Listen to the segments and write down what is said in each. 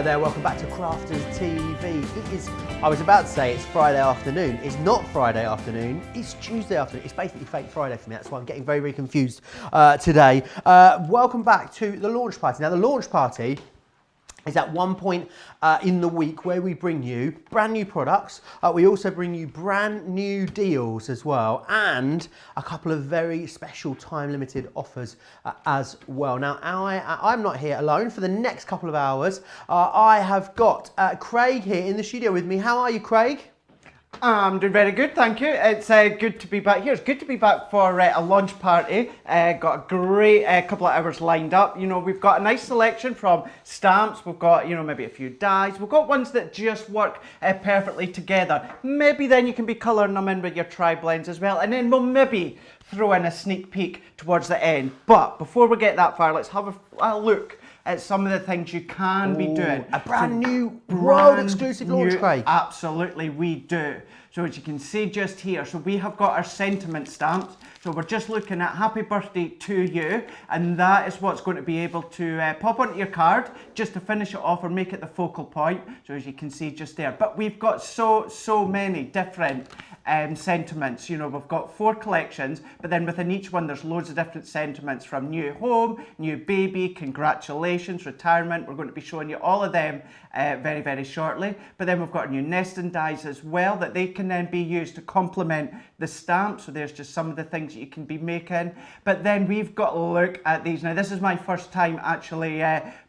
there, welcome back to Crafters TV. It is, I was about to say it's Friday afternoon. It's not Friday afternoon, it's Tuesday afternoon. It's basically fake Friday for me, that's why I'm getting very, very confused today. Welcome back to the launch party. Now the launch party is at one point in the week where we bring you brand new products. We also bring you brand new deals as well, and a couple of very special time limited offers as well. Now, I'm not here alone for the next couple of hours. I have got Craig here in the studio with me. How are you, Craig? I'm doing very good, thank you. It's good to be back here. It's good to be back for a launch party. Got a great couple of hours lined up. You know, we've got a nice selection from stamps. We've got, you know, maybe a few dies. We've got ones that just work perfectly together. Maybe then you can be colouring them in with your tri-blends as well. And then we'll maybe throw in a sneak peek towards the end. But before we get that far, let's have a look at some of the things you can be doing. A brand new world exclusive launch, Craig. Absolutely, we do. So as you can see just here, so we have got our sentiment stamps. So we're just looking at happy birthday to you, and that is what's going to be able to pop onto your card just to finish it off or make it the focal point. So as you can see just there, but we've got so many different sentiments. You know, we've got 4 collections, but then within each one there's loads of different sentiments, from new home, new baby, congratulations, retirement. We're going to be showing you all of them very shortly. But then we've got new nesting dies as well that they can then be used to complement the stamp. So there's just some of the things that you can be making. But then we've got to look at these. Now this is my first time actually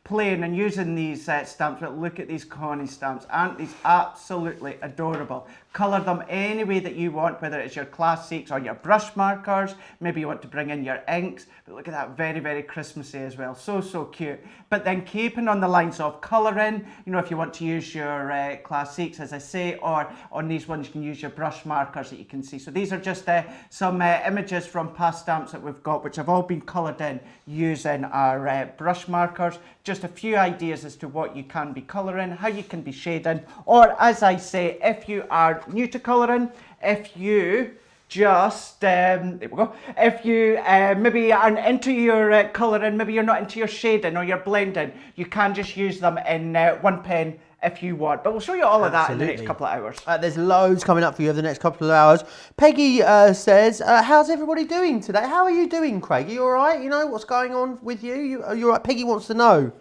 playing and using these stamps, but look at these Connie stamps. Aren't these absolutely adorable? Colour them any way that you want, whether it's your classics or your brush markers. Maybe you want to bring in your inks, but look at that, very Christmassy as well. So cute. But then keeping on the lines of colouring, you know, if you want to use your classics, as I say, or on these ones you can use your brush markers that you can see. So these are just some images from past stamps that we've got, which have all been coloured in using our brush markers. Just a few ideas as to what you can be colouring, how you can be shading, or as I say, if you are new to colouring, if you just, there we go, if you maybe aren't into your colouring, maybe you're not into your shading or your blending, you can just use them in one pen if you want. But we'll show you all of that in the next couple of hours. There's loads coming up for you over the next couple of hours. Peggy says, how's everybody doing today? How are you doing, Craig? Are you all right? You know, what's going on with you? Are you all right? Peggy wants to know.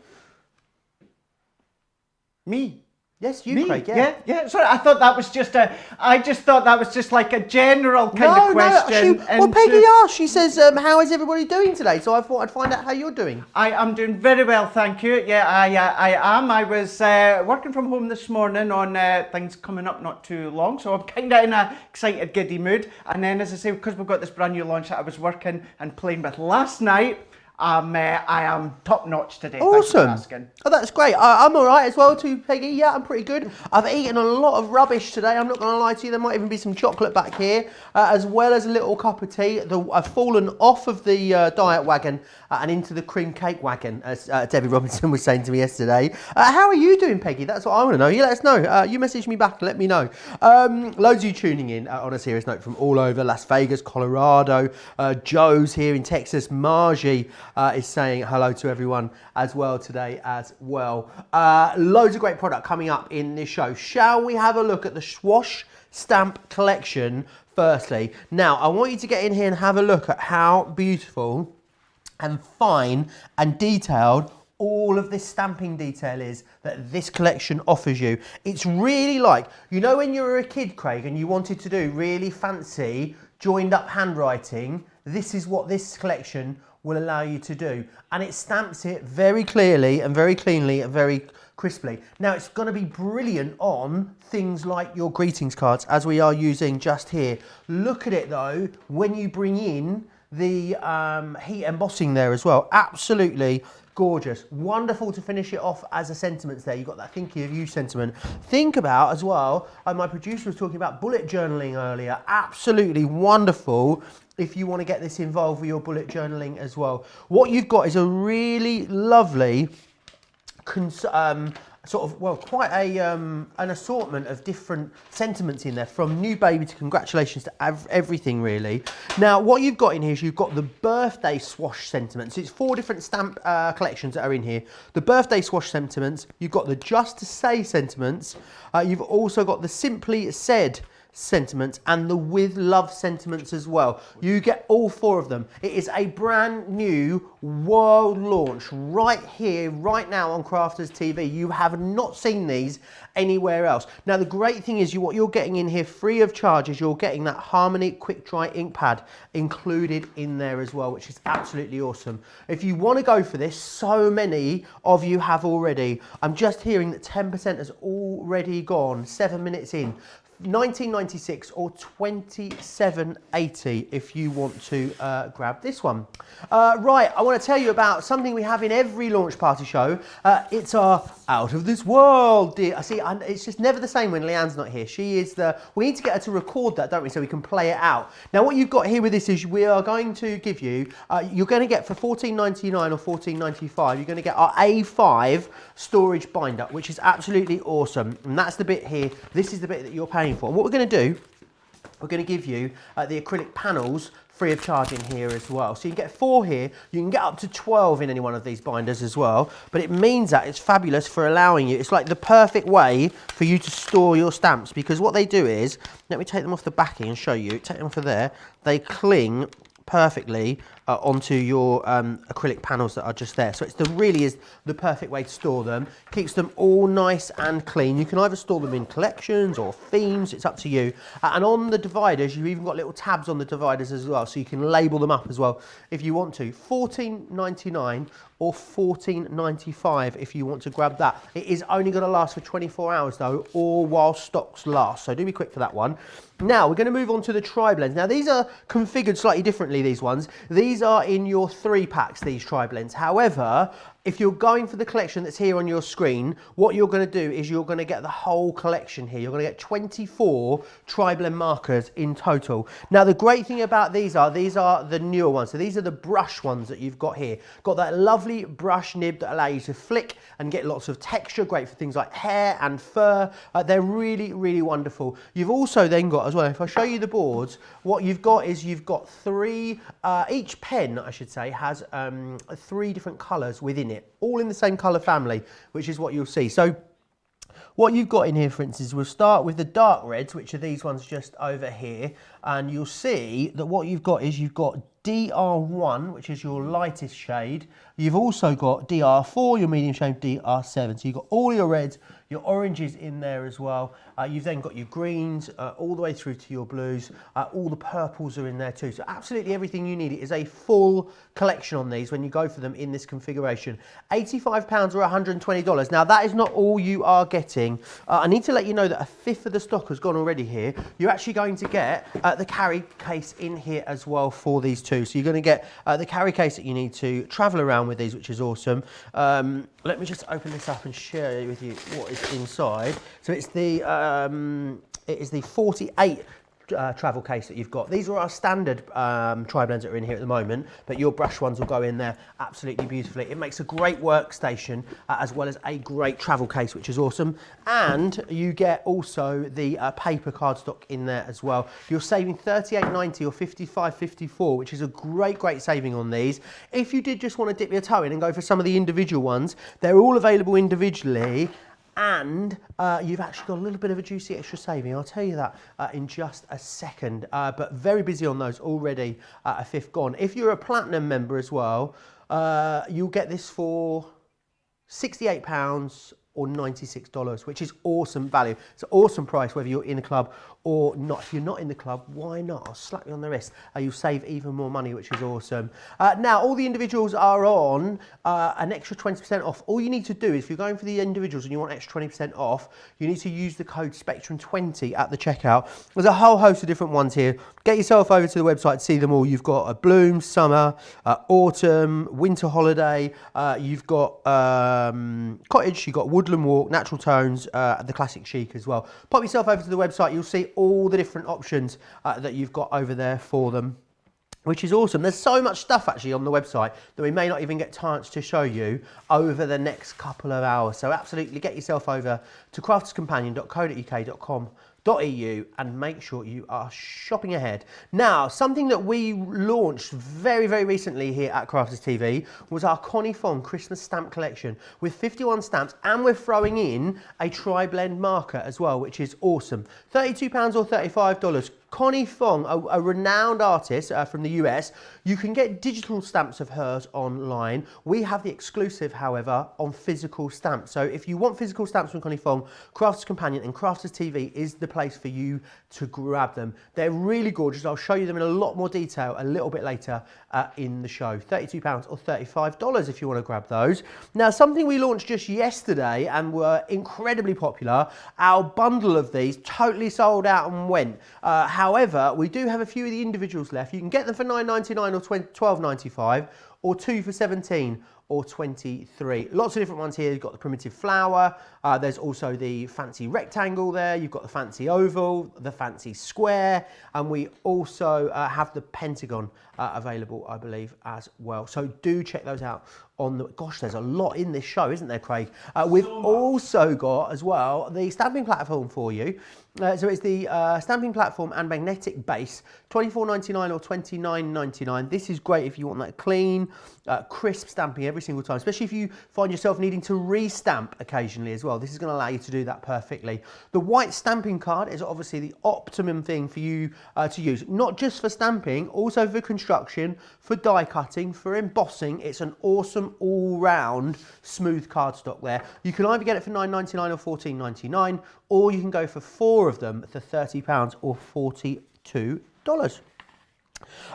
Me? Yes, you, Craig, yeah. Sorry, I thought that was just I just thought that was just like a general kind of question. Well, Peggy asked, she says, how is everybody doing today? So I thought I'd find out how you're doing. I am doing very well, thank you. Yeah, I am. I was working from home this morning on things coming up not too long, so I'm kind of in an excited, giddy mood. And then, as I say, because we've got this brand new launch that I was working and playing with last night, I am top notch today. Awesome. Thanks for asking. Oh, that's great. I'm all right as well too, Peggy. Yeah, I'm pretty good. I've eaten a lot of rubbish today. I'm not going to lie to you. There might even be some chocolate back here, as well as a little cup of tea. I've fallen off of the diet wagon and into the cream cake wagon, as Debbie Robinson was saying to me yesterday. How are you doing, Peggy? That's what I want to know. You let us know. You message me back. Let me know. Loads of you tuning in on a serious note from all over Las Vegas, Colorado. Joe's here in Texas. Margie is saying hello to everyone as well today as well. Loads of great product coming up in this show. Shall we have a look at the Swash stamp collection firstly? Now, I want you to get in here and have a look at how beautiful and fine and detailed all of this stamping detail is that this collection offers you. It's really like, you know when you were a kid, Craig, and you wanted to do really fancy joined up handwriting, this is what this collection will allow you to do. And it stamps it very clearly and very cleanly and very crisply. Now it's going to be brilliant on things like your greetings cards, as we are using just here. Look at it though, when you bring in the heat embossing there as well. Absolutely gorgeous. Wonderful to finish it off as a sentiment there. You've got that thinking of you sentiment. Think about as well, my producer was talking about bullet journaling earlier. Absolutely wonderful if you want to get this involved with your bullet journaling as well. What you've got is a really lovely sort of, well, quite a an assortment of different sentiments in there, from new baby to congratulations to everything really. Now what you've got in here is you've got the birthday swash sentiments. So it's 4 different stamp collections that are in here. The birthday swash sentiments, you've got the just to say sentiments, you've also got the simply said sentiments and the with love sentiments as well. You get all 4 of them. It is a brand new world launch right here, right now on Crafters TV. You have not seen these anywhere else. Now the great thing is what you're getting in here free of charge is you're getting that Harmony quick dry ink pad included in there as well, which is absolutely awesome. If you want to go for this, so many of you have already. I'm just hearing that 10% has already gone 7 minutes in. 1996 or 27.80 if you want to grab this one. Right, I want to tell you about something we have in every launch party show. It's our out of this world dear. I see, it's just never the same when Leanne's not here. She is we need to get her to record that, don't we, so we can play it out. Now what you've got here with this is we are going to give you, you're going to get for $14.99 or $14.95, you're going to get our A5 storage binder, which is absolutely awesome. And that's the bit here. This is the bit that you're paying for. And what we're going to do, we're going to give you the acrylic panels free of charge in here as well. So you can get 4 here, you can get up to 12 in any one of these binders as well, but it means that it's fabulous for allowing you, it's like the perfect way for you to store your stamps, because what they do is, let me take them off the backing and show you, take them off of there, they cling perfectly onto your acrylic panels that are just there. So it's really is the perfect way to store them. Keeps them all nice and clean. You can either store them in collections or themes, it's up to you. And on the dividers, you've even got little tabs on the dividers as well, so you can label them up as well if you want to. $14.99 or $14.95 if you want to grab that. It is only going to last for 24 hours though, or while stocks last, so do be quick for that one. Now we're going to move on to the tri-blends. Now these are configured slightly differently, these ones. These are in your 3 packs, these tri-blends. However, if you're going for the collection that's here on your screen, what you're going to do is you're going to get the whole collection here. You're going to get 24 tri-blend markers in total. Now the great thing about these are the newer ones. So these are the brush ones that you've got here. Got that lovely brush nib that allow you to flick and get lots of texture, great for things like hair and fur. They're really, really wonderful. You've also then got as well, if I show you the boards, what you've got is you've got 3, each pen I should say has 3 different colours within it, all in the same colour family, which is what you'll see. So what you've got in here, for instance, we'll start with the dark reds, which are these ones just over here, and you'll see that what you've got is you've got DR1, which is your lightest shade. You've also got DR4, your medium shade, DR7. So you've got all your reds, your oranges in there as well. You've then got your greens all the way through to your blues. All the purples are in there too. So absolutely everything you need. It is a full collection on these when you go for them in this configuration. £85 or $120. Now that is not all you are getting. I need to let you know that 1/5 of the stock has gone already here. You're actually going to get the carry case in here as well for these two. So you're going to get the carry case that you need to travel around with these, which is awesome. Let me just open this up and share with you what is inside. So it's the 48 travel case that you've got. These are our standard tri-blends that are in here at the moment, but your brush ones will go in there absolutely beautifully. It makes a great workstation as well as a great travel case, which is awesome. And you get also the paper cardstock in there as well. You're saving $38.90 or $55.54, which is a great saving on these. If you did just want to dip your toe in and go for some of the individual ones, they're all available individually. And you've actually got a little bit of a juicy extra saving. I'll tell you that in just a second. But very busy on those already, a 5th gone. If you're a platinum member as well, you'll get this for £68 or $96, which is awesome value. It's an awesome price whether you're in the club or not. If you're not in the club, why not? I'll slap you on the wrist. You'll save even more money, which is awesome. Now, all the individuals are on an extra 20% off. All you need to do is, if you're going for the individuals and you want extra 20% off, you need to use the code Spectrum20 at the checkout. There's a whole host of different ones here. Get yourself over to the website to see them all. You've got a bloom, summer, autumn, winter holiday. You've got cottage, you've got woodland walk, natural tones, the classic chic as well. Pop yourself over to the website. You'll see all the different options that you've got over there for them. which is awesome. There's so much stuff actually on the website that we may not even get chance to show you over the next couple of hours. So absolutely get yourself over to crafterscompanion.co.uk.com.au and make sure you are shopping ahead. Now, something that we launched very, very recently here at Crafters TV was our Connie Fong Christmas stamp collection with 51 stamps, and we're throwing in a tri-blend marker as well, which is awesome. £32 or $35. Connie Fong, a renowned artist from the US. You can get digital stamps of hers online. We have the exclusive, however, on physical stamps. So if you want physical stamps from Connie Fong, Crafters Companion and Crafters TV is the place for you to grab them. They're really gorgeous. I'll show you them in a lot more detail a little bit later in the show. £32 or $35 if you want to grab those. Now, something we launched just yesterday and were incredibly popular, our bundle of these totally sold out and went. However, we do have a few of the individuals left. You can get them for $9.99 or $12.95, or 2 for $17 or $23. Lots of different ones here. You've got the primitive flower. There's also the fancy rectangle there. You've got the fancy oval, the fancy square, and we also have the pentagon available, I believe, as well. So do check those out on the... Gosh, there's a lot in this show, isn't there, Craig? We've also got, as well, the stamping platform for you. So it's the stamping platform and magnetic base, $24.99 or $29.99. This is great if you want that clean, crisp stamping every single time, especially if you find yourself needing to re-stamp occasionally as well. This is going to allow you to do that perfectly. The white stamping card is obviously the optimum thing for you to use, not just for stamping, also for construction, for die cutting, for embossing. It's an awesome all-round smooth cardstock there. You can either get it for $9.99 or $14.99, or you can go for 4 of them for £30 or $42.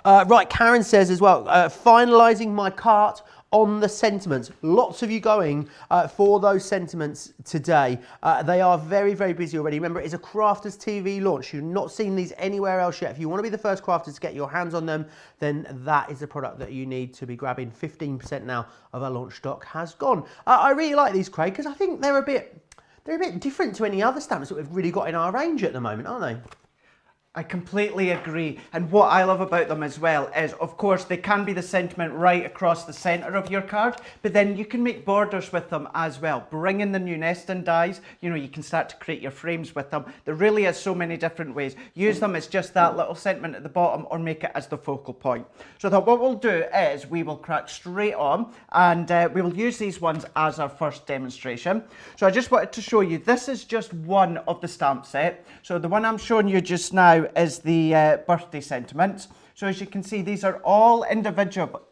Right, Karen says as well, finalising my cart on the sentiments. Lots of you going for those sentiments today. They are very, very busy already. Remember, it is a Crafters TV launch. You've not seen these anywhere else yet. If you want to be the first crafters to get your hands on them, then that is the product that you need to be grabbing. 15% now of our launch stock has gone. I really like these, Craig, because I think they're a bit different to any other stamps that we've really got in our range at the moment, aren't they? I completely agree. And what I love about them as well is, of course, they can be the sentiment right across the centre of your card, but then you can make borders with them as well. Bring in the new nesting dies, you know, you can start to create your frames with them. There really is so many different ways. Use them as just that little sentiment at the bottom, or make it as the focal point. So I thought what we'll do is we will crack straight on, and we will use these ones as our first demonstration. So I just wanted to show you, this is just one of the stamp set. So the one I'm showing you just now is the birthday sentiments. So as you can see, these are all individual.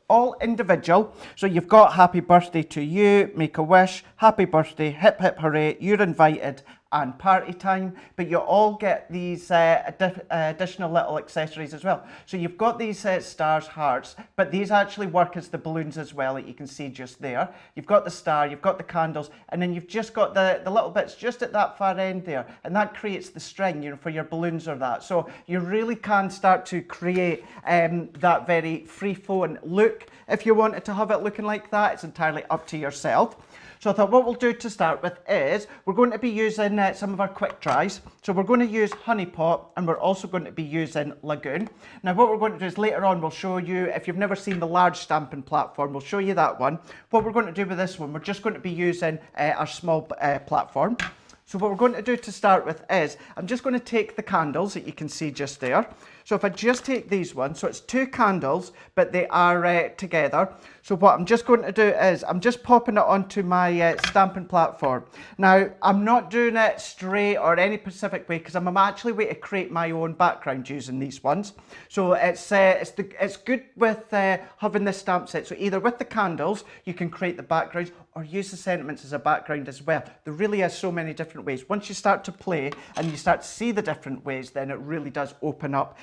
So you've got happy birthday to you, make a wish, happy birthday, hip hip hooray, you're invited, and party time. But you all get these additional little accessories as well. So you've got these stars, hearts, but these actually work as the balloons as well, that you can see just there. You've got the star, you've got the candles, and then you've just got the little bits just at that far end there, and that creates the string, you know, for your balloons or that. So you really can start to create that very free-flowing look. If you wanted to have it looking like that, it's entirely up to yourself. So I thought what we'll do to start with is we're going to be using some of our quick dries. So we're going to use Honey Pot, and we're also going to be using Lagoon. Now what we're going to do is later on we'll show you, if you've never seen the large stamping platform, we'll show you that one. What we're going to do with this one, we're just going to be using our small platform. So what we're going to do to start with is, I'm just going to take the candles that you can see just there. So if I just take these ones, so it's 2 candles, but they are together. So what I'm just going to do is, I'm just popping it onto my stamping platform. Now, I'm not doing it straight or any specific way, because I'm actually going to create my own background using these ones. So it's good with having this stamp set. So either with the candles, you can create the backgrounds, or use the sentiments as a background as well. There really is so many different ways. Once you start to play and you start to see the different ways, then it really does open up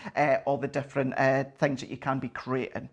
all the different things that you can be creating.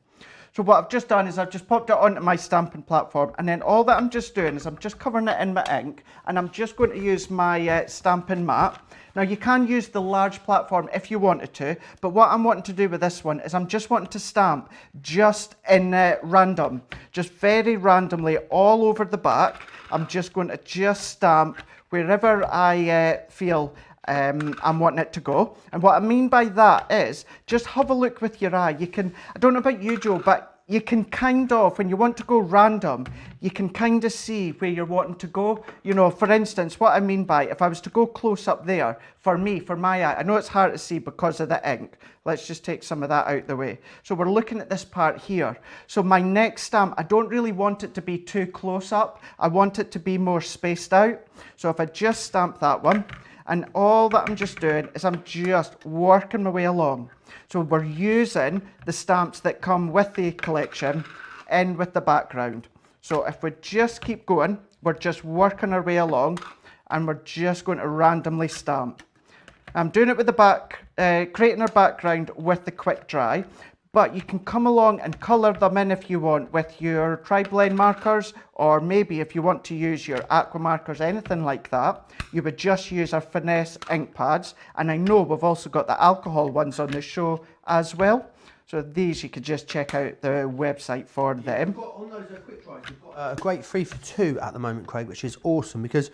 So what I've just done is I've just popped it onto my stamping platform, and then all that I'm just doing is I'm just covering it in my ink, and I'm just going to use my stamping mat. Now you can use the large platform if you wanted to, but what I'm wanting to do with this one is I'm just wanting to stamp just in random, just very randomly all over the back. I'm just going to stamp wherever I feel I'm wanting it to go. And what I mean by that is just have a look with your eye. You can, I don't know about you, Joe, but you can kind of, when you want to go random, you can kind of see where you're wanting to go. You know, for instance, what I mean by, if I was to go close up there, for me, for my eye, I know it's hard to see because of the ink. Let's just take some of that out the way. So we're looking at this part here. So my next stamp, I don't really want it to be too close up. I want it to be more spaced out. So if I just stamp that one, and all that I'm just doing is I'm just working my way along. So we're using the stamps that come with the collection in with the background. So if we just keep going, we're just working our way along and we're just going to randomly stamp. I'm doing it with the creating our background with the quick dry, but you can come along and colour them in if you want with your tri-blend markers, or maybe if you want to use your aqua markers, anything like that, you would just use our finesse ink pads. And I know we've also got the alcohol ones on the show as well. So these you could just check out the website for them. We've got on those quick dries, we've got a great 3 for 2 at the moment, Craig, which is awesome because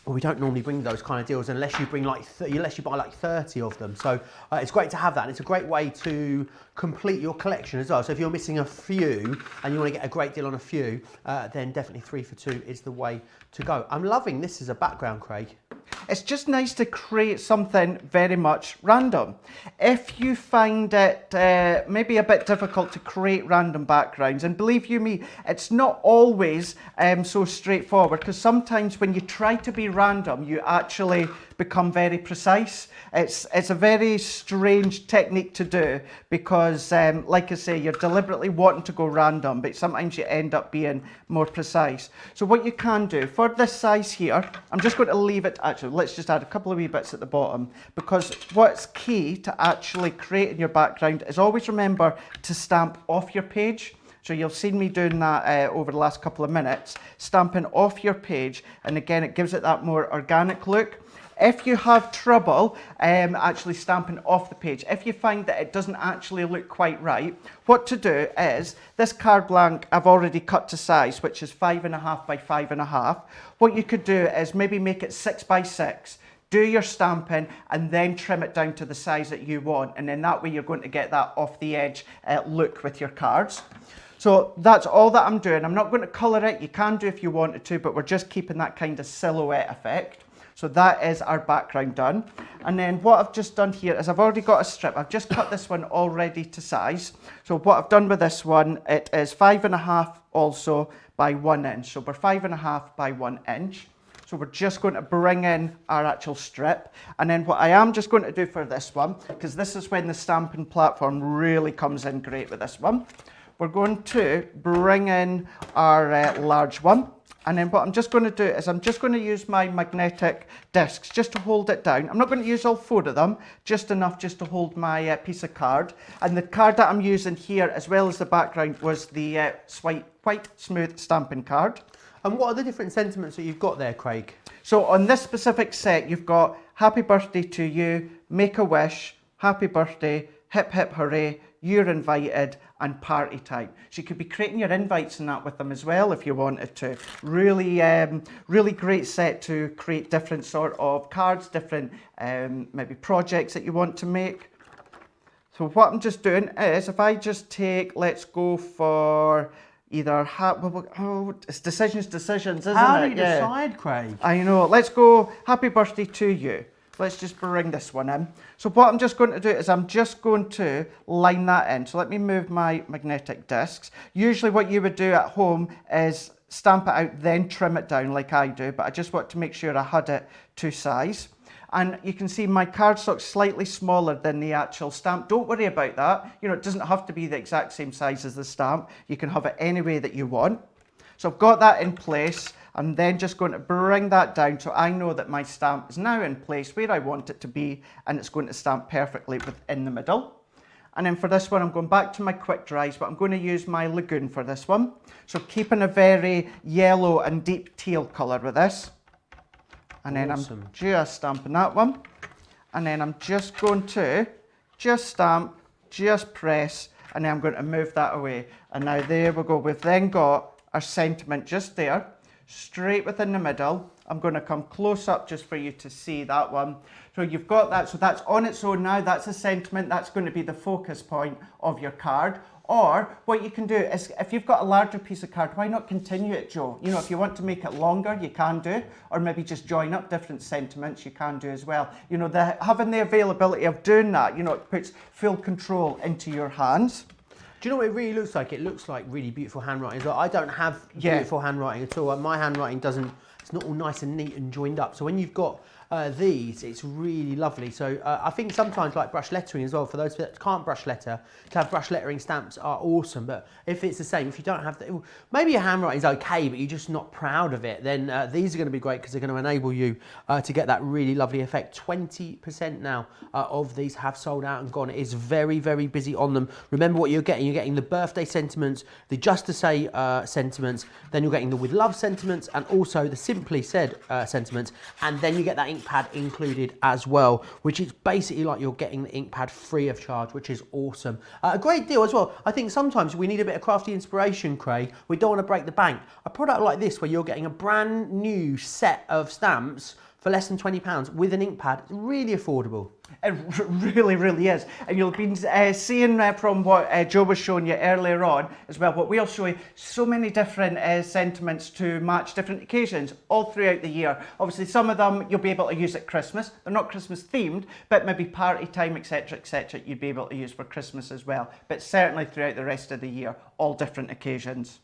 well, we don't normally bring those kind of deals unless you bring like unless you buy like 30 of them. So it's great to have that. And it's a great way to complete your collection as well. So if you're missing a few and you want to get a great deal on a few, then definitely 3 for 2 is the way to go. I'm loving this as a background, Craig. It's just nice to create something very much random. If you find it maybe a bit difficult to create random backgrounds, and believe you me, it's not always so straightforward, because sometimes when you try to be random, you actually become very precise. It's a very strange technique to do because, like I say, you're deliberately wanting to go random, but sometimes you end up being more precise. So what you can do for this size here, I'm just going to leave it, actually, let's just add a couple of wee bits at the bottom, because what's key to actually creating your background is always remember to stamp off your page. So you'll see me doing that over the last couple of minutes, stamping off your page, and again, it gives it that more organic look. If you have trouble actually stamping off the page, if you find that it doesn't actually look quite right, what to do is, this card blank I've already cut to size, which is 5.5 by 5.5. What you could do is maybe make it 6 by 6. Do your stamping and then trim it down to the size that you want. And then that way you're going to get that off the edge look with your cards. So that's all that I'm doing. I'm not going to colour it. You can do if you wanted to, but we're just keeping that kind of silhouette effect. So that is our background done. And then what I've just done here is I've already got a strip. I've just cut this one already to size. So what I've done with this one, it is 5.5 also by 1 inch. So we're 5.5 by 1 inch. So we're just going to bring in our actual strip. And then what I am just going to do for this one, because this is when the stamping platform really comes in great with this one, we're going to bring in our large one. And then what I'm just going to do is I'm just going to use my magnetic discs just to hold it down. I'm not going to use all 4 of them, just enough just to hold my piece of card. And the card that I'm using here, as well as the background, was the white smooth stamping card. And what are the different sentiments that you've got there, Craig? So on this specific set, you've got happy birthday to you, make a wish, happy birthday, hip hip hooray, you're invited, and party time. So you could be creating your invites and that with them as well if you wanted to. Really, really great set to create different sort of cards, different maybe projects that you want to make. So what I'm just doing is, if I just take, let's go for either, it's decisions, isn't it? How do you decide, Craig? I know, let's go happy birthday to you. Let's just bring this one in. So what I'm just going to do is I'm just going to line that in. So let me move my magnetic discs. Usually what you would do at home is stamp it out, then trim it down like I do, but I just want to make sure I had it to size. And you can see my cardstock's slightly smaller than the actual stamp. Don't worry about that. You know, it doesn't have to be the exact same size as the stamp. You can have it any way that you want. So I've got that in place. I'm then just going to bring that down so I know that my stamp is now in place where I want it to be, and it's going to stamp perfectly within the middle. And then for this one, I'm going back to my quick dries, but I'm going to use my Lagoon for this one. So keeping a very yellow and deep teal colour with this. And then awesome. I'm just stamping that one. And then I'm just going to just stamp, just press, and then I'm going to move that away. And now there we go. We've then got our sentiment just there, straight within the middle, I'm going to come close up just for you to see that one. So you've got that, so that's on its own now, that's a sentiment, that's going to be the focus point of your card. Or what you can do is, if you've got a larger piece of card, why not continue it, Joe? You know, if you want to make it longer, you can do, or maybe just join up different sentiments, you can do as well. You know, having the availability of doing that, you know, it puts full control into your hands. Do you know what it really looks like? It looks like really beautiful handwriting. I don't have beautiful handwriting at all. My handwriting doesn't, it's not all nice and neat and joined up. So when you've got these, it's really lovely. So I think sometimes like brush lettering as well, for those that can't brush letter, to have brush lettering stamps are awesome. But if it's the same, if you don't have, maybe your handwriting's okay, but you're just not proud of it, then these are going to be great because they're going to enable you to get that really lovely effect. 20% now of these have sold out and gone. It is very, very busy on them. Remember what you're getting. You're getting the birthday sentiments, the just to say sentiments, then you're getting the with love sentiments, and also the simply said sentiments, and then you get that ink pad included as well, which is basically like you're getting the ink pad free of charge, which is awesome. A great deal as well. I think sometimes we need a bit of crafty inspiration, Craig. We don't want to break the bank. A product like this, where you're getting a brand new set of stamps for less than £20 with an ink pad, really affordable. It really, really is. And you'll be seeing from what Joe was showing you earlier on as well, what we'll show you, so many different sentiments to match different occasions all throughout the year. Obviously, some of them you'll be able to use at Christmas. They're not Christmas themed, but maybe party time, etc., you'd be able to use for Christmas as well. But certainly throughout the rest of the year, all different occasions.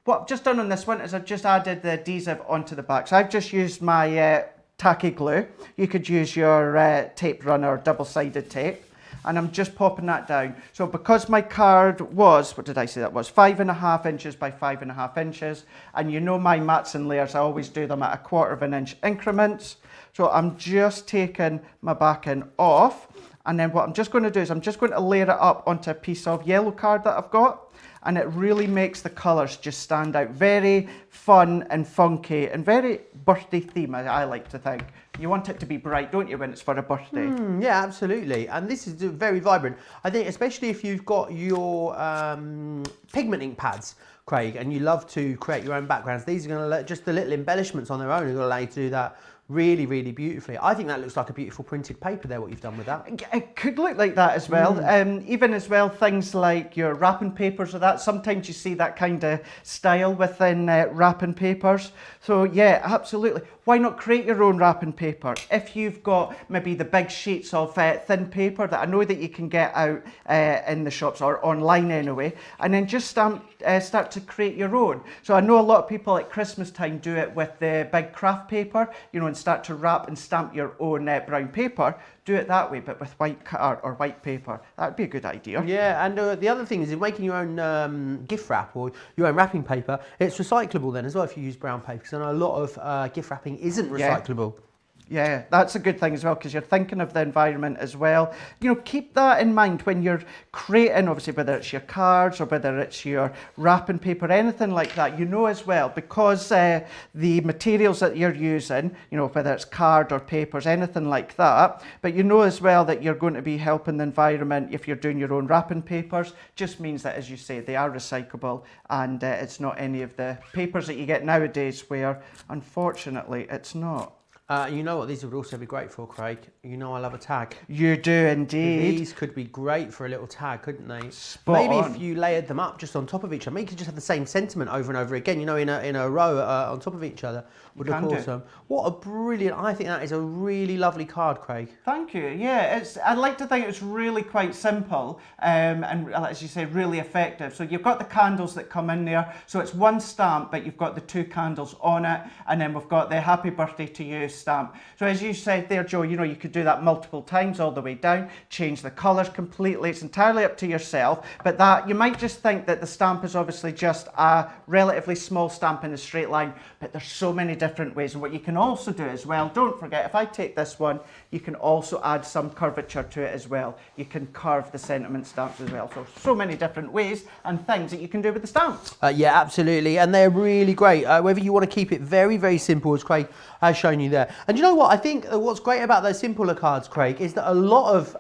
What I've just done on this one is I've just added the adhesive onto the back. So I've just used my tacky glue. You could use your tape runner, double-sided tape. And I'm just popping that down. So because my card was, what did I say that was? 5.5 inches by 5.5 inches. And you know my mats and layers, I always do them at 1/4 of an inch increments. So I'm just taking my backing off. And then what I'm just going to do is I'm just going to layer it up onto a piece of yellow card that I've got. And it really makes the colours just stand out. Very fun and funky and very birthday theme, I like to think. You want it to be bright, don't you, when it's for a birthday? Yeah, absolutely. And this is very vibrant. I think especially if you've got your pigment ink pads, Craig, and you love to create your own backgrounds, these are going to let just the little embellishments on their own are going to allow you to do that really, really beautifully. I think that looks like a beautiful printed paper there, what you've done with that. It could look like that as well. Even as well, things like your wrapping papers or that, sometimes you see that kind of style within wrapping papers. So yeah, absolutely. Why not create your own wrapping paper? If you've got maybe the big sheets of thin paper that I know that you can get out in the shops or online anyway, and then just start to create your own. So I know a lot of people at Christmas time do it with the big craft paper, you know, and start to wrap and stamp your own brown paper. Do it that way, but with white card or white paper. That would be a good idea. Yeah, and the other thing is in making your own gift wrap or your own wrapping paper, it's recyclable then as well if you use brown paper, because I know a lot of gift wrapping isn't recyclable. Yeah, that's a good thing as well, because you're thinking of the environment as well. You know, keep that in mind when you're creating, obviously, whether it's your cards or whether it's your wrapping paper, anything like that. You know as well, because the materials that you're using, you know, whether it's card or papers, anything like that, but you know as well that you're going to be helping the environment if you're doing your own wrapping papers. Just means that, as you say, they are recyclable, and it's not any of the papers that you get nowadays where, unfortunately, it's not. You know what these would also be great for, Craig? You know I love a tag. You do indeed. These could be great for a little tag, couldn't they? Spot Maybe on. if you layered them up just on top of each other, maybe you could just have the same sentiment over and over again, you know, in a row on top of each other. Would look awesome. What a brilliant, I think that is a really lovely card, Craig. Thank you. Yeah, I'd like to think it's really quite simple and, as you say, really effective. So you've got the candles that come in there. So it's one stamp, but you've got the 2 candles on it. And then we've got the Happy Birthday to You stamp. So as you said there, Joe, you know, you could do that multiple times all the way down, change the colours completely. It's entirely up to yourself. But that you might just think that the stamp is obviously just a relatively small stamp in a straight line, but there's so many different ways. And what you can also do as well, don't forget, if I take this one, you can also add some curvature to it as well. You can carve the sentiment stamps as well. So many different ways and things that you can do with the stamps. Yeah, absolutely. And they're really great. Whether you want to keep it very, very simple, as Craig has shown you there, Yeah, and you know what? I think what's great about those simpler cards, Craig, is that a lot of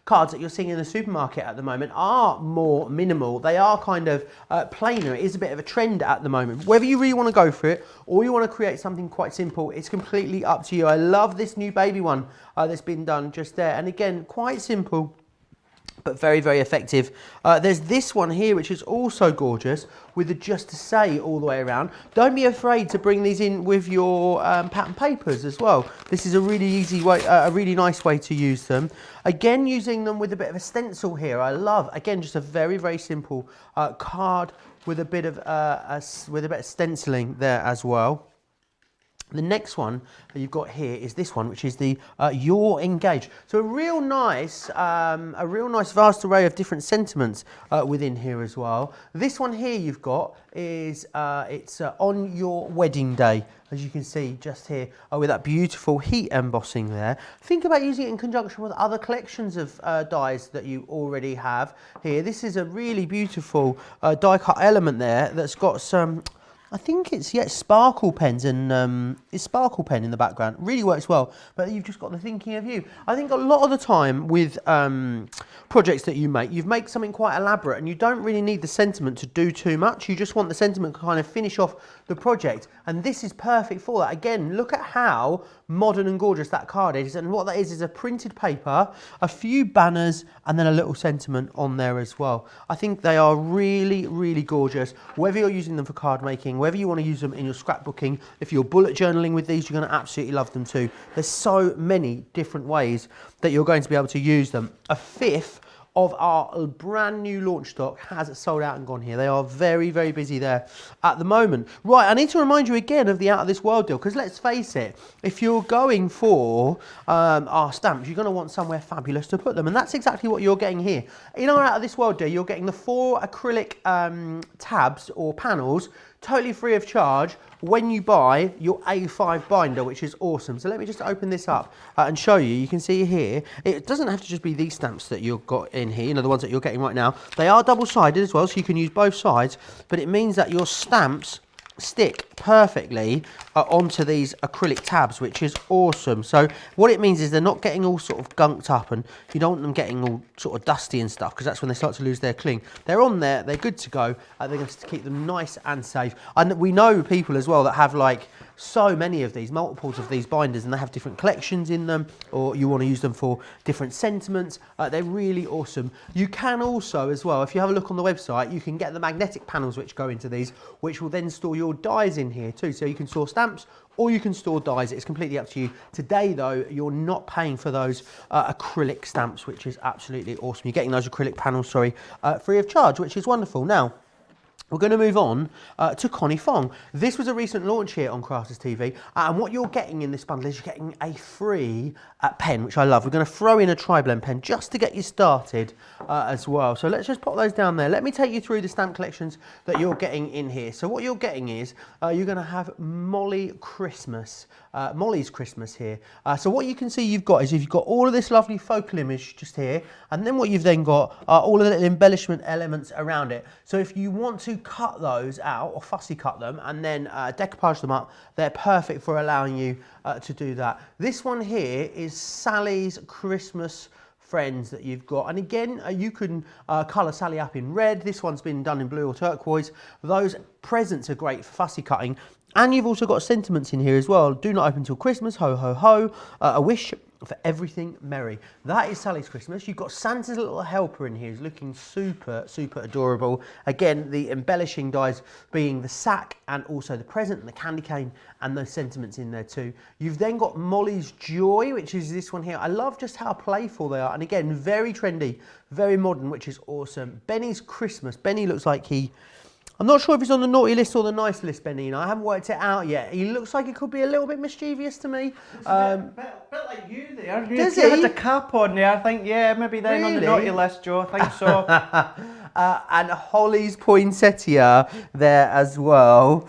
cards that you're seeing in the supermarket at the moment are more minimal. They are kind of plainer. It is a bit of a trend at the moment. Whether you really want to go for it or you want to create something quite simple, it's completely up to you. I love this new baby one that's been done just there. And again, quite simple, but very, very effective. There's this one here, which is also gorgeous, with the just to say all the way around. Don't be afraid to bring these in with your pattern papers as well. This is a really easy way, a really nice way to use them. Again, using them with a bit of a stencil here. I love, again, just a very, very simple card with a bit of stenciling there as well. The next one that you've got here is this one, which is the You're Engaged. So a real nice vast array of different sentiments within here as well. This one here you've got is it's on your wedding day, as you can see just here with that beautiful heat embossing there. Think about using it in conjunction with other collections of dies that you already have here. This is a really beautiful die cut element there that's got some, I think it's, yeah, sparkle pens and it's sparkle pen in the background. Really works well, but you've just got the thinking of you. I think a lot of the time with projects that you make something quite elaborate and you don't really need the sentiment to do too much. You just want the sentiment to kind of finish off the project. And this is perfect for that. Again, look at how modern and gorgeous that card is. And what that is a printed paper, a few banners, and then a little sentiment on there as well. I think they are really, really gorgeous. Whether you're using them for card making, whether you want to use them in your scrapbooking, if you're bullet journaling with these, you're going to absolutely love them too. There's so many different ways that you're going to be able to use them. A fifth of our brand new launch stock has sold out and gone here. They are very, very busy there at the moment. Right, I need to remind you again of the Out of This World deal, because let's face it, if you're going for our stamps, you're going to want somewhere fabulous to put them, and that's exactly what you're getting here. In our Out of This World deal, you're getting the 4 acrylic tabs or panels, totally free of charge, when you buy your A5 binder, which is awesome. So let me just open this up and show you. You can see here, it doesn't have to just be these stamps that you've got in here, you know, the ones that you're getting right now. They are double-sided as well, so you can use both sides, but it means that your stamps stick perfectly onto these acrylic tabs, which is awesome. So what it means is they're not getting all sort of gunked up, and you don't want them getting all sort of dusty and stuff, because that's when they start to lose their cling. They're on there, they're good to go, they're going to keep them nice and safe. And we know people as well that have like so many of these, multiples of these binders, and they have different collections in them, or you want to use them for different sentiments. They're really awesome. You can also as well, if you have a look on the website, you can get the magnetic panels which go into these, which will then store your dies in here too. So you can store stamps or you can store dies. It's completely up to you. Today though, you're not paying for those acrylic stamps, which is absolutely awesome. You're getting those acrylic panels, free of charge, which is wonderful. Now, we're going to move on to Connie Fong. This was a recent launch here on Crafters TV, and what you're getting in this bundle is you're getting a free pen, which I love. We're going to throw in a tri-blend pen just to get you started as well. So let's just pop those down there. Let me take you through the stamp collections that you're getting in here. So what you're getting is you're going to have Molly's Christmas here. So what you can see you've got is you've got all of this lovely focal image just here, and then what you've then got are all of the little embellishment elements around it. So if you want to cut those out or fussy cut them and then decoupage them up, they're perfect for allowing you to do that. This one here is Sally's Christmas Friends that you've got, and again you can colour Sally up in red. This one's been done in blue or turquoise. Those presents are great for fussy cutting. And you've also got sentiments in here as well. Do not open till Christmas, ho ho ho, a wish for everything merry. That is Sally's Christmas. You've got Santa's little helper in here, who's looking super, super adorable. Again, the embellishing dies being the sack and also the present and the candy cane and those sentiments in there too. You've then got Molly's Joy, which is this one here. I love just how playful they are. And again, very trendy, very modern, which is awesome. Benny's Christmas. Benny looks like I'm not sure if he's on the naughty list or the nice list, Benny. I haven't worked it out yet. He looks like he could be a little bit mischievous to me. A bit like you there. Does he? He Had the cap on there. I think, yeah, maybe then on the naughty list, Joe. I think so. And Holly's poinsettia there as well.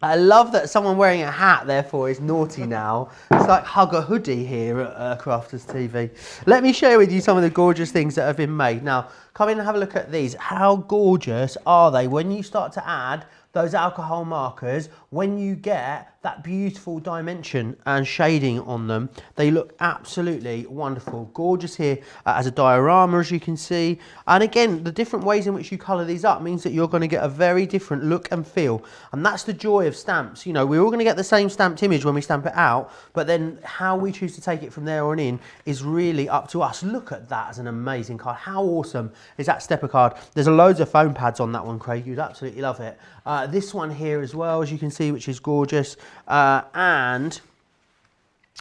I love that someone wearing a hat, therefore, is naughty now. It's like hug a hoodie here at Crafters TV. Let me share with you some of the gorgeous things that have been made. Now, come in and have a look at these. How gorgeous are they when you start to add those alcohol markers when you get that beautiful dimension and shading on them, they look absolutely wonderful. Gorgeous here as a diorama, as you can see. And again, the different ways in which you colour these up means that you're going to get a very different look and feel. And that's the joy of stamps. You know, we're all going to get the same stamped image when we stamp it out, but then how we choose to take it from there on in is really up to us. Look at that as an amazing card. How awesome is that stepper card? There's loads of foam pads on that one, Craig. You'd absolutely love it. This one here as well, as you can see, which is gorgeous. And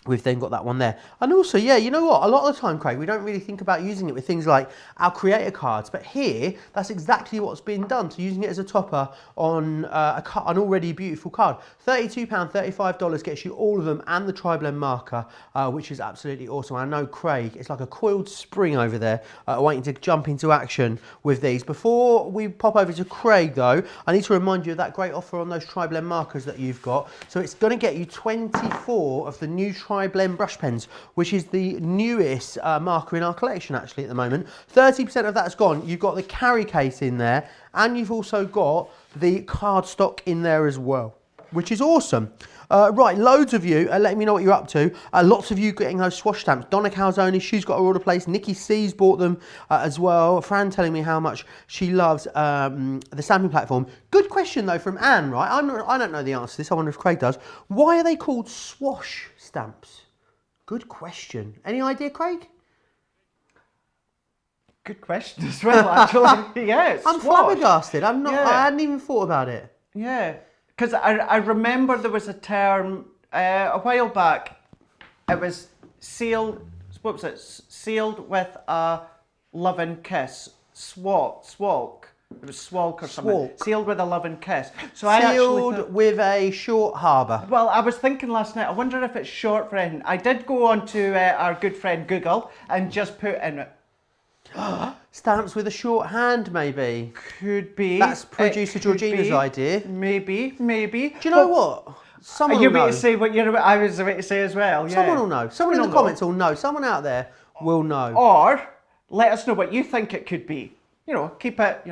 we've then got that one there. And also, yeah, you know what? A lot of the time, Craig, we don't really think about using it with things like our creator cards. But here, that's exactly what's been done, to using it as a topper on an already beautiful card. £32, $35 gets you all of them and the tri-blend marker, which is absolutely awesome. I know Craig, it's like a coiled spring over there, waiting to jump into action with these. Before we pop over to Craig, though, I need to remind you of that great offer on those tri-blend markers that you've got. So it's going to get you 24 of the new tri-blend brush pens, which is the newest marker in our collection actually at the moment. 30% of that's gone. You've got the carry case in there, and you've also got the cardstock in there as well, which is awesome. Right, loads of you are letting me know what you're up to. Lots of you getting those swash stamps. Donna Calzone, she's got her order placed. Nikki C's bought them as well. Fran telling me how much she loves the stamping platform. Good question though from Anne, right? I don't know the answer to this. I wonder if Craig does. Why are they called swash stamps? Good question. Any idea, Craig? Good question as well, actually. Yeah, I'm flabbergasted. I'm not. Yeah. I hadn't even thought about it. Yeah, because I remember there was a term a while back. It was sealed. What was it? Sealed with a loving kiss. Swalk. It was swalk or something. Swalk. Sealed with a loving kiss. So Sealed with a short harbour. Well, I was thinking last night, I wonder if it's short for anything. I did go on to our good friend Google and just put in it. Stamps with a short hand, maybe. Could be. That's producer Georgina's idea. Maybe. Do you know what? Someone will you know. to say what I was about to say as well. Yeah. Someone will know. Someone in the comments will know. Someone out there will know. Or let us know what you think it could be. You know, keep it,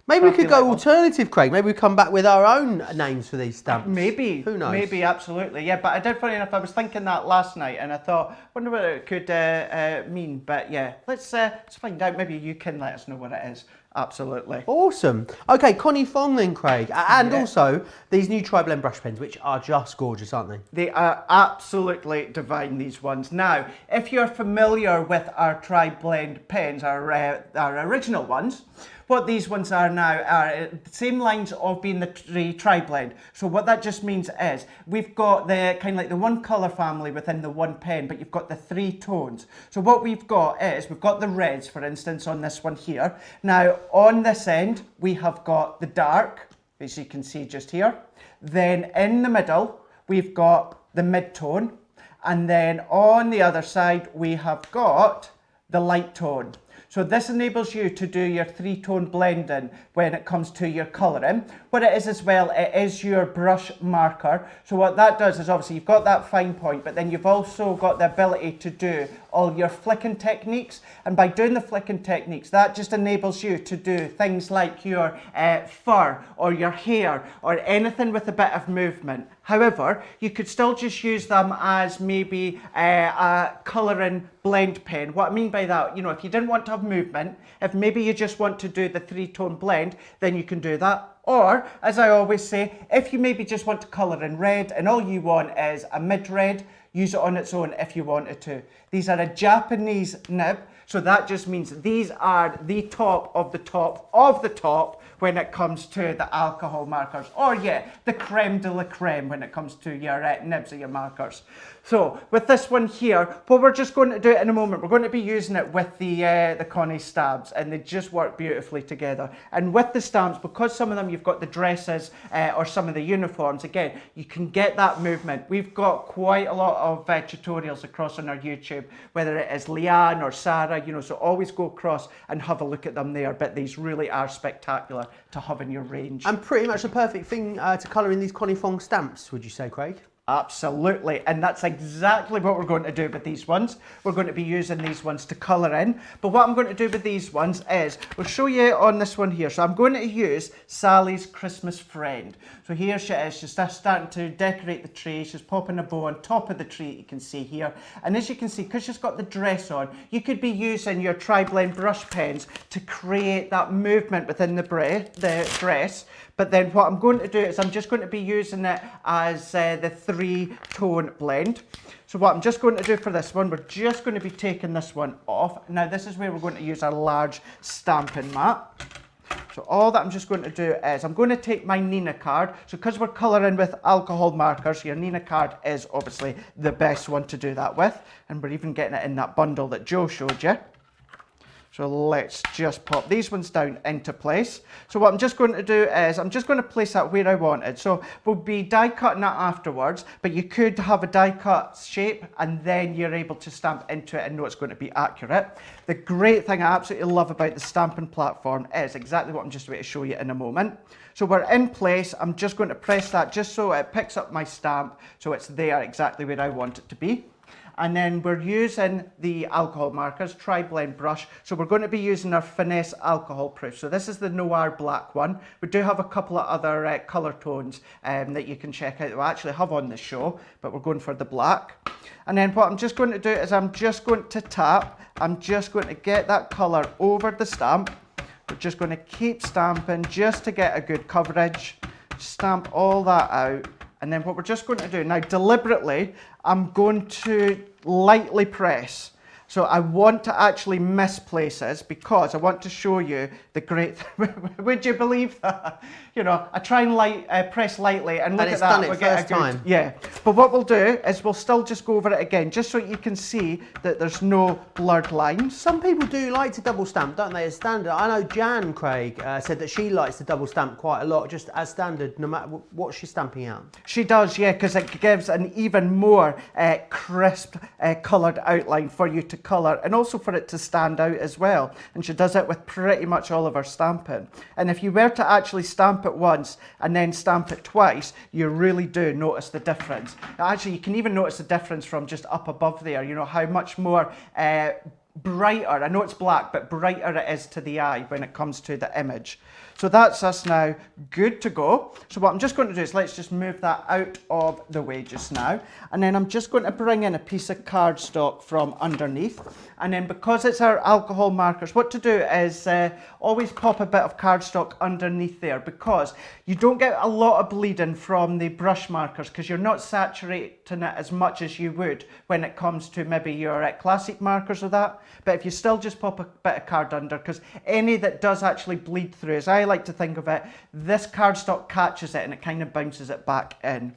Maybe we could go alternative, Craig. Maybe we come back with our own names for these stamps. Maybe. Who knows? Maybe, absolutely. Yeah, but I did, funny enough, I was thinking that last night and I thought, wonder what it could mean. But yeah, let's find out. Maybe you can let us know what it is. Absolutely. Awesome. Okay, Connie Fong then, Craig. And also these new tri-blend brush pens, which are just gorgeous, aren't they? They are absolutely divine, these ones. Now, if you're familiar with our tri-blend pens, our original ones, what these ones are now are the same lines of being the tri-blend. So what that just means is we've got the kind of like the one colour family within the one pen, but you've got the three tones. So what we've got is we've got the reds, for instance, on this one here. Now on this end we have got the dark, as you can see just here. Then in the middle we've got the mid-tone, and then on the other side we have got the light tone. So this enables you to do your three-tone blending when it comes to your colouring. What it is as well, it is your brush marker. So what that does is obviously you've got that fine point, but then you've also got the ability to do all your flicking techniques. And by doing the flicking techniques, that just enables you to do things like your fur or your hair or anything with a bit of movement. However, you could still just use them as maybe a colouring blend pen. What I mean by that, if you didn't want to have movement, if maybe you just want to do the three-tone blend, then you can do that. Or, as I always say, if you maybe just want to colour in red and all you want is a mid-red, use it on its own if you wanted to. These are a Japanese nib, so that just means these are the top of the top of the top when it comes to the alcohol markers, or the creme de la creme when it comes to your nibs or your markers. So with this one here, what we're just going to do in a moment, we're going to be using it with the Connie stamps, and they just work beautifully together. And with the stamps, because some of them you've got the dresses or some of the uniforms, again, you can get that movement. We've got quite a lot of tutorials across on our YouTube, whether it is Leanne or Sarah, so always go across and have a look at them there. But these really are spectacular to have in your range. And pretty much the perfect thing to colour in these Connie Fong stamps, would you say, Craig? Absolutely, and that's exactly what we're going to do with these ones. We're going to be using these ones to colour in, but what I'm going to do with these ones is, we'll show you on this one here. So I'm going to use Sally's Christmas friend. So here she is, she's starting to decorate the tree, she's popping a bow on top of the tree, you can see here. And as you can see, because she's got the dress on, you could be using your tri-blend brush pens to create that movement within the dress. But then what I'm going to do is I'm just going to be using it as the 3-tone blend. So what I'm just going to do for this one, we're just going to be taking this one off. Now this is where we're going to use our large stamping mat. So all that I'm just going to do is I'm going to take my Nina card. So because we're colouring with alcohol markers, your Nina card is obviously the best one to do that with. And we're even getting it in that bundle that Joe showed you. So let's just pop these ones down into place. So what I'm just going to do is I'm just going to place that where I want it. So we'll be die cutting that afterwards, but you could have a die cut shape and then you're able to stamp into it and know it's going to be accurate. The great thing I absolutely love about the stamping platform is exactly what I'm just about to show you in a moment. So we're in place. I'm just going to press that just so it picks up my stamp so it's there exactly where I want it to be. And then we're using the alcohol markers, tri-blend brush. So we're going to be using our Finesse alcohol proof. So this is the Noir black one. We do have a couple of other colour tones that you can check out that we actually have on the show, but we're going for the black. And then what I'm just going to do is I'm just going to tap. I'm just going to get that colour over the stamp. We're just going to keep stamping just to get a good coverage. Stamp all that out. And then what we're just going to do, now deliberately, I'm going to lightly press. So I want to actually miss places because I want to show you the great would you believe that? You know, I try and press lightly and look at that. Done it first time. Yeah, but what we'll do is we'll still just go over it again, just so you can see that there's no blurred lines. Some people do like to double stamp, don't they, as standard? I know Jan Craig said that she likes to double stamp quite a lot, just as standard, no matter what she's stamping out. She does, yeah, because it gives an even more crisp coloured outline for you to colour and also for it to stand out as well. And she does it with pretty much all of her stamping. And if you were to actually stamp it once and then stamp it twice, you really do notice the difference. Actually, you can even notice the difference from just up above there, you know, how much more brighter, I know it's black, but brighter it is to the eye when it comes to the image. So that's us now good to go. So what I'm just going to do is let's just move that out of the way just now. And then I'm just going to bring in a piece of cardstock from underneath. And then because it's our alcohol markers, what to do is always pop a bit of cardstock underneath there because you don't get a lot of bleeding from the brush markers because you're not saturating it as much as you would when it comes to maybe your classic markers or that. But if you still just pop a bit of card under, because any that does actually bleed through, as I like to think of it, this cardstock catches it and it kind of bounces it back in.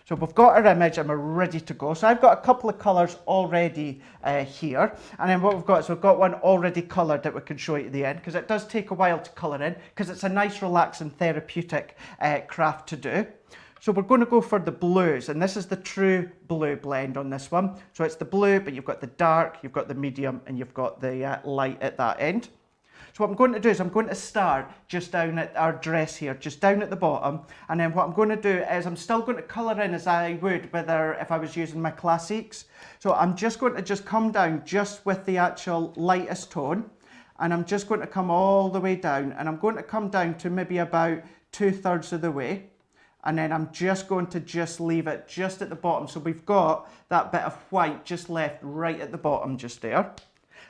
So we've got our image and we're ready to go. So I've got a couple of colours already here. And then what we've got is we've got one already coloured that we can show you at the end because it does take a while to colour in because it's a nice, relaxing, therapeutic craft to do. So we're going to go for the blues, and this is the true blue blend on this one. So it's the blue, but you've got the dark, you've got the medium, and you've got the light at that end. So what I'm going to do is I'm going to start just down at our dress here, just down at the bottom. And then what I'm going to do is I'm still going to colour in as I would whether if I was using my classics. So I'm just going to just come down just with the actual lightest tone. And I'm just going to come all the way down. And I'm going to come down to maybe about 2/3 of the way. And then I'm just going to just leave it just at the bottom. So we've got that bit of white just left right at the bottom just there.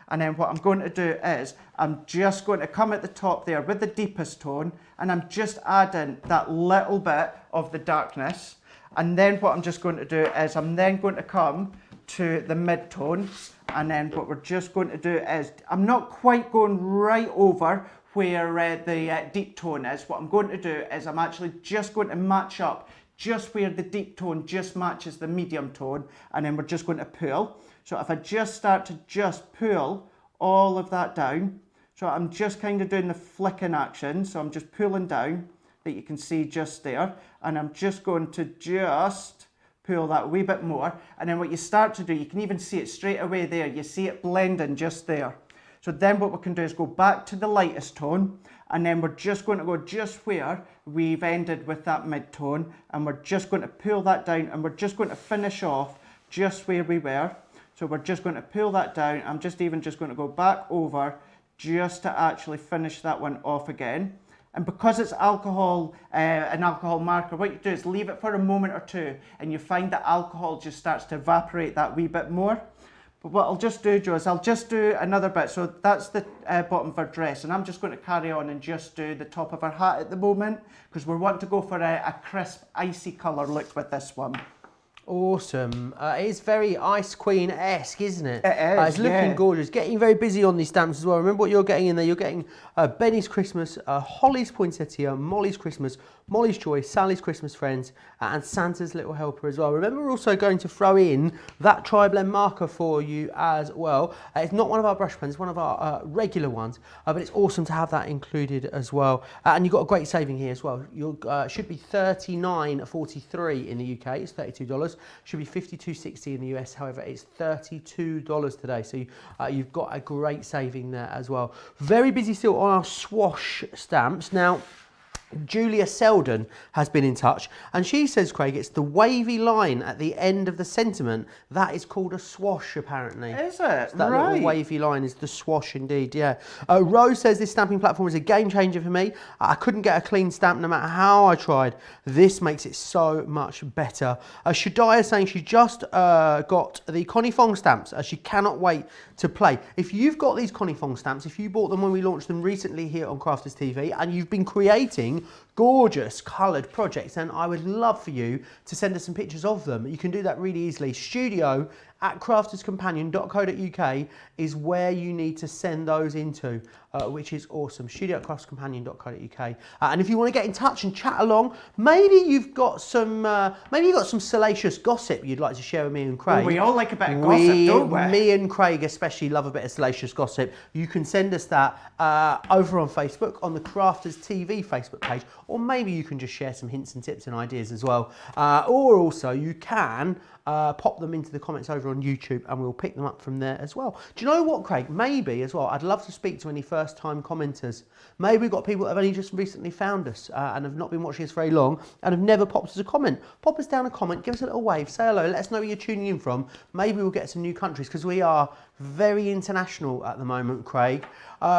And then what I'm going to do is I'm just going to come at the top there with the deepest tone and I'm just adding that little bit of the darkness. And then what I'm just going to do is I'm then going to come to the mid-tone. And then what we're just going to do is I'm not quite going right over where the deep tone is. What I'm going to do is I'm actually just going to match up just where the deep tone just matches the medium tone, and then we're just going to pull. So if I just start to just pull all of that down, so I'm just kind of doing the flicking action, so I'm just pulling down that you can see just there, and I'm just going to just pull that a wee bit more, and then what you start to do, you can even see it straight away there, you see it blending just there. So then what we can do is go back to the lightest tone and then we're just going to go just where we've ended with that mid-tone, and we're just going to pull that down, and we're just going to finish off just where we were. So we're just going to pull that down. I'm just going to go back over just to actually finish that one off again. And because it's alcohol, an alcohol marker, what you do is leave it for a moment or two, and you find that alcohol just starts to evaporate that wee bit more. But what I'll just do, Joe, is I'll just do another bit. So that's the bottom of our dress, and I'm just going to carry on and just do the top of our hat at the moment, because we're wanting to go for a crisp, icy colour look with this one. Awesome. It is very Ice Queen-esque, isn't it? It is, it's looking gorgeous. Getting very busy on these stamps as well. Remember what you're getting in there. You're getting Benny's Christmas, Holly's Poinsettia, Molly's Christmas, Molly's Joy, Sally's Christmas Friends, and Santa's Little Helper as well. Remember, we're also going to throw in that tri-blend marker for you as well. It's not one of our brush pens, it's one of our regular ones, but it's awesome to have that included as well. And you've got a great saving here as well. You should be $39.43 in the UK. It's $32. Should be $52.60 in the US. However, it's $32 today. So you've got a great saving there as well. Very busy still on our swash stamps. Now, Julia Selden has been in touch, and she says, Craig, it's the wavy line at the end of the sentiment that is called a swash, apparently. Is it? So that right. little wavy line is the swash indeed, yeah. Rose says this stamping platform is a game changer for me. I couldn't get a clean stamp no matter how I tried. This makes it so much better. Shadaya is saying she just got the Connie Fong stamps. She cannot wait to play. If you've got these Connie Fong stamps, if you bought them when we launched them recently here on Crafters TV, and you've been creating gorgeous coloured projects, and I would love for you to send us some pictures of them. You can do that really easily. studio@crafterscompanion.co.uk is where you need to send those into, which is awesome. studio@crafterscompanion.co.uk. And if you want to get in touch and chat along, maybe you've got some salacious gossip you'd like to share with me and Craig. Oh, we all like a bit of gossip, don't we? Me and Craig especially love a bit of salacious gossip. You can send us that over on Facebook, on the Crafters TV Facebook page, or maybe you can just share some hints and tips and ideas as well. Or also you can pop them into the comments over on YouTube, and we'll pick them up from there as well. Do you know what, Craig? Maybe as well, I'd love to speak to any first-time commenters. Maybe we've got people that have only just recently found us and have not been watching us very long and have never popped us a comment. Pop us down a comment, give us a little wave, say hello, let us know where you're tuning in from. Maybe we'll get some new countries, because we are very international at the moment, Craig.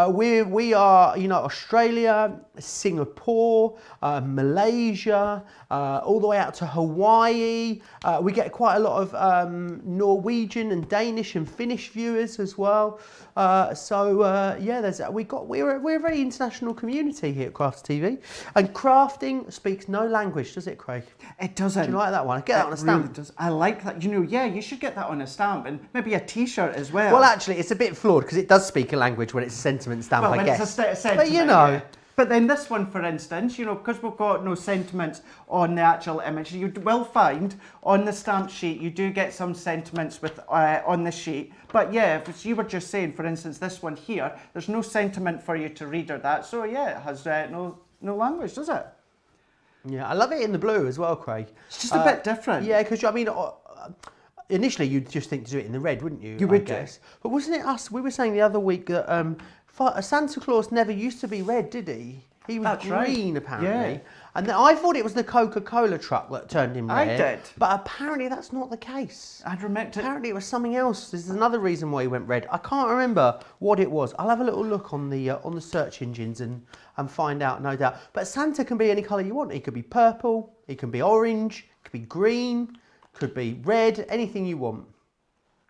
We are, you know, Australia, Singapore, Malaysia, all the way out to Hawaii. We get quite a lot of Norwegian and Danish and Finnish viewers as well. Yeah, we're a very international community here at Crafts TV. And crafting speaks no language, does it, Craig? It doesn't. Do you like that one? Get that on a stamp. Really does. I like that. You know, yeah, you should get that on a stamp, and maybe a T-shirt as well. Well, actually, it's a bit flawed because it does speak a language when it's a sentiment stamp, well, I when guess. It's a sentiment, but you know. Yeah. But then this one, for instance, you know, because we've got no sentiments on the actual image, you will find on the stamp sheet, you do get some sentiments with on the sheet. But yeah, if you were just saying, for instance, this one here, there's no sentiment for you to read or that. So yeah, it has no language, does it? Yeah, I love it in the blue as well, Craig. It's just a bit different. Yeah, because I mean, initially you'd just think to do it in the red, wouldn't you? You would guess. But wasn't it us? We were saying the other week that Santa Claus never used to be red, did he? He was green, apparently. Yeah. And then I thought it was the Coca-Cola truck that turned him red. I did. But apparently that's not the case. I'd remember. Apparently it was something else. This is another reason why he went red. I can't remember what it was. I'll have a little look on the search engines and find out, no doubt. But Santa can be any colour you want. He could be purple, he can be orange, it could be green, could be red, anything you want.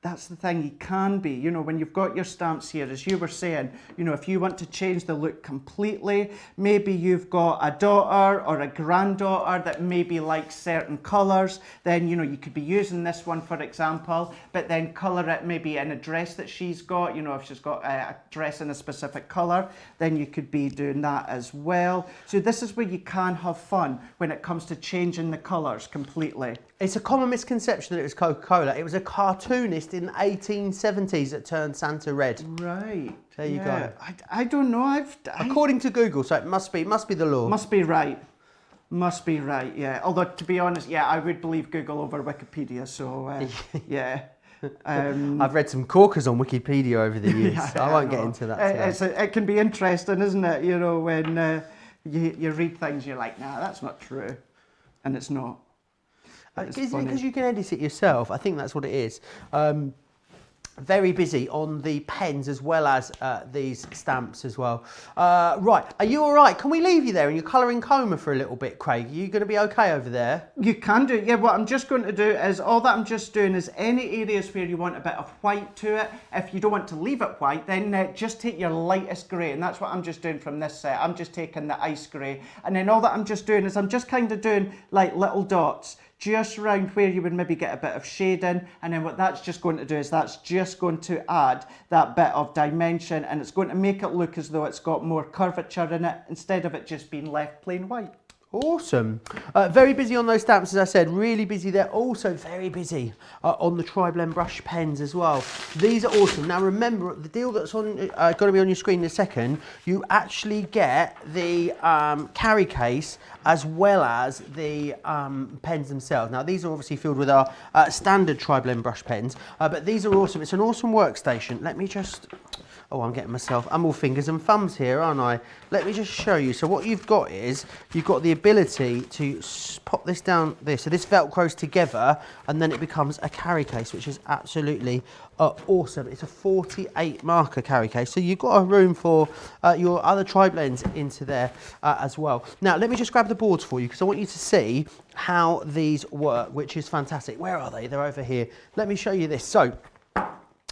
That's the thing, he can be, you know, when you've got your stamps here, as you were saying, you know, if you want to change the look completely, maybe you've got a daughter or a granddaughter that maybe likes certain colours, then, you know, you could be using this one, for example, but then colour it maybe in a dress that she's got, you know, if she's got a dress in a specific colour, then you could be doing that as well. So this is where you can have fun when it comes to changing the colours completely. It's a common misconception that it was Coca-Cola. It was a cartoonist in the 1870s that turned Santa red. Right. There you go. I don't know. According to Google, so it must be the law. Must be right. Must be right, yeah. Although, to be honest, yeah, I would believe Google over Wikipedia, so, yeah. I've read some corkers on Wikipedia over the years, so I won't get into that today. It can be interesting, isn't it? You know, when you read things, you're like, nah, that's not true. And it's not. Because you can edit it yourself. I think that's what it is. Very busy on the pens as well as these stamps as well. Right, are you all right? Can we leave you there in your colouring coma for a little bit, Craig? Are you going to be okay over there? You can do, yeah. What I'm just going to do is, all that I'm just doing is any areas where you want a bit of white to it. If you don't want to leave it white, then just take your lightest grey, and that's what I'm just doing from this set. I'm just taking the ice grey, and then all that I'm just doing is I'm just kind of doing like little dots just around where you would maybe get a bit of shading, and then what that's just going to do is that's just going to add that bit of dimension, and it's going to make it look as though it's got more curvature in it instead of it just being left plain white. Awesome. Very busy on those stamps, as I said, really busy. They're also very busy on the tri-blend brush pens as well. These are awesome. Now remember, the deal that's on going to be on your screen in a second, you actually get the carry case as well as the pens themselves. Now these are obviously filled with our standard tri-blend brush pens, but these are awesome. It's an awesome workstation. Let me just... Oh, I'm getting myself, I'm all fingers and thumbs here, aren't I? Let me just show you. So what you've got is, you've got the ability to pop this down this. So this Velcros together, and then it becomes a carry case, which is absolutely awesome. It's a 48 marker carry case. So you've got a room for your other tri-blends into there as well. Now, let me just grab the boards for you, because I want you to see how these work, which is fantastic. Where are they? They're over here. Let me show you this. So,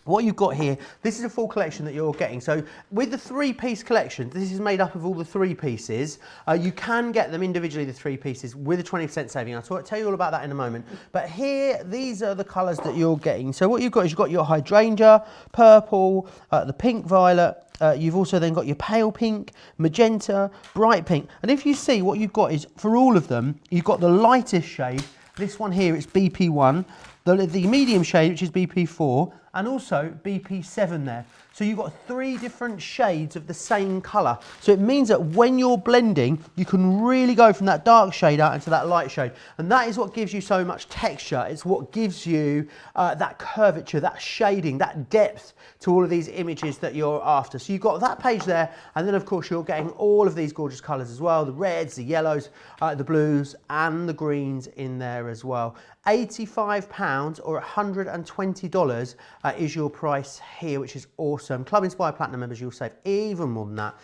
what you've got here, this is a full collection that you're getting. So with the 3-piece collection, this is made up of all the 3 pieces. You can get them individually, the 3 pieces, with a 20% saving. I'll tell you all about that in a moment. But here, these are the colours that you're getting. So what you've got is you've got your hydrangea, purple, the pink violet. You've also then got your pale pink, magenta, bright pink. And if you see, what you've got is, for all of them, you've got the lightest shade. This one here, it's BP1. The medium shade, which is BP4, and also BP7 there. So you've got 3 different shades of the same colour. So it means that when you're blending, you can really go from that dark shade out into that light shade. And that is what gives you so much texture. It's what gives you that curvature, that shading, that depth to all of these images that you're after. So you've got that page there, and then of course you're getting all of these gorgeous colours as well, the reds, the yellows, the blues, and the greens in there as well. £85 or $120 is your price here, which is awesome. Club Inspire Platinum members, you'll save even more than that.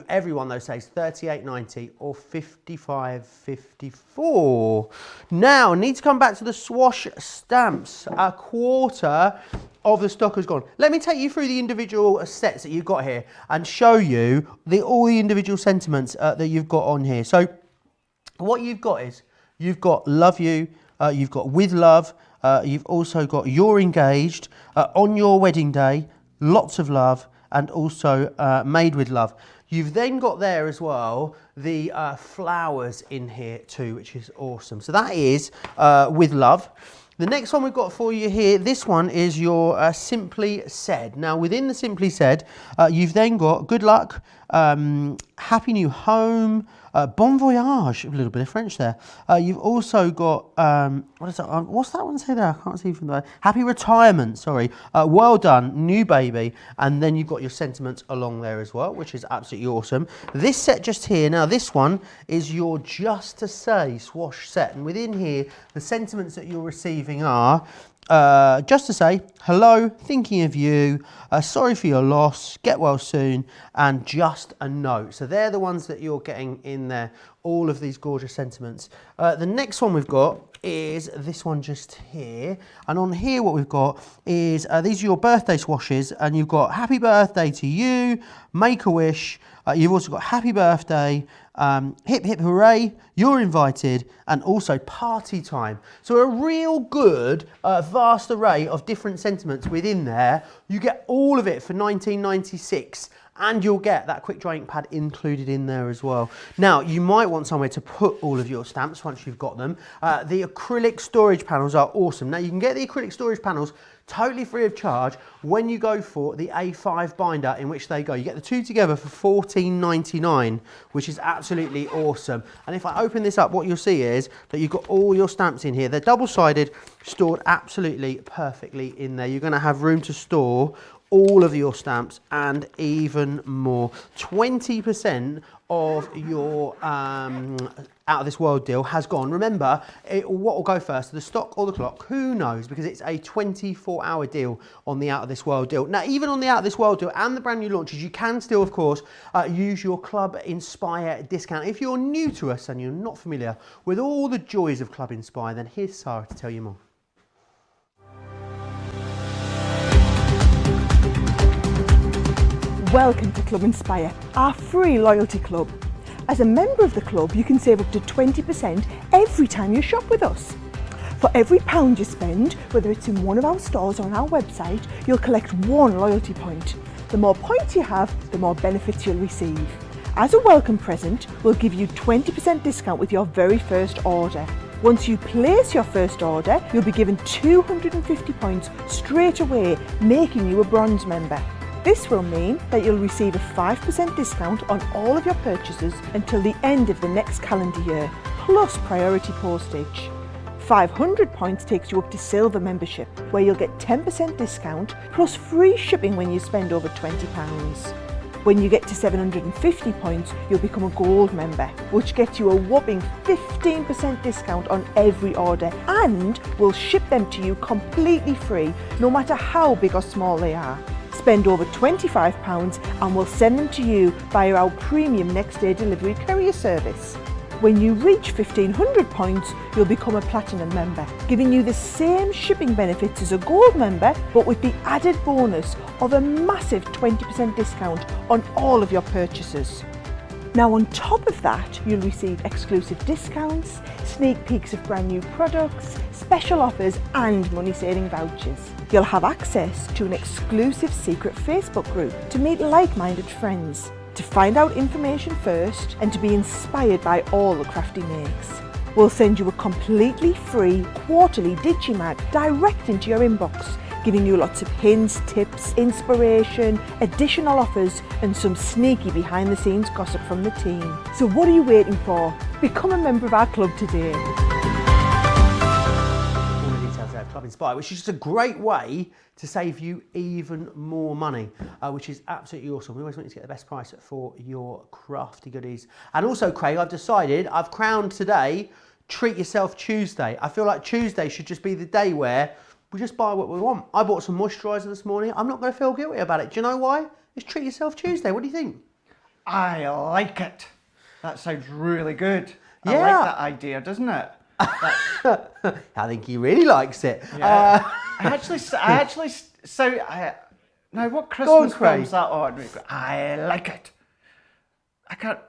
Everyone though saves $38.90 or $55.54. Now, I need to come back to the swash stamps. A quarter of the stock has gone. Let me take you through the individual sets that you've got here and show you all the individual sentiments that you've got on here. So what you've got is, you've got Love You, you've got With Love, you've also got You're Engaged, On Your Wedding Day, Lots of Love, and also Made with Love. You've then got there as well the flowers in here too, which is awesome. So that is With Love. The next one we've got for you here, this one is your Simply Said. Now within the Simply Said, you've then got Good Luck, Happy New Home, Bon Voyage, a little bit of French there. You've also got, what's that one say there? I can't see from there. Happy Retirement, sorry. Well Done, New Baby, and then you've got your sentiments along there as well, which is absolutely awesome. This set just here, now this one is your Just to Say swash set, and within here, the sentiments that you're receiving are, just to say, hello, thinking of you, sorry for your loss, get well soon, and just a note. So they're the ones that you're getting in there, all of these gorgeous sentiments. The next one we've got is this one just here. And on here what we've got is, these are your birthday swashes, and you've got Happy Birthday to You, Make a Wish, you've also got Happy Birthday, Hip Hip Hooray, You're Invited, and also Party Time. So a real good vast array of different sentiments within there. You get all of it for $19.96, and you'll get that quick dry ink pad included in there as well. Now, you might want somewhere to put all of your stamps once you've got them. The acrylic storage panels are awesome. Now, you can get the acrylic storage panels totally free of charge when you go for the A5 binder in which they go. You get the two together for $14.99, which is absolutely awesome. And if I open this up, what you'll see is that you've got all your stamps in here. They're double-sided, stored absolutely perfectly in there. You're going to have room to store all of your stamps and even more. 20% of your out of this world deal has gone. Remember, what will go first, the stock or the clock? Who knows? Because it's a 24-hour deal on the out of this world deal. Now, even on the out of this world deal and the brand new launches, you can still, of course, use your Club Inspire discount. If you're new to us and you're not familiar with all the joys of Club Inspire, then here's Sarah to tell you more. Welcome to Club Inspire, our free loyalty club. As a member of the club, you can save up to 20% every time you shop with us. For every £1 you spend, whether it's in one of our stores or on our website, you'll collect 1 loyalty point. The more points you have, the more benefits you'll receive. As a welcome present, we'll give you 20% discount with your very first order. Once you place your first order, you'll be given 250 points straight away, making you a bronze member. This will mean that you'll receive a 5% discount on all of your purchases until the end of the next calendar year, plus priority postage. 500 points takes you up to silver membership, where you'll get 10% discount plus free shipping when you spend over £20. When you get to 750 points, you'll become a gold member, which gets you a whopping 15% discount on every order, and we'll ship them to you completely free, no matter how big or small they are. Spend over £25 and we'll send them to you via our premium next day delivery courier service. When you reach 1500 points, you'll become a platinum member, giving you the same shipping benefits as a gold member, but with the added bonus of a massive 20% discount on all of your purchases. Now, on top of that, you'll receive exclusive discounts, sneak peeks of brand new products, special offers and money-saving vouchers. You'll have access to an exclusive secret Facebook group to meet like-minded friends, to find out information first and to be inspired by all the crafty makes. We'll send you a completely free quarterly Digimag direct into your inbox, giving you lots of hints, tips, inspiration, additional offers and some sneaky behind-the-scenes gossip from the team. So what are you waiting for? Become a member of our club today. All the details there of Club Inspire, which is just a great way to save you even more money, which is absolutely awesome. We always want you to get the best price for your crafty goodies. And also, Craig, I've crowned today Treat Yourself Tuesday. I feel like Tuesday should just be the day where we just buy what we want. I bought some moisturiser this morning. I'm not going to feel guilty about it. Do you know why? It's Treat Yourself Tuesday. What do you think? I like it. That sounds really good. Yeah. I like that idea, doesn't it? I think he really likes it. Yeah. Now what Christmas film's that on? I like it. I can't.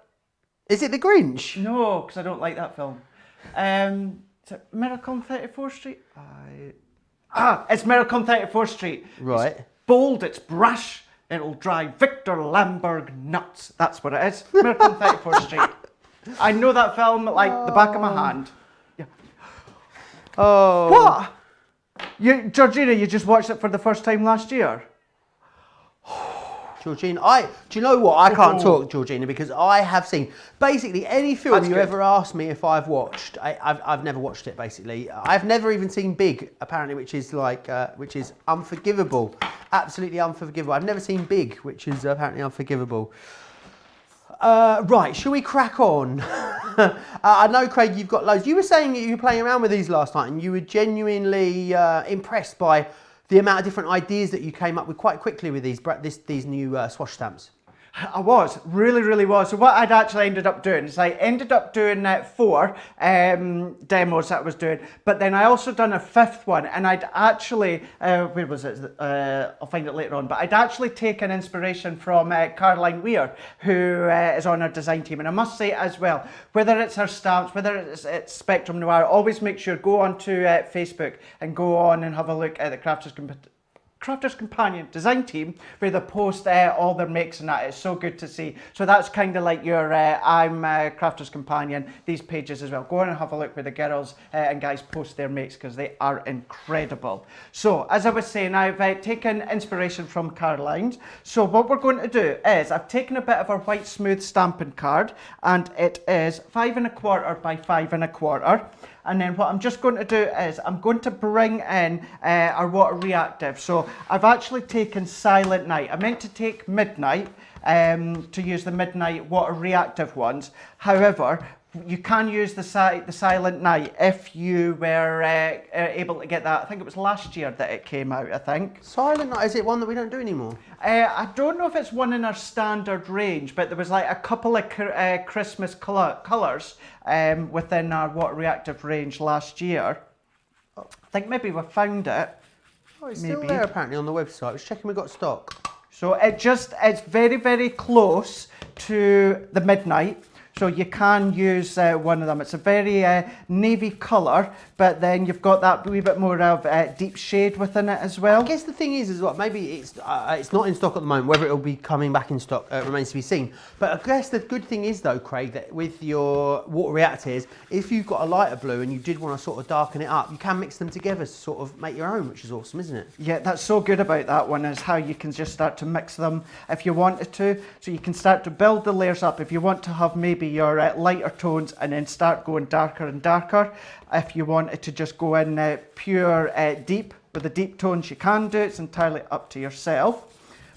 Is it The Grinch? No, because I don't like that film. Is it Miracle on 34th Street? It's Miracle on 34th Street. Right. It's bold, it's brash, it'll drive Victor Lamberg nuts. That's what it is. Miracle on 34th Street. I know that film like the back of my hand. Yeah. Oh. What? Georgina, you just watched it for the first time last year? Georgina, do you know what? I can't talk, Georgina, because I have seen basically any film That's you good. ever asked me if I've watched. I've never watched it. Basically, I've never even seen Big, apparently, which is unforgivable, absolutely unforgivable. I've never seen Big, which is apparently unforgivable. Right, shall we crack on? I know, Craig, you've got loads. You were saying that you were playing around with these last night, and you were genuinely impressed by the amount of different ideas that you came up with quite quickly with these new swash stamps. I was, really was. So what I'd actually ended up doing is I ended up doing 4 demos that I was doing, but then I also done a 5th one, and I'd actually, where was it? I'll find it later on, but I'd actually taken inspiration from Caroline Weir, who is on our design team, and I must say as well, whether it's her stamps, whether it's Spectrum Noir, always make sure go onto Facebook and go on and have a look at the Crafters Companion design team where they post all their makes and that. It's so good to see. So that's kind of like your I'm Crafters Companion, these pages as well. Go on and have a look where the girls and guys post their makes because they are incredible. So as I was saying, I've taken inspiration from Caroline's. So what we're going to do is I've taken a bit of our white smooth stamping card, and it is 5 1/4 by 5 1/4. And then what I'm just going to do is I'm going to bring in our water reactive. So I've actually taken Silent Night. I meant to take Midnight to use the Midnight water reactive ones. However, you can use the Silent Night if you were able to get that. I think it was last year that it came out, I think. Silent Night, is it one that we don't do anymore? I don't know if it's one in our standard range, but there was like a couple of Christmas colours within our water reactive range last year. I think maybe we found it. Oh, it's still there apparently on the website. I was checking we got stock. So it's very, very close to the Midnight. So you can use one of them. It's a very navy colour, but then you've got that wee bit more of deep shade within it as well. I guess the thing is as well, maybe it's not in stock at the moment. Whether it'll be coming back in stock remains to be seen. But I guess the good thing is though, Craig, that with your water reactors, if you've got a lighter blue and you did want to sort of darken it up, you can mix them together to sort of make your own, which is awesome, isn't it? Yeah, that's so good about that one, is how you can just start to mix them if you wanted to. So you can start to build the layers up if you want to have maybe your lighter tones and then start going darker and darker. If you wanted to just go in pure deep with the deep tones, you can do it. It's entirely up to yourself.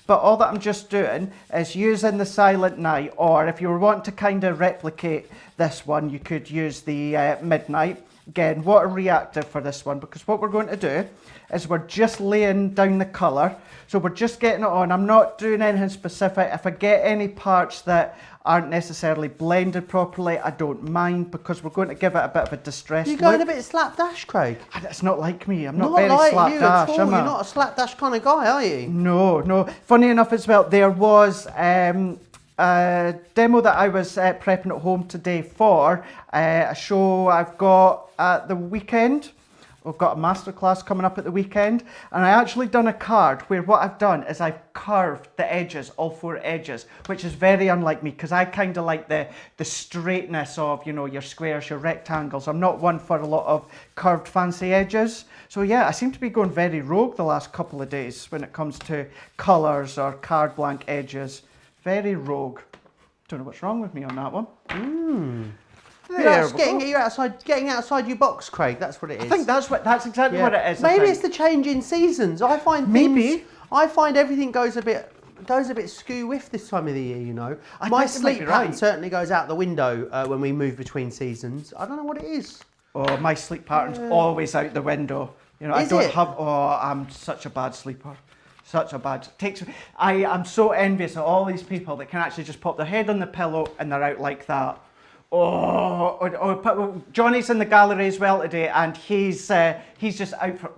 But all that I'm just doing is using the Silent Night, or if you were wanting to kind of replicate this one, you could use the Midnight. Again, water reactive for this one, because what we're going to do is we're just laying down the colour. So we're just getting it on. I'm not doing anything specific. If I get any parts that aren't necessarily blended properly, I don't mind, because we're going to give it a bit of a distressed You're going look. a bit slapdash, Craig. It's not like me. I'm not Not very like slapdash, you at all. am I? You're not a slapdash kind of guy, are you? No, no. Funny enough as well, there was a demo that I was prepping at home today for a show I've got at the weekend. We've got a masterclass coming up at the weekend, and I actually done a card where what I've done is I've curved the edges, all 4 edges, which is very unlike me, because I kind of like the straightness of, you know, your squares, your rectangles. I'm not one for a lot of curved fancy edges. So yeah, I seem to be going very rogue the last couple of days when it comes to colours or card blank edges. Very rogue. Don't know what's wrong with me on that one. You're getting outside your box, Craig. That's what it is. I think that's exactly what it is. Maybe it's the change in seasons. I find everything goes a bit skew with this time of the year. You know, my sleep pattern certainly goes out the window when we move between seasons. I don't know what it is. Oh, my sleep pattern's always out the window. You know, I'm such a bad sleeper. I am so envious of all these people that can actually just pop their head on the pillow and they're out like that. Johnny's in the gallery as well today, and he's just out for.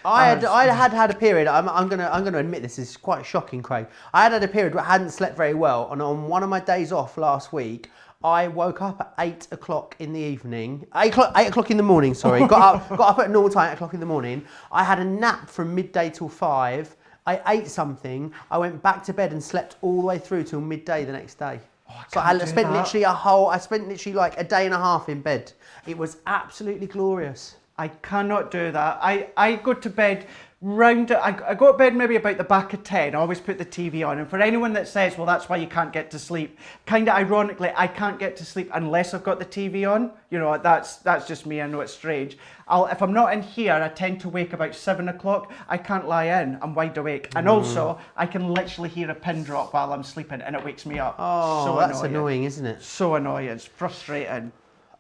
I had a period. I'm gonna admit this is quite shocking, Craig. I had a period where I hadn't slept very well, and on one of my days off last week, I woke up at 8 o'clock in the evening. 8 o'clock in the morning. Sorry, got up at normal time, 8 o'clock in the morning. I had a nap from midday till 5. I ate something. I went back to bed and slept all the way through till midday the next day. So I spent literally like a day and a half in bed. It was absolutely glorious. I cannot do that. I go to bed I go to bed maybe about the back of 10. I always put the TV on. And for anyone that says, well, that's why you can't get to sleep, kind of ironically, I can't get to sleep unless I've got the TV on. You know, that's just me. I know it's strange. If I'm not in here, I tend to wake about 7 o'clock. I can't lie in. I'm wide awake. And also, I can literally hear a pin drop while I'm sleeping, and it wakes me up. Oh, so that's annoying, isn't it? So annoying. It's frustrating.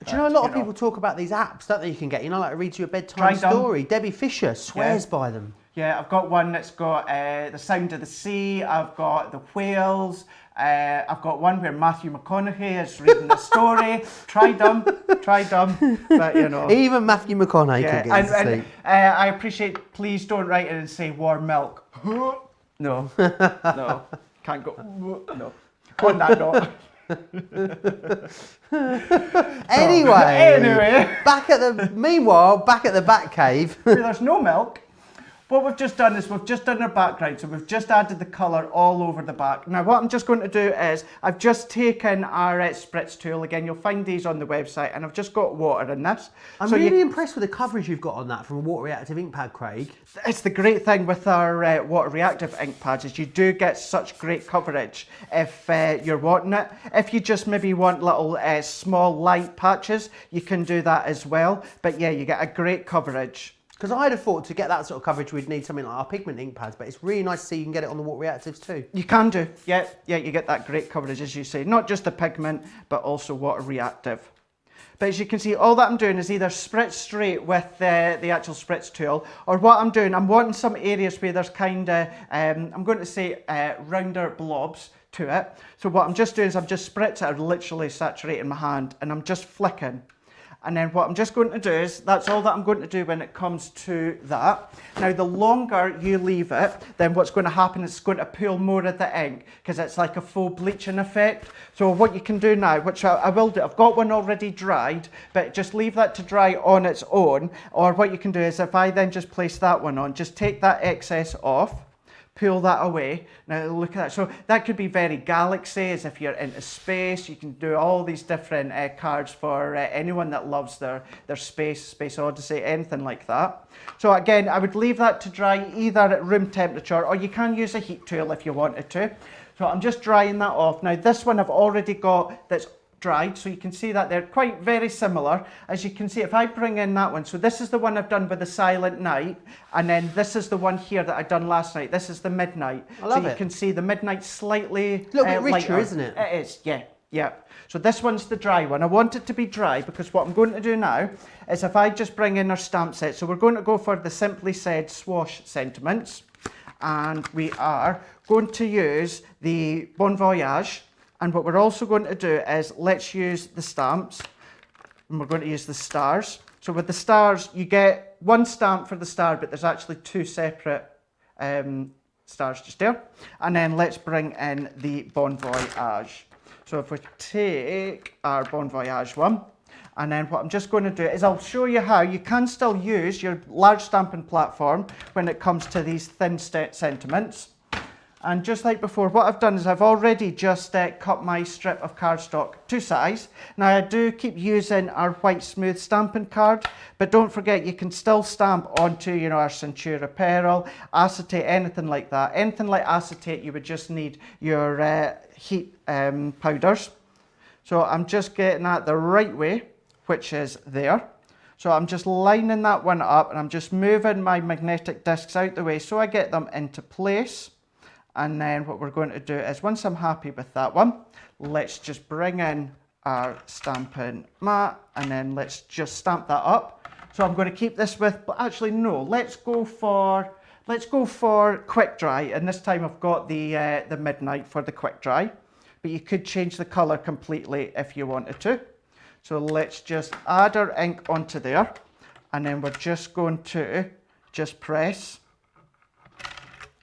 Do you know a lot of people talk about these apps, don't they? You can get, like read you a bedtime story. Debbie Fisher swears by them. Yeah, I've got one that's got the sound of the sea. I've got the whales. I've got one where Matthew McConaughey is reading a story. Tried them, but you know. Even Matthew McConaughey can get to sleep. I appreciate. Please don't write it and say warm milk. No, can't go. No, on that note. Anyway, meanwhile, back at the Bat Cave. There's no milk. What we've just done is we've just done our background, so we've just added the colour all over the back. Now what I'm just going to do is, I've just taken our spritz tool, again you'll find these on the website, and I've just got water in this. I'm really impressed with the coverage you've got on that from a water reactive ink pad, Craig. It's the great thing with our water reactive ink pads is you do get such great coverage if you're wanting it. If you just maybe want little small light patches, you can do that as well. But yeah, you get a great coverage. Because I'd have thought to get that sort of coverage we'd need something like our pigment ink pads, but it's really nice to see you can get it on the water reactives too. You can do, yeah, you get that great coverage as you say, not just the pigment, but also water reactive. But as you can see, all that I'm doing is either spritz straight with the actual spritz tool, or what I'm doing, I'm wanting some areas where there's kind of, I'm going to say rounder blobs to it. So what I'm just doing is I'm just spritzing it, literally saturating my hand, and I'm just flicking. And then what I'm just going to do is, that's all that I'm going to do when it comes to that. Now the longer you leave it, then what's going to happen is it's going to pull more of the ink, because it's like a full bleaching effect. So what you can do now, which I will do, I've got one already dried, but just leave that to dry on its own. Or what you can do is, if I then just place that one on, just take that excess off, pull that away. Now look at that. So that could be very galaxy, as if you're into space. You can do all these different cards for anyone that loves their space odyssey, anything like that. So again, I would leave that to dry either at room temperature, or you can use a heat tool if you wanted to. So I'm just drying that off. Now this one I've already got that's dried, so you can see that they're quite very similar. As you can see, if I bring in that one, so this is the one I've done with the Silent Night, and then this is the one here that I done last night. This is the Midnight. I love so it. you can see the Midnight slightly A little bit richer, lighter. isn't it? It is, yeah. So this one's the dry one. I want it to be dry because what I'm going to do now is, if I just bring in our stamp set, so we're going to go for the Simply Said Swash sentiments, and we are going to use the Bon Voyage. And what we're also going to do is, let's use the stamps, and we're going to use the stars. So with the stars, you get one stamp for the star, but there's actually two separate stars just there. And then let's bring in the Bon Voyage. So if we take our Bon Voyage one, and then what I'm just going to do is I'll show you how you can still use your large stamping platform when it comes to these thin sentiments. And just like before, what I've done is I've already just cut my strip of cardstock to size. Now I do keep using our white smooth stamping card, but don't forget you can still stamp onto, you know, our Centura Pearl, acetate, anything like that. Anything like acetate, you would just need your heat powders. So I'm just getting that the right way, which is there. So I'm just lining that one up, and I'm just moving my magnetic discs out the way so I get them into place. And then what we're going to do is, once I'm happy with that one, let's just bring in our stamping mat, and then let's just stamp that up. So I'm going to keep this with, but actually no, let's go for quick dry. And this time I've got the Midnight for the quick dry, but you could change the color completely if you wanted to. So let's just add our ink onto there, and then we're just going to just press.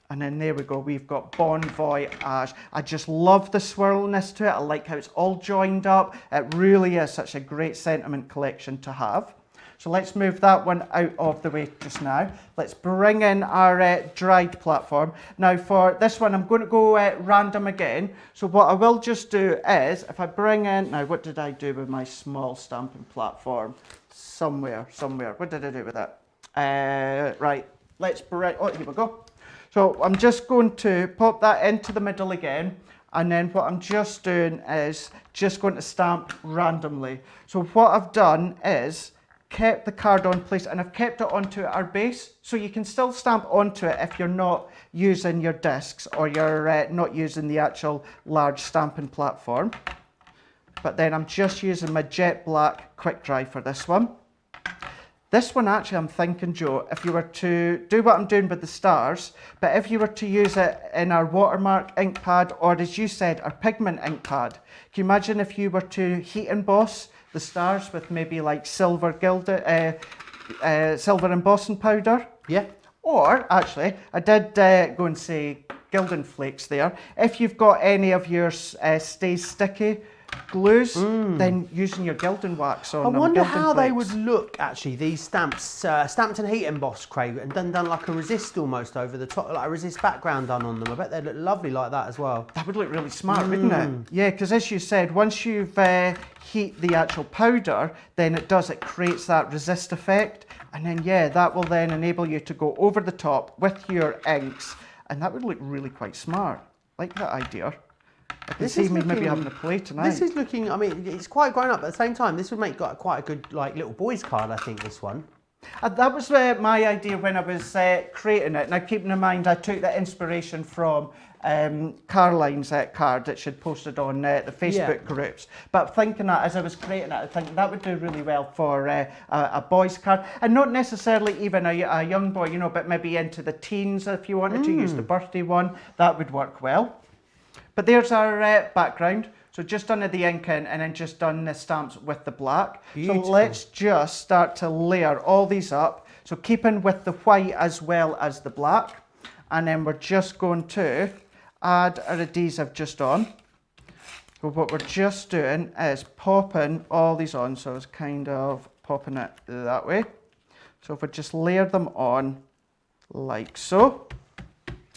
And then there we go, we've got Bon Voyage. I just love the swirliness to it. I like how it's all joined up. It really is such a great sentiment collection to have. So let's move that one out of the way just now. Let's bring in our dried platform. Now for this one, I'm going to go random again. So what I will just do is, if I bring in, now what did I do with my small stamping platform? Somewhere. What did I do with it? Right, let's bring, oh, here we go. So I'm just going to pop that into the middle again, and then what I'm just doing is just going to stamp randomly. So what I've done is kept the card on place, and I've kept it onto our base, so you can still stamp onto it if you're not using your discs, or you're not using the actual large stamping platform. But then I'm just using my jet black quick dry for this one. This one actually, I'm thinking, Joe, if you were to do what I'm doing with the stars, but if you were to use it in our watermark ink pad, or as you said, our pigment ink pad, can you imagine if you were to heat emboss the stars with maybe like silver embossing powder? Yeah. Or actually, I did go and say Gildan flakes there. If you've got any of your Stay Sticky glues than using your gilding wax on I them. wonder gilding how they flakes. would look, actually, these stamps, stamped and heat embossed, Craig, and done like a resist almost over the top, like a resist background done on them. I bet they'd look lovely like that as well. That would look really smart, wouldn't it? Yeah, because as you said, once you've heat the actual powder, then it creates that resist effect. And then, yeah, that will then enable you to go over the top with your inks. And that would look really quite smart. Like that idea. I can see me maybe having a play tonight. This is looking, I mean, it's quite grown up, but at the same time, this would make quite a good, like, little boy's card, I think, this one. That was my idea when I was creating it. Now, keeping in mind, I took the inspiration from Caroline's card that she'd posted on the Facebook groups. But thinking that as I was creating it, I think that would do really well for a boy's card. And not necessarily even a young boy, you know, but maybe into the teens if you wanted to use the birthday one. That would work well. But there's our background. So just done the ink in and then just done the stamps with the black. Beautiful. So let's just start to layer all these up. So keeping with the white as well as the black. And then we're just going to add our adhesive just on. So what we're just doing is popping all these on. So it's kind of popping it that way. So if we just layer them on like so.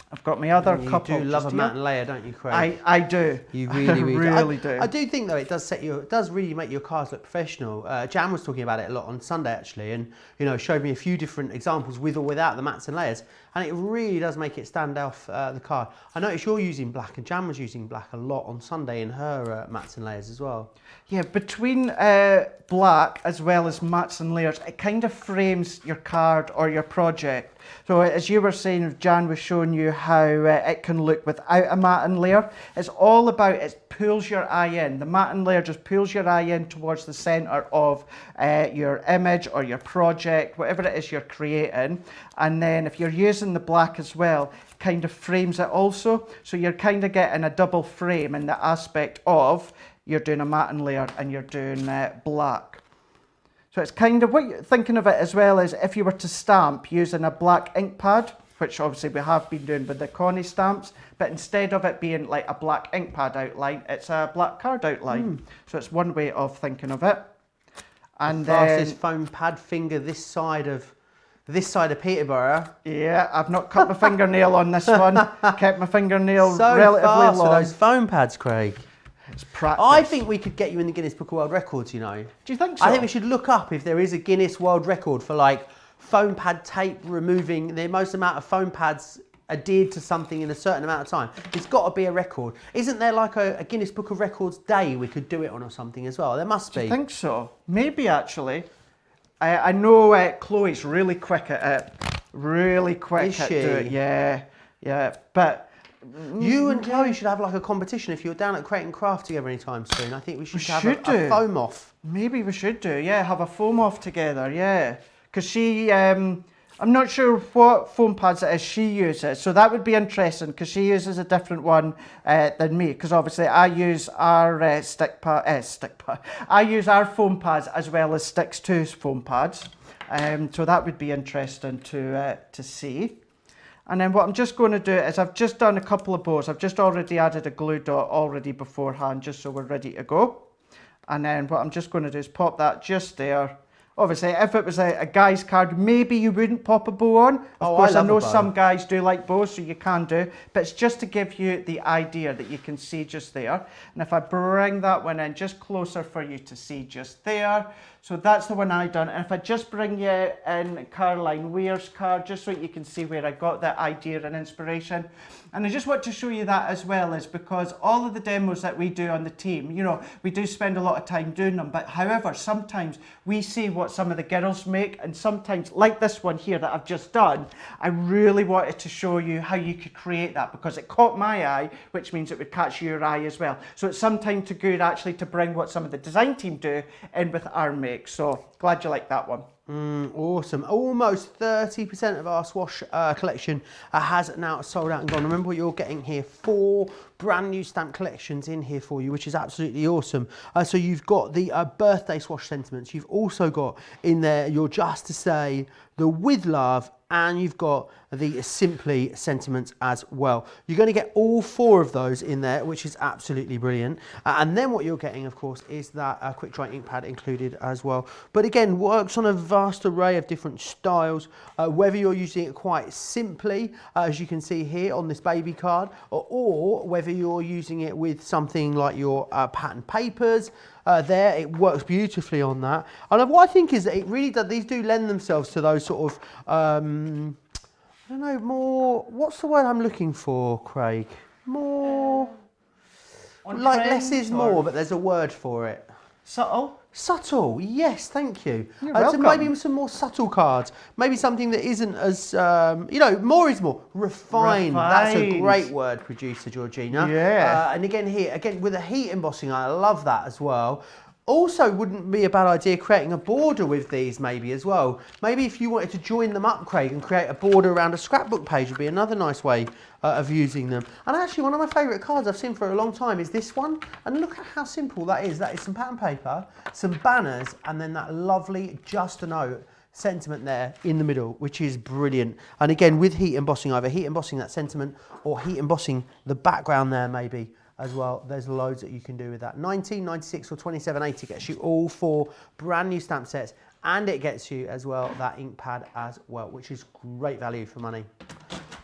I've got my other couple. You do love a matte here. layer, don't you, Craig? I do. You really do. I do think though it does really make your cards look professional. Jan was talking about it a lot on Sunday actually, and you know showed me a few different examples with or without the mats and layers, and it really does make it stand off the card. I noticed you're using black, and Jan was using black a lot on Sunday in her mats and layers as well. Yeah, between black as well as mats and layers, it kind of frames your card or your project. So as you were saying, Jan was showing you how it can look without a matte and layer. It's all about, it pulls your eye in. The matte and layer just pulls your eye in towards the center of your image or your project, whatever it is you're creating. And then if you're using the black as well, it kind of frames it also. So you're kind of getting a double frame in the aspect of you're doing a matte and layer and you're doing black. So it's kind of what you're thinking of it as well as if you were to stamp using a black ink pad, which obviously we have been doing with the Connie stamps, but instead of it being like a black ink pad outline, it's a black card outline. So it's one way of thinking of it. And the fastest foam pad finger this side of Peterborough. Yeah, I've not cut my fingernail on this one. Kept my fingernail so relatively fast long. with those foam pads, Craig. It's practice. I think we could get you in the Guinness Book of World Records, you know. Do you think so? I think we should look up if there is a Guinness World Record for like foam pad tape removing the most amount of foam pads adhered to something in a certain amount of time. It's got to be a record. Isn't there like a Guinness Book of Records day we could do it on or something as well? There must be. I think so. Maybe actually. I know Chloe's really quick at it. Really quick at doing it. Yeah, yeah. But you and Chloe should have like a competition if you're down at Crate and Craft together anytime soon. I think we should have a foam off. Maybe we should do, yeah, have a foam off together, yeah. Because she, I'm not sure what foam pads it is she uses, so that would be interesting because she uses a different one than me. Because obviously I use our I use our foam pads as well as Sticks 2's foam pads. So that would be interesting to see. And then what I'm just going to do is I've just done a couple of bows. I've just already added a glue dot already beforehand, just so we're ready to go. And then what I'm just going to do is pop that just there. Obviously, if it was a guy's card, maybe you wouldn't pop a bow on. Of course, I know some guys do like bows, so you can do. But it's just to give you the idea that you can see just there. And if I bring that one in just closer for you to see just there. So that's the one I done. And if I just bring you in Caroline Weir's card, just so you can see where I got that idea and inspiration. And I just want to show you that as well, is because all of the demos that we do on the team, you know, we do spend a lot of time doing them. But however, sometimes we see what some of the girls make, and sometimes, like this one here that I've just done, I really wanted to show you how you could create that because it caught my eye, which means it would catch your eye as well. So it's sometimes good actually to bring what some of the design team do in with our make. So glad you like that one. Awesome. Almost 30% of our swash collection has now sold out and gone. Remember what you're getting here, 4 brand new stamp collections in here for you, which is absolutely awesome. So you've got the birthday swash sentiments. You've also got in there your Just to Say, the With Love, and you've got the Simply sentiments as well. You're going to get all 4 of those in there, which is absolutely brilliant. And then what you're getting, of course, is that quick dry ink pad included as well. But again, works on a vast array of different styles, whether you're using it quite simply, as you can see here on this baby card, or whether you're using it with something like your pattern papers. There, it works beautifully on that. And what I think is that it really does, these do lend themselves to those sort of, I don't know, more, what's the word I'm looking for, Craig? More, like less is more, but there's a word for it. Subtle? Subtle, yes, thank you. You're So welcome. maybe some more subtle cards. Maybe something that isn't as, you know, more is more. Refined. That's a great word, producer Georgina. Yeah. And again here, again with the heat embossing, I love that as well. Also, wouldn't be a bad idea creating a border with these maybe as well. Maybe if you wanted to join them up, Craig, and create a border around a scrapbook page would be another nice way of using them. And actually, one of my favourite cards I've seen for a long time is this one. And look at how simple that is. That is some pattern paper, some banners, and then that lovely Just a Note sentiment there in the middle, which is brilliant. And again, with heat embossing, either heat embossing that sentiment or heat embossing the background there maybe as well. There's loads that you can do with that. $19.96 or $27.80 gets you all 4 brand new stamp sets, and it gets you as well that ink pad as well, which is great value for money.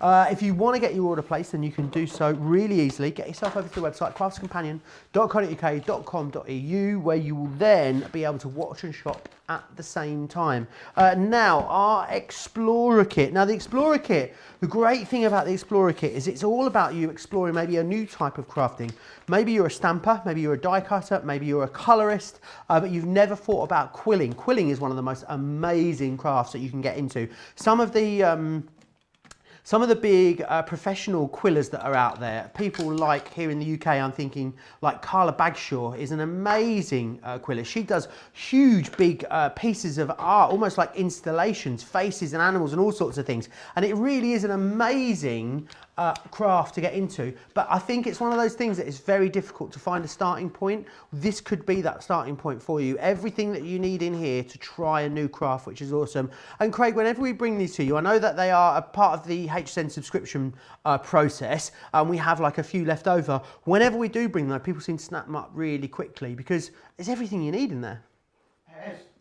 If you want to get your order placed, then you can do so really easily. Get yourself over to the website craftscompanion.co.uk.eu, where you will then be able to watch and shop at the same time. Now, our Explorer Kit. Now, the Explorer Kit, the great thing about the Explorer Kit is it's all about you exploring maybe a new type of crafting. Maybe you're a stamper, maybe you're a die cutter, maybe you're a colorist, but you've never thought about quilling. Quilling is one of the most amazing crafts that you can get into. Some of the big professional quillers that are out there, people like here in the UK, I'm thinking like Carla Bagshaw is an amazing quiller. She does huge, big pieces of art, almost like installations, faces and animals and all sorts of things. And it really is an amazing craft to get into. But I think it's one of those things that is very difficult to find a starting point. This could be that starting point for you. Everything that you need in here to try a new craft, which is awesome. And Craig, whenever we bring these to you, I know that they are a part of the HSN subscription process, and we have like a few left over. Whenever we do bring them, people seem to snap them up really quickly because there's everything you need in there.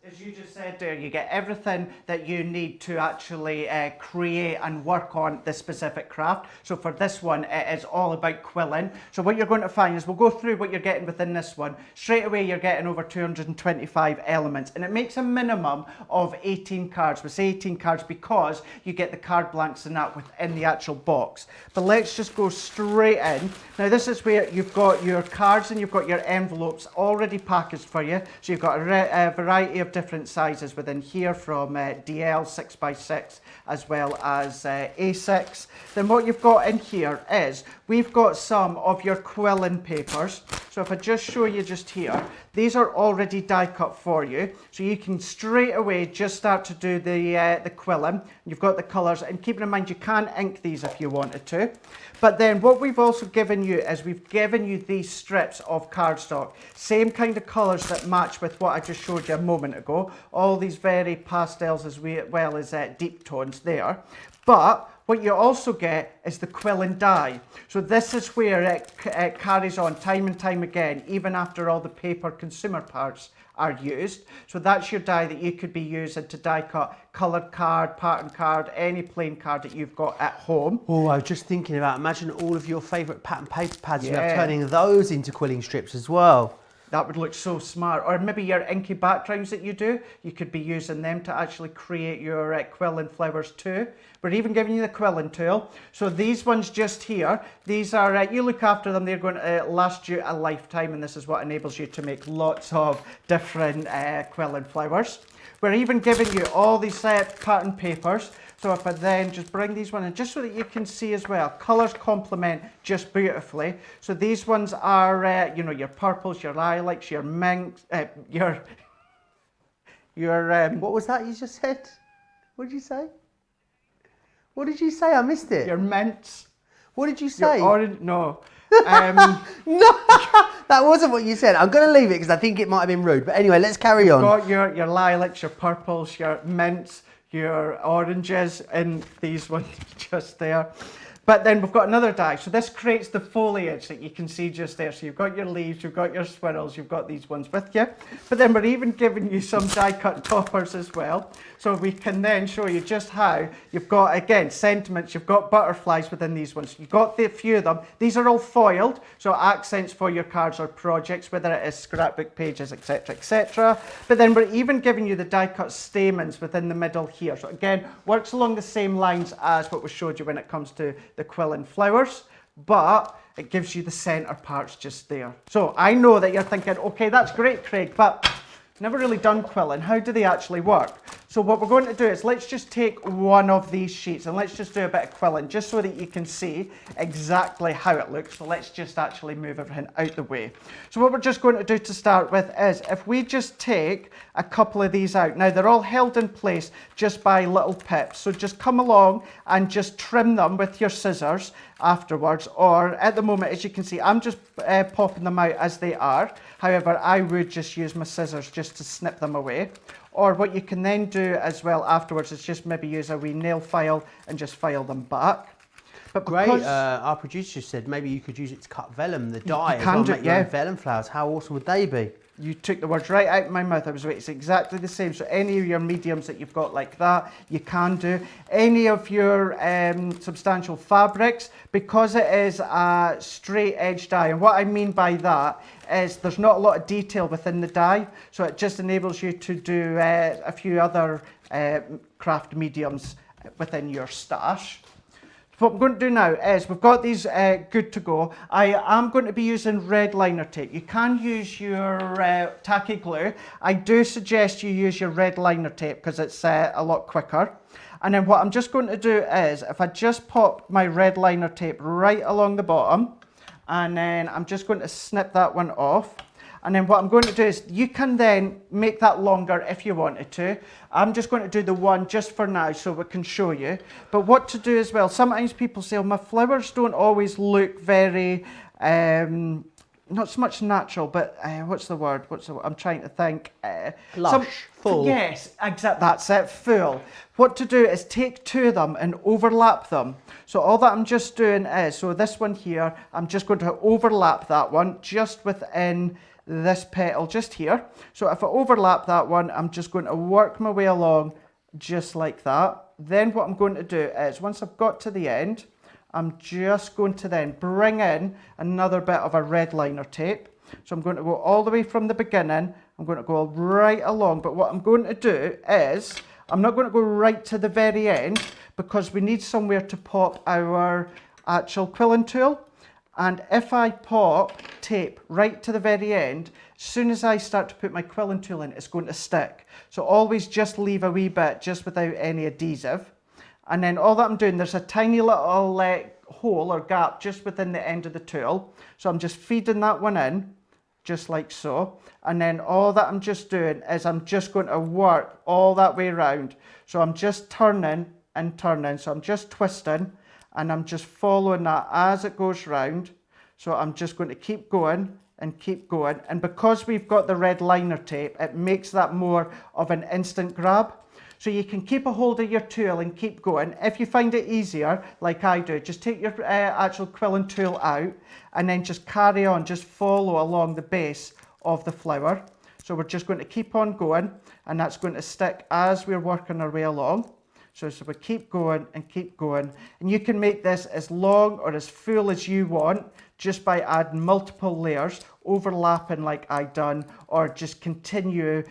As you just said there, you get everything that you need to actually create and work on the specific craft. So for this one, it is all about quilling. So what you're going to find is, we'll go through what you're getting within this one. Straight away, you're getting over 225 elements, and it makes a minimum of 18 cards. We say 18 cards because you get the card blanks and that within the actual box. But let's just go straight in. Now this is where you've got your cards and you've got your envelopes already packaged for you. So you've got a variety of different sizes within here, from DL 6x6 as well as A6. Then what you've got in here is we've got some of your quilling papers. So if I just show you just here, these are already die cut for you, so you can straight away just start to do the quilling. You've got the colours, and keeping in mind you can ink these if you wanted to. But then what we've also given you is we've given you these strips of cardstock, same kind of colours that match with what I just showed you a moment ago. All these very pastels as well as deep tones there. But what you also get is the quilling die. So this is where it carries on time and time again, even after all the paper consumer parts are used. So that's your die that you could be using to die cut coloured card, pattern card, any plain card that you've got at home. Oh, I was just thinking about, imagine all of your favourite pattern paper pads you have, turning those into quilling strips as well. That would look so smart. Or maybe your inky backgrounds that you do, you could be using them to actually create your quilling flowers too. We're even giving you the quilling tool. So these ones just here, these are, you look after them, they're going to last you a lifetime, and this is what enables you to make lots of different quilling flowers. We're even giving you all these pattern papers. So if I then just bring these one in, just so that you can see as well, colours complement just beautifully. So these ones are, you know, your purples, your lilacs, your minks, your what was that you just said? What did you say? What did you say? I missed it. Your mints. What did you say? Your orange, no. No, that wasn't what you said. I'm going to leave it because I think it might have been rude. But anyway, let's carry on. Got your lilacs, your purples, your mints, your oranges in these ones just there. But then we've got another die. So this creates the foliage that you can see just there. So you've got your leaves, you've got your swirls, you've got these ones with you. But then we're even giving you some die cut toppers as well. So we can then show you just how you've got, again, sentiments, you've got butterflies within these ones. You've got a few of them. These are all foiled, so accents for your cards or projects, whether it is scrapbook pages, etc., etc. But then we're even giving you the die cut stamens within the middle here. So again, works along the same lines as what we showed you when it comes to the Quilling flowers, but it gives you the centre parts just there. So I know that you're thinking, okay, that's great, Craig, but never really done quilling. How do they actually work? So what we're going to do is let's just take one of these sheets and let's just do a bit of quilling just so that you can see exactly how it looks. So let's just actually move everything out the way. So what we're just going to do to start with is if we just take a couple of these out. Now they're all held in place just by little pips. So just come along and just trim them with your scissors afterwards, or at the moment, as you can see, I'm just popping them out as they are. However, I would just use my scissors just to snip them away. Or what you can then do as well afterwards is just maybe use a wee nail file and just file them back. But great, our producer said maybe you could use it to cut vellum, the dye, you can do, make your own vellum flowers. How awesome would they be? You took the words right out of my mouth. I was right. It's exactly the same. So any of your mediums that you've got like that, you can do. Any of your substantial fabrics, because it is a straight edge dye. And what I mean by that is there's not a lot of detail within the dye. So it just enables you to do a few other craft mediums within your stash. What I'm going to do now is we've got these good to go. I am going to be using red liner tape. You can use your tacky glue. I do suggest you use your red liner tape because it's a lot quicker. And then what I'm just going to do is if I just pop my red liner tape right along the bottom, and then I'm just going to snip that one off. And then what I'm going to do is you can then make that longer if you wanted to. I'm just going to do the one just for now so we can show you. But what to do as well, sometimes people say, oh, my flowers don't always look very, not so much natural, but what's the word? I'm trying to think. Lush, full. Yes, exactly, that's it, full. What to do is take two of them and overlap them. So all that I'm just doing is, so this one here, I'm just going to overlap that one just within this petal just here. So if I overlap that one, I'm just going to work my way along just like that. Then what I'm going to do is once I've got to the end, I'm just going to then bring in another bit of a red liner tape. So I'm going to go all the way from the beginning. I'm going to go right along. But what I'm going to do is I'm not going to go right to the very end because we need somewhere to pop our actual quilling tool. And if I pop tape right to the very end, as soon as I start to put my quilling tool in, it's going to stick. So always just leave a wee bit just without any adhesive. And then all that I'm doing, there's a tiny little hole or gap just within the end of the tool. So I'm just feeding that one in, just like so. And then all that I'm just doing is I'm just going to work all that way around. So I'm just turning and turning. So I'm just twisting. And I'm just following that as it goes round. So I'm just going to keep going and keep going. And because we've got the red liner tape, it makes that more of an instant grab. So you can keep a hold of your tool and keep going. If you find it easier, like I do, just take your actual quilling tool out and then just carry on, just follow along the base of the flower. So we're just going to keep on going and that's going to stick as we're working our way along. So we keep going and keep going. And you can make this as long or as full as you want just by adding multiple layers, overlapping like I've done, or just continuing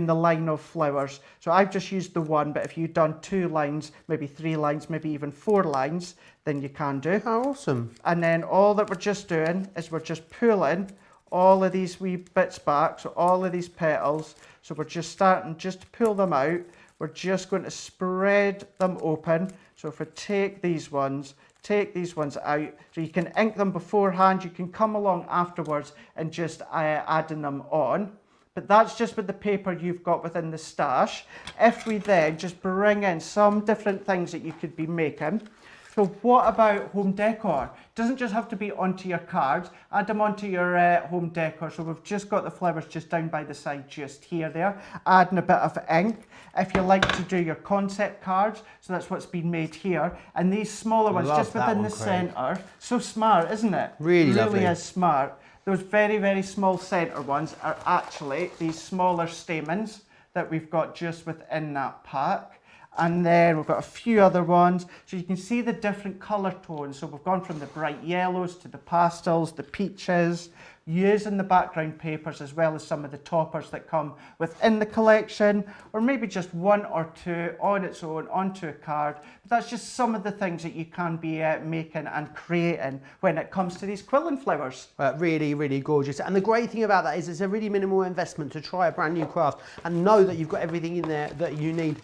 the line of flowers. So I've just used the one, but if you've done 2 lines, maybe 3 lines, maybe even 4 lines, then you can do. How awesome. And then all that we're just doing is we're just pulling all of these wee bits back, so all of these petals. So we're just starting just to pull them out. We're just going to spread them open. So if we take these ones out, so you can ink them beforehand, you can come along afterwards and just adding them on. But that's just with the paper you've got within the stash. If we then just bring in some different things that you could be making, So what about home decor? Doesn't just have to be onto your cards, add them onto your home decor. So we've just got the flowers just down by the side, just here there, adding a bit of ink. If you like to do your concept cards, so that's what's been made here. And these smaller ones, just within the centre. So smart, isn't it? Really lovely. Really is smart. Those very, very small centre ones are actually these smaller stamens that we've got just within that pack. And then we've got a few other ones. So you can see the different colour tones. So we've gone from the bright yellows to the pastels, the peaches, using the background papers as well as some of the toppers that come within the collection, or maybe just one or two on its own onto a card. But that's just some of the things that you can be making and creating when it comes to these quilling flowers. Really, really gorgeous. And the great thing about that is it's a really minimal investment to try a brand new craft and know that you've got everything in there that you need.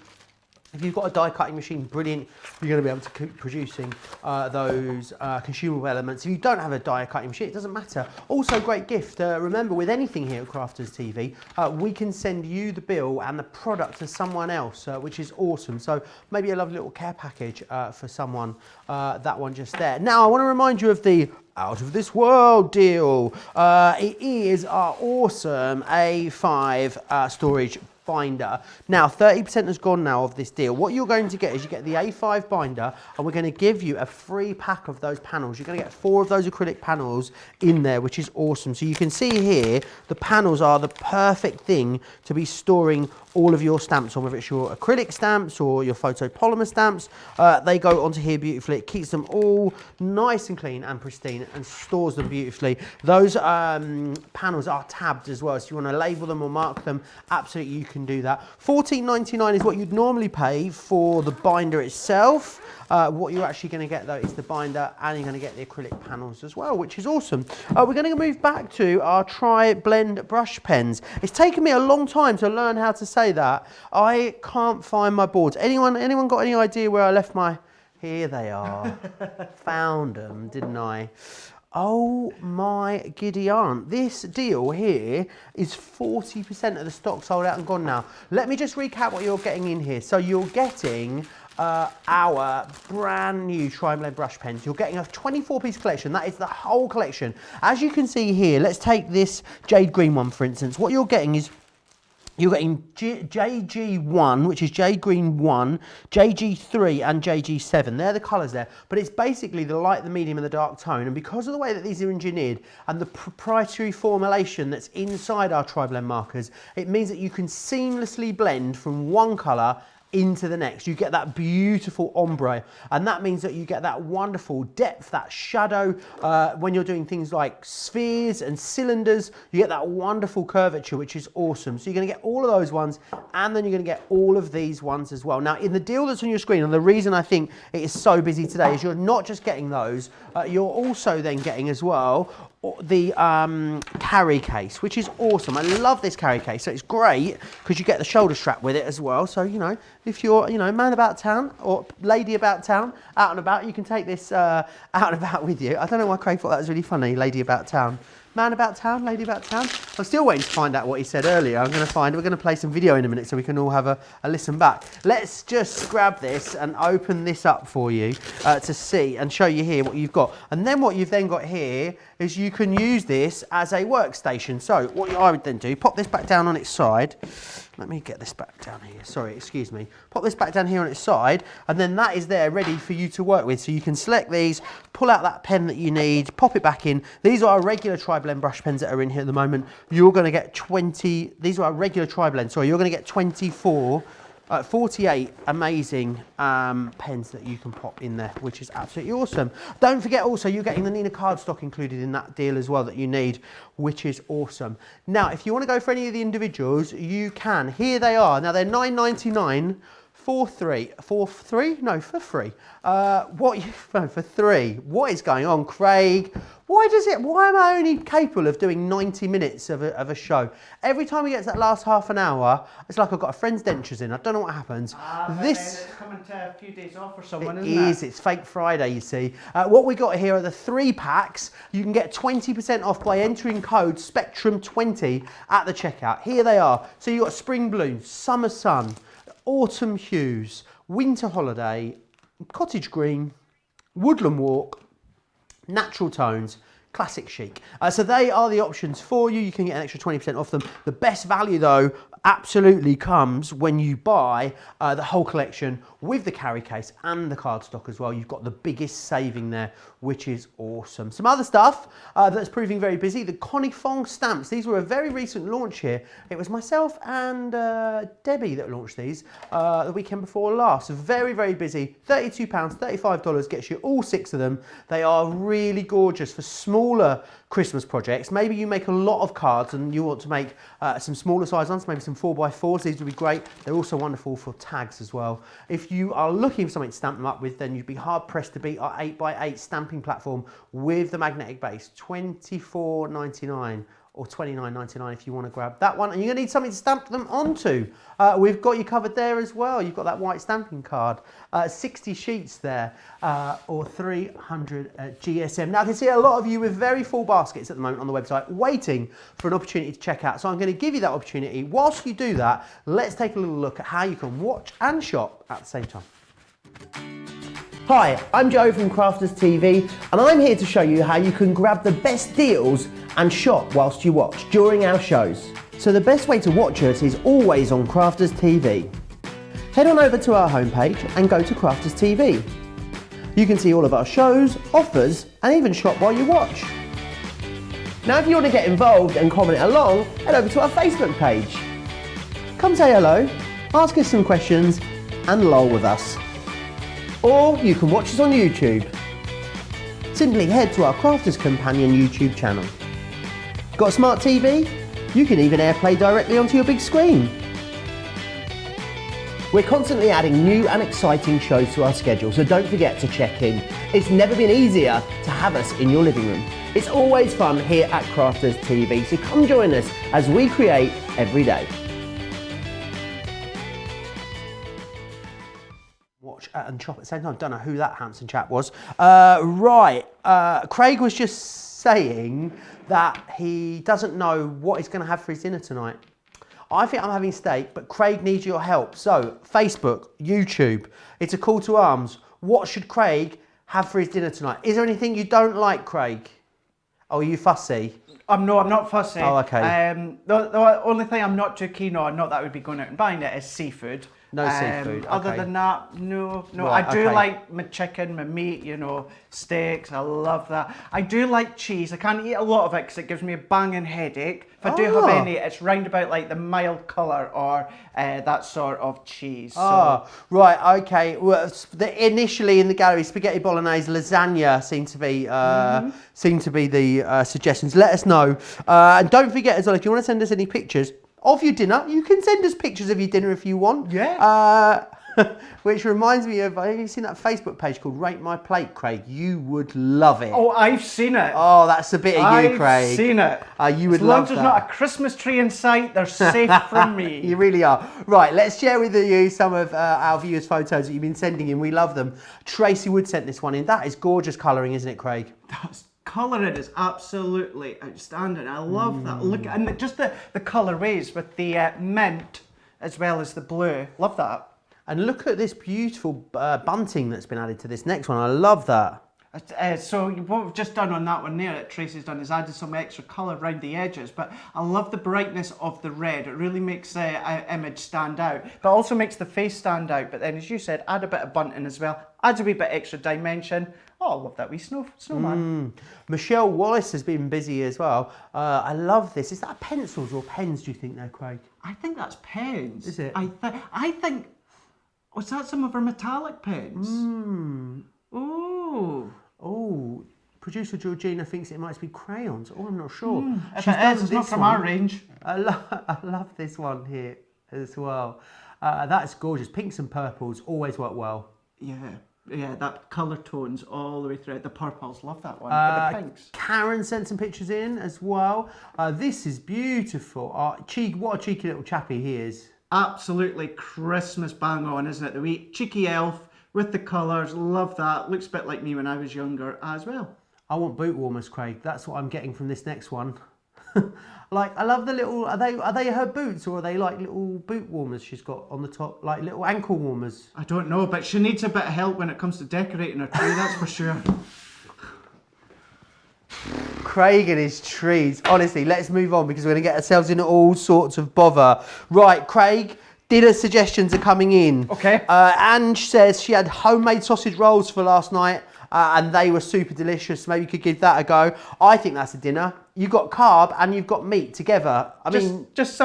If you've got a die cutting machine, brilliant, you're going to be able to keep producing those consumable elements. If you don't have a die cutting machine, it doesn't matter. Also, great gift. Remember, with anything here at Crafters TV, we can send you the bill and the product to someone else, which is awesome. So maybe a lovely little care package for someone, that one just there. Now, I want to remind you of the out of this world deal. It is our awesome A5 storage binder. Now 30% has gone now of this deal. What you're going to get is you get the A5 binder, and we're going to give you a free pack of those panels. You're going to get 4 of those acrylic panels in there, which is awesome. So you can see here the panels are the perfect thing to be storing all of your stamps on, whether it's your acrylic stamps or your photopolymer stamps. They go onto here beautifully. It keeps them all nice and clean and pristine and stores them beautifully. Those panels are tabbed as well, so you want to label them or mark them, absolutely you can do that. $14.99 is what you'd normally pay for the binder itself. What you're actually going to get though is the binder, and you're going to get the acrylic panels as well, which is awesome. We're going to move back to our tri-blend brush pens. It's taken me a long time to learn how to say that. I can't find my boards. Anyone got any idea where I left my... Here they are. Found them, didn't I? Oh my giddy aunt. This deal here is 40% of the stock sold out and gone now. Let me just recap what you're getting in here. So you're getting our brand new tri-blend brush pens. You're getting a 24-piece collection. That is the whole collection. As you can see here, let's take this jade green one, for instance. What you're getting is you're getting JG1, which is Jade Green 1, JG3 and JG7. They're the colours there. But it's basically the light, the medium and the dark tone. And because of the way that these are engineered and the proprietary formulation that's inside our tri-blend markers, it means that you can seamlessly blend from one colour into the next. You get that beautiful ombre, and that means that you get that wonderful depth, that shadow. When you're doing things like spheres and cylinders, you get that wonderful curvature, which is awesome. So you're going to get all of those ones, and then you're going to get all of these ones as well. Now, in the deal that's on your screen, and the reason I think it is so busy today is you're not just getting those, you're also then getting as well the carry case, which is awesome. I love this carry case. So it's great because you get the shoulder strap with it as well. So, you know, if you're, you know, man about town or lady about town, out and about, you can take this out and about with you. I don't know why Craig thought that was really funny, lady about town. Man about town, lady about town. I'm still waiting to find out what he said earlier. We're going to play some video in a minute so we can all have a listen back. Let's just grab this and open this up for you to see and show you here what you've got. And then what you've then got here is you can use this as a workstation. So what I would then do, pop this back down on its side. Let me get this back down here. Sorry, excuse me. Pop this back down here on its side, and then that is there ready for you to work with. So you can select these, pull out that pen that you need, pop it back in. These are our regular tri-blend brush pens that are in here at the moment. You're going to get 20, these are our regular tri-blend, sorry, you're going to get 48 amazing pens that you can pop in there, which is absolutely awesome. Don't forget also you're getting the Nina cardstock included in that deal as well that you need, which is awesome. Now, if you want to go for any of the individuals, you can. Here they are. Now, they're $9.99 for free. For free. What is going on, Craig? Why am I only capable of doing 90 minutes of a show? Every time we get to that last half an hour, it's like I've got a friend's dentures in. I don't know what happens. It's coming to a few days off for someone, isn't it? It is. It's Fake Friday, you see. What we got here are the 3 packs. You can get 20% off by entering code Spectrum20 at the checkout. Here they are. So you've got Spring Bloom, Summer Sun, Autumn Hues, Winter Holiday, Cottage Green, woodland walk, natural tones, classic chic. So they are the options for you. You can get an extra 20% off them. The best value though absolutely comes when you buy the whole collection with the carry case and the cardstock as well. You've got the biggest saving there, which is awesome. Some other stuff that's proving very busy, the Connie Fong stamps. These were a very recent launch here. It was myself and Debbie that launched these the weekend before last. So very, very busy. £32, $35 gets you all 6 of them. They are really gorgeous for smaller Christmas projects. Maybe you make a lot of cards and you want to make some smaller size ones, maybe some 4x4s. These would be great. They're also wonderful for tags as well. If you are looking for something to stamp them up with, then you'd be hard pressed to beat our 8x8 stamping platform with the magnetic base. $24.99 or $29.99 if you want to grab that one. And you're going to need something to stamp them onto. We've got you covered there as well. You've got that white stamping card. 60 sheets there, or 300 GSM. Now I can see a lot of you with very full baskets at the moment on the website waiting for an opportunity to check out. So I'm going to give you that opportunity. Whilst you do that, let's take a little look at how you can watch and shop at the same time. Hi, I'm Joe from Crafters TV, and I'm here to show you how you can grab the best deals and shop whilst you watch during our shows. So the best way to watch us is always on Crafters TV. Head on over to our homepage and go to Crafters TV. You can see all of our shows, offers, and even shop while you watch. Now if you want to get involved and comment along, head over to our Facebook page. Come say hello, ask us some questions, and lol with us. Or you can watch us on YouTube. Simply head to our Crafters Companion YouTube channel. Got a smart TV? You can even AirPlay directly onto your big screen. We're constantly adding new and exciting shows to our schedule, so don't forget to check in. It's never been easier to have us in your living room. It's always fun here at Crafters TV, so come join us as we create every day. Watch and shop at the same time. Don't know who that handsome chap was. Craig was just saying that he doesn't know what he's going to have for his dinner tonight. I think I'm having steak, but Craig needs your help. So, Facebook, YouTube, it's a call to arms. What should Craig have for his dinner tonight? Is there anything you don't like, Craig? Oh, are you fussy? No, I'm not fussy. Oh, okay. The only thing I'm not too keen on, not that I would be going out and buying it, is seafood. No seafood. Other okay. than that, no. Right, I do okay. like my chicken, my meat, steaks. I love that. I do like cheese. I can't eat a lot of it because it gives me a banging headache. If I do have any, it's round about like the mild colour or that sort of cheese. Right, okay. Well, initially in the gallery, spaghetti bolognese, lasagna seem to be the suggestions. Let us know. And don't forget as well, if you want to send us any pictures of your dinner, you can send us pictures of your dinner if you want. Yeah. Which reminds me of, have you seen that Facebook page called Rate My Plate, Craig? You would love it. Oh, I've seen it. Oh, that's a bit of you, Craig. I've seen it. You would love that. As long as there's not a Christmas tree in sight, they're safe from me. You really are. Right, let's share with you some of our viewers' photos that you've been sending in. We love them. Tracy Wood sent this one in. That is gorgeous colouring, isn't it, Craig? Colouring is absolutely outstanding. I love that. Look, and just the colourways with the mint as well as the blue. Love that. And look at this beautiful bunting that's been added to this next one. I love that. So what we've just done on that one there that Tracy's done is added some extra colour around the edges, but I love the brightness of the red. It really makes the image stand out, but also makes the face stand out. But then, as you said, add a bit of bunting as well, adds a wee bit extra dimension. Oh, I love that wee snowman. Michelle Wallace has been busy as well. I love this. Is that pencils or pens, do you think there, Craig? I think that's pens. Is it? I think, was that some of her metallic pens? Oh, producer Georgina thinks it might be crayons. Oh, I'm not sure. If it is, it's not from our range. I love this one here as well. That's gorgeous. Pinks and purples always work well. Yeah, that colour tones all the way through. The purples, love that one. But the pinks. Karen sent some pictures in as well. This is beautiful. What a cheeky little chappy he is. Absolutely Christmas bang on, isn't it? The wee cheeky elf with the colours, love that. Looks a bit like me when I was younger as well. I want boot warmers, Craig. That's what I'm getting from this next one. Like, I love the little, are they her boots, or are they like little boot warmers she's got on the top, like little ankle warmers? I don't know, but she needs a bit of help when it comes to decorating her tree, that's for sure. Craig and his trees. Honestly, let's move on because we're going to get ourselves into all sorts of bother. Right, Craig, dinner suggestions are coming in. Okay. Ange says she had homemade sausage rolls for last night and they were super delicious. Maybe you could give that a go. I think that's a dinner. You've got carb and you've got meat together. I mean, just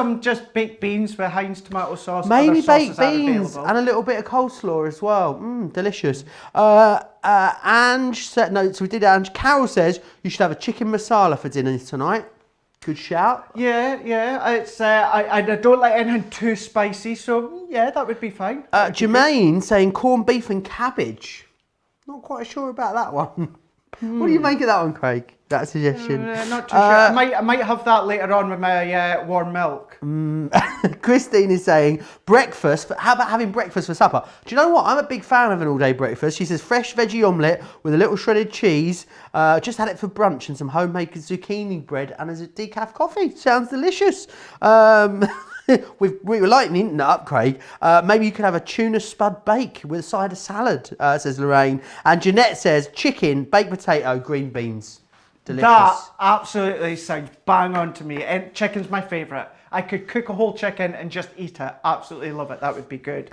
baked beans with Heinz tomato sauce. maybe Other baked sauces are beans available. and a little bit of coleslaw as well. Delicious. Ange said, no, so we did Ange. Carol says you should have a chicken masala for dinner tonight. Good shout. Yeah. It's I don't like anything too spicy, so yeah, that would be fine. Jermaine saying corned beef and cabbage. Not quite sure about that one. What do you make of that one, Craig? That suggestion. Not too sure. I might have that later on with my warm milk. Christine is saying breakfast. How about having breakfast for supper? Do you know what? I'm a big fan of an all-day breakfast. She says fresh veggie omelette with a little shredded cheese. Just had it for brunch and some homemade zucchini bread and a decaf coffee. Sounds delicious. We were lightening it up, Craig. Maybe you could have a tuna spud bake with a side of salad, says Lorraine. And Jeanette says chicken, baked potato, green beans. Delicious. That absolutely sounds bang on to me. And chicken's my favourite. I could cook a whole chicken and just eat it. Absolutely love it. That would be good.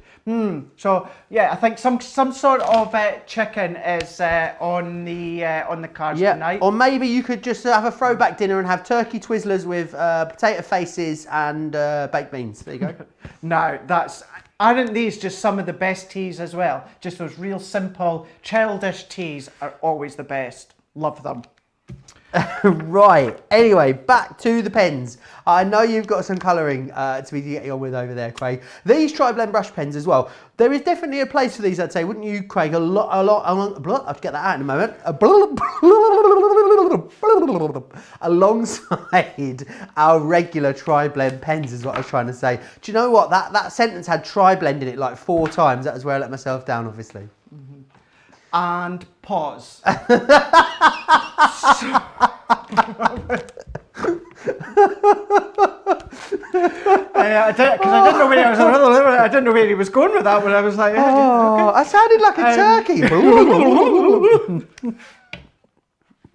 So yeah, I think some sort of chicken is on the cards tonight. Or maybe you could just have a throwback dinner and have turkey Twizzlers with potato faces and baked beans. There you go. Now aren't these just some of the best teas as well? Just those real simple, childish teas are always the best. Love them. Right, anyway, back to the pens. I know you've got some colouring to be getting on with over there, Craig. These tri-blend brush pens as well. There is definitely a place for these, I'd say, wouldn't you, Craig? I'll get that out in a moment. Alongside our regular tri-blend pens is what I was trying to say. Do you know what? That sentence had tri-blend in it like 4 times. That was where I let myself down, obviously. And pause. I didn't know where I didn't know where he was going with that. But I was like, okay. I sounded like a turkey.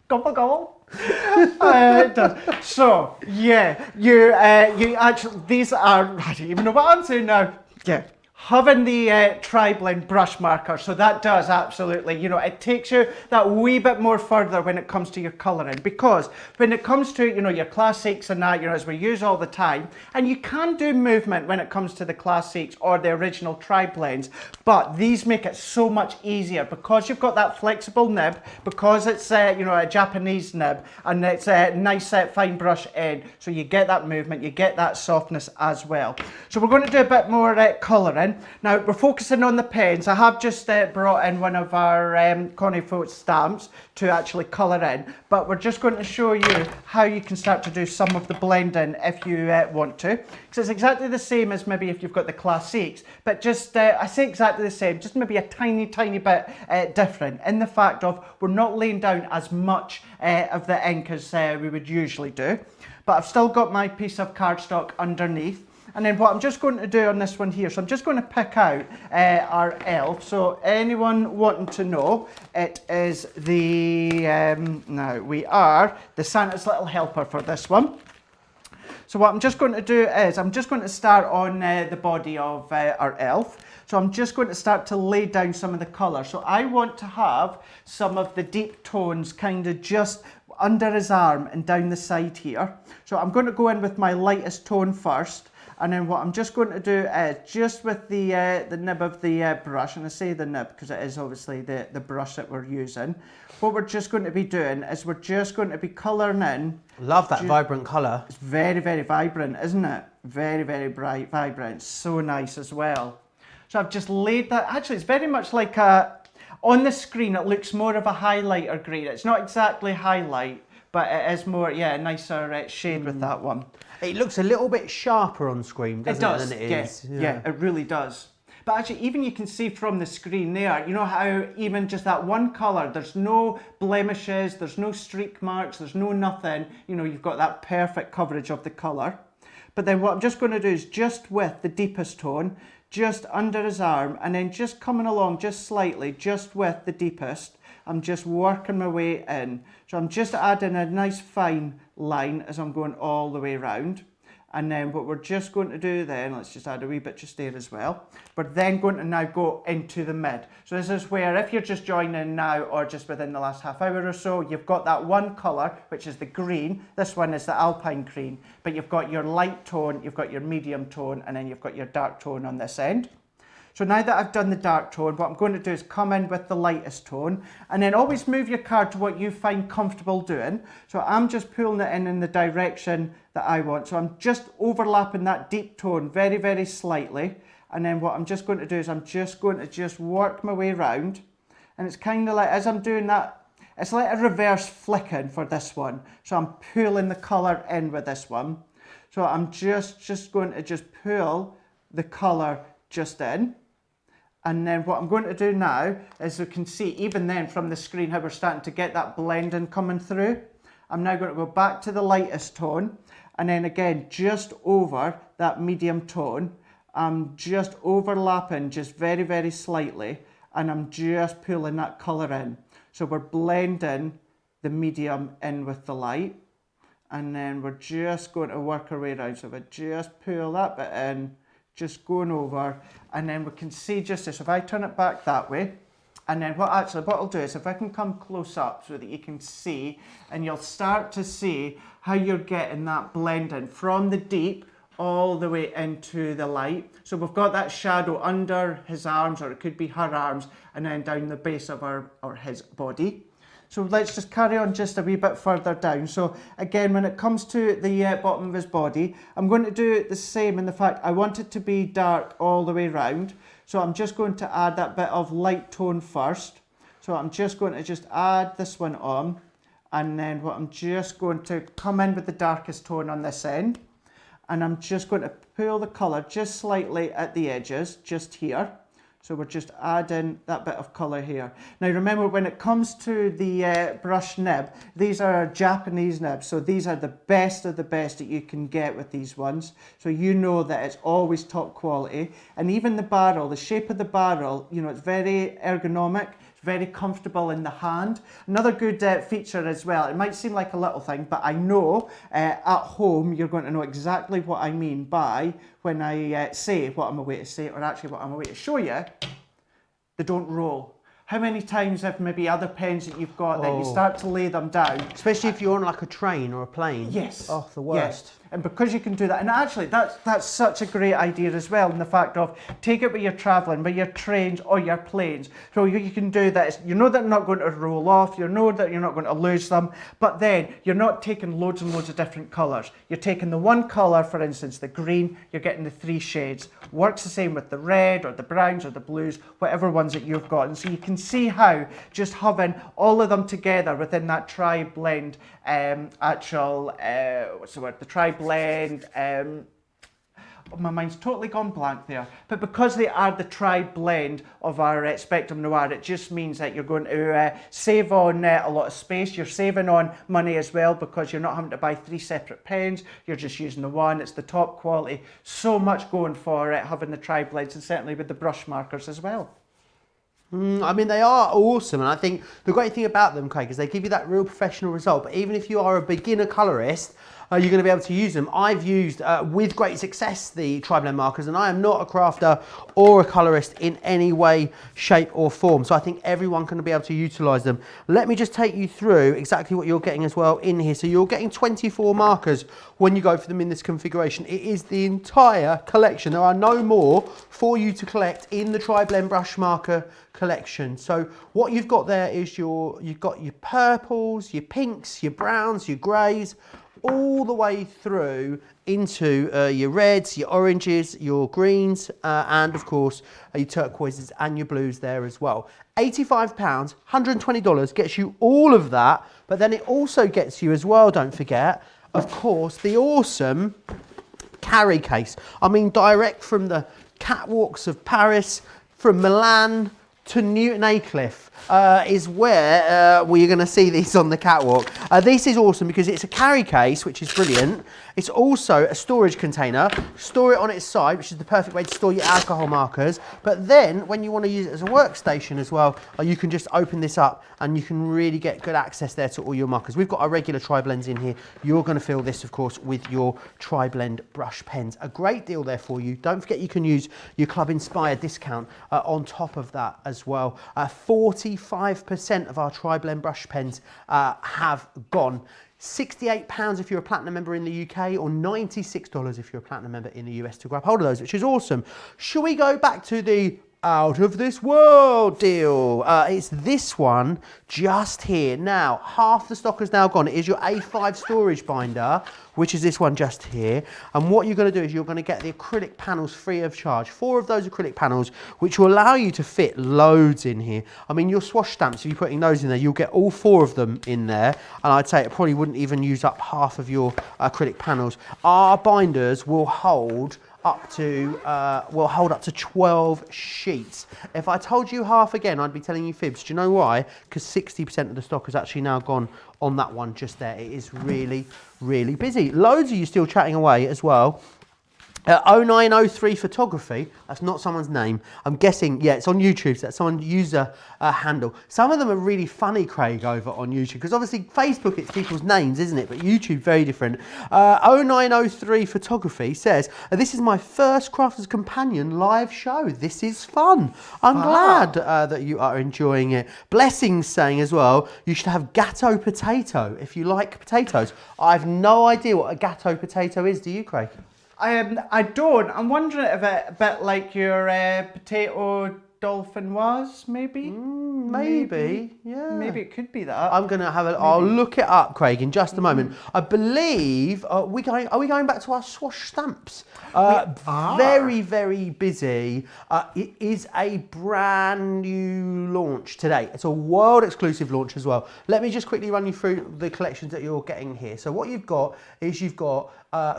Gobble gobble. It does. So yeah, you actually, these are, I don't even know what I'm saying now. Yeah. Having the tri-blend brush marker, so that does absolutely, it takes you that wee bit more further when it comes to your colouring, because when it comes to, your classics and that, as we use all the time, and you can do movement when it comes to the classics or the original tri-blends, but these make it so much easier because you've got that flexible nib, because it's, a Japanese nib, and it's a nice fine brush end, so you get that movement, you get that softness as well. So we're going to do a bit more colouring. Now we're focusing on the pens. I have just brought in one of our Connie Fong stamps to actually colour in, but we're just going to show you how you can start to do some of the blending if you want to. Because it's exactly the same as maybe if you've got the classics, but just, I say exactly the same, just maybe a tiny bit different in the fact of we're not laying down as much of the ink as we would usually do. But I've still got my piece of cardstock underneath. And then what I'm just going to do on this one here, so I'm just going to pick out our elf. So anyone wanting to know, it is the, now we are the Santa's Little Helper for this one. So what I'm just going to do is, I'm just going to start on the body of our elf. So I'm just going to start to lay down some of the colour. So I want to have some of the deep tones kind of just under his arm and down the side here. So I'm going to go in with my lightest tone first. And then what I'm just going to do is just with the nib of the brush, and I say the nib because it is obviously the brush that we're using. What we're just going to be doing is we're just going to be colouring in. Love that vibrant colour. It's very, very vibrant, isn't it? Very, very bright, vibrant. So nice as well. So I've just laid that. Actually, it's very much like on the screen, it looks more of a highlighter green. It's not exactly highlight, but it is more, a nicer shade with that one. It looks a little bit sharper on screen, doesn't it, than it is? Yeah, it really does. But actually, even you can see from the screen there, you know how even just that one colour, there's no blemishes, there's no streak marks, there's no nothing. You know, you've got that perfect coverage of the colour. But then what I'm just going to do is just with the deepest tone, just under his arm, and then just coming along just slightly, just with the deepest, I'm just working my way in. So I'm just adding a nice fine line as I'm going all the way around. And then what we're just going to do then, let's just add a wee bit just there as well. We're then going to now go into the mid. So this is where if you're just joining now or just within the last half hour or so, you've got that one colour, which is the green. This one is the alpine green. But you've got your light tone, you've got your medium tone, and then you've got your dark tone on this end. So now that I've done the dark tone, what I'm going to do is come in with the lightest tone, and then always move your card to what you find comfortable doing. So I'm just pulling it in the direction that I want. So I'm just overlapping that deep tone very, very slightly. And then what I'm just going to do is I'm just going to just work my way around. And it's kind of like, as I'm doing that, it's like a reverse flicking for this one. So I'm pulling the colour in with this one. So I'm just going to just pull the colour just in. And then what I'm going to do now is you can see even then from the screen how we're starting to get that blending coming through. I'm now going to go back to the lightest tone, and then again just over that medium tone. I'm just overlapping just very, very slightly, and I'm just pulling that colour in. So we're blending the medium in with the light, and then we're just going to work our way around. So we just pull that bit in, just going over, and then we can see just this. If I turn it back that way, and then what I'll do is if I can come close up so that you can see, and you'll start to see how you're getting that blending from the deep all the way into the light. So we've got that shadow under his arms, or it could be her arms, and then down the base of his body. So let's just carry on just a wee bit further down. So again, when it comes to the bottom of his body, I'm going to do the same in the fact I want it to be dark all the way around. So I'm just going to add that bit of light tone first. So I'm just going to just add this one on. And then what I'm just going to come in with the darkest tone on this end. And I'm just going to pull the colour just slightly at the edges, just here. So we're just adding that bit of colour here. Now remember, when it comes to the brush nib, these are Japanese nibs. So these are the best of the best that you can get with these ones. So you know that it's always top quality. And even the barrel, the shape of the barrel, you know, it's very ergonomic. Very comfortable in the hand. Another good feature as well, it might seem like a little thing, but I know at home you're going to know exactly what I mean by when I say what I'm away to say, or actually what I'm away to show you, they don't roll. How many times have maybe other pens that you've got that you start to lay them down? Especially if you're on like a train or a plane. Yes. Oh, the worst. Yes. And because you can do that, and actually that's such a great idea as well, in the fact of take it when you're travelling, with your trains or your planes. So you can do that. You know that they're not going to roll off, you know that you're not going to lose them, but then you're not taking loads and loads of different colours. You're taking the one colour, for instance, the green, you're getting the 3 shades. Works the same with the red or the browns or the blues, whatever ones that you've got. And so you can see how just having all of them together within that tri-blend what's the word? The tri-blend, my mind's totally gone blank there. But because they are the tri-blend of our Spectrum Noir, it just means that you're going to save on a lot of space. You're saving on money as well, because you're not having to buy 3 separate pens. You're just using the one. It's the top quality. So much going for having the tri-blends, and certainly with the brush markers as well. I mean, they are awesome, and I think the great thing about them, Craig, is they give you that real professional result. But even if you are a beginner colorist, you're going to be able to use them. I've used, with great success, the tri-blend markers, and I am not a crafter or a colorist in any way, shape or form. So I think everyone can be able to utilize them. Let me just take you through exactly what you're getting as well in here. So you're getting 24 markers when you go for them in this configuration. It is the entire collection. There are no more for you to collect in the tri-blend brush marker collection. So what you've got there is you've got your purples, your pinks, your browns, your greys, all the way through into your reds, your oranges, your greens, and of course your turquoises and your blues there as well. £85, $120 gets you all of that, but then it also gets you as well, don't forget, of course, the awesome carry case. I mean, direct from the catwalks of Paris, from Milan to Newton Aycliffe is where we're going to see these on the catwalk. This is awesome because it's a carry case, which is brilliant. It's also a storage container. Store it on its side, which is the perfect way to store your alcohol markers. But then when you want to use it as a workstation as well, you can just open this up and you can really get good access there to all your markers. We've got our regular tri-blends in here. You're going to fill this, of course, with your tri-blend brush pens. A great deal there for you. Don't forget you can use your Club Inspire discount on top of that as well. 45% of our tri-blend brush pens have gone. £68 if you're a platinum member in the UK, or $96 if you're a platinum member in the US to grab hold of those, which is awesome. Shall we go back to the out of this world deal? It's this one just here. Now, half the stock has now gone. It is your A5 storage binder, which is this one just here. And what you're going to do is you're going to get the acrylic panels free of charge. 4 of those acrylic panels, which will allow you to fit loads in here. I mean, your swash stamps, if you're putting those in there, you'll get all 4 of them in there. And I'd say it probably wouldn't even use up half of your acrylic panels. Our binders will hold up to 12 sheets. If I told you half again, I'd be telling you fibs. Do you know why? Because 60% of the stock has actually now gone on that one just there. It is really, really busy. Loads of you still chatting away as well. 0903 Photography, that's not someone's name. I'm guessing, yeah, it's on YouTube, so that's someone's user handle. Some of them are really funny, Craig, over on YouTube, because obviously Facebook, it's people's names, isn't it? But YouTube, very different. 0903 Photography says, this is my first Crafters Companion live show. This is fun. I'm glad that you are enjoying it. Blessings saying as well, you should have gatto potato if you like potatoes. I've no idea what a gatto potato is. Do you, Craig? I don't. I'm wondering if it's a bit like your potato dolphin maybe? Maybe, yeah. Maybe it could be that. I'm going to have I'll look it up, Craig, in just a moment. I believe, are we going back to our swash stamps? Very, very busy. It is a brand new launch today. It's a world exclusive launch as well. Let me just quickly run you through the collections that you're getting here. So what you've got is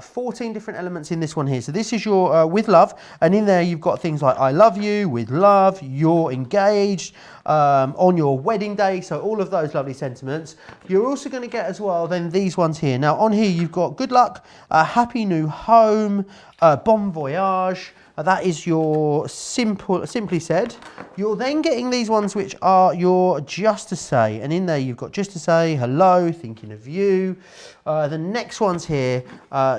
14 different elements in this one here. So this is your With Love, and in there you've got things like I love you, with love, you're engaged, on your wedding day, so all of those lovely sentiments. You're also going to get as well then these ones here. Now on here you've got good luck, happy new home, bon voyage. That is your simply said. You're then getting these ones which are your just to say, and in there you've got just to say, hello, thinking of you. The next ones here,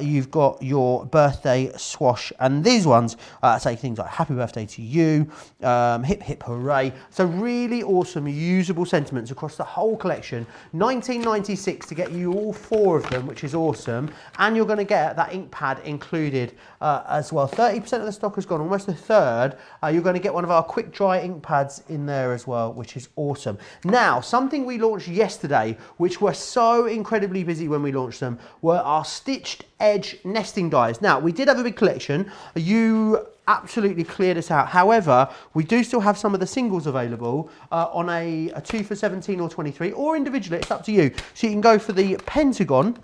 you've got your birthday swash, and these ones say things like happy birthday to you, hip hip hooray. So really awesome usable sentiments across the whole collection. $19.96 to get you all 4 of them, which is awesome. And you're going to get that ink pad included as well. 30% of the stock has gone, almost a third. You're going to get one of our quick dry ink pads in there as well, which is awesome. Now, something we launched yesterday, which we're so incredibly busy when we launched them, were our stitched edge nesting dies. Now, we did have a big collection. You absolutely cleared us out. However, we do still have some of the singles available on a 2 for 17 or 23, or individually, it's up to you. So you can go for the pentagon.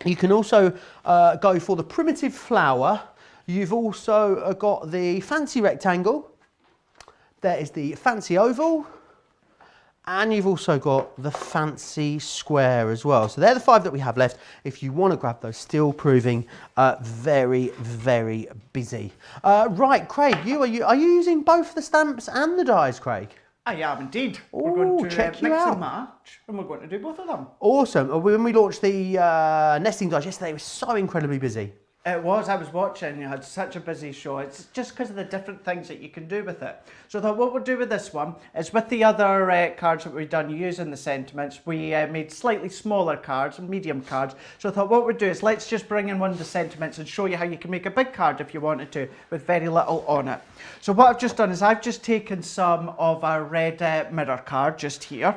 You can also go for the primitive flower. You've also got the fancy rectangle. There is the fancy oval. And you've also got the fancy square as well. So they're the 5 that we have left. If you want to grab those, still proving very, very busy. Right, Craig, are you using both the stamps and the dies, Craig? I am indeed. Ooh, we're going to check you mix out. and match, and we're going to do both of them. Awesome. When we launched the nesting dies yesterday, it was so incredibly busy. It was. I was watching. You had such a busy show. It's just because of the different things that you can do with it. So I thought what we'll do with this one is with the other cards that we've done using the sentiments, we made slightly smaller cards, medium cards. So I thought what we'll do is let's just bring in one of the sentiments and show you how you can make a big card if you wanted to with very little on it. So what I've just done is I've just taken some of our red mirror card just here.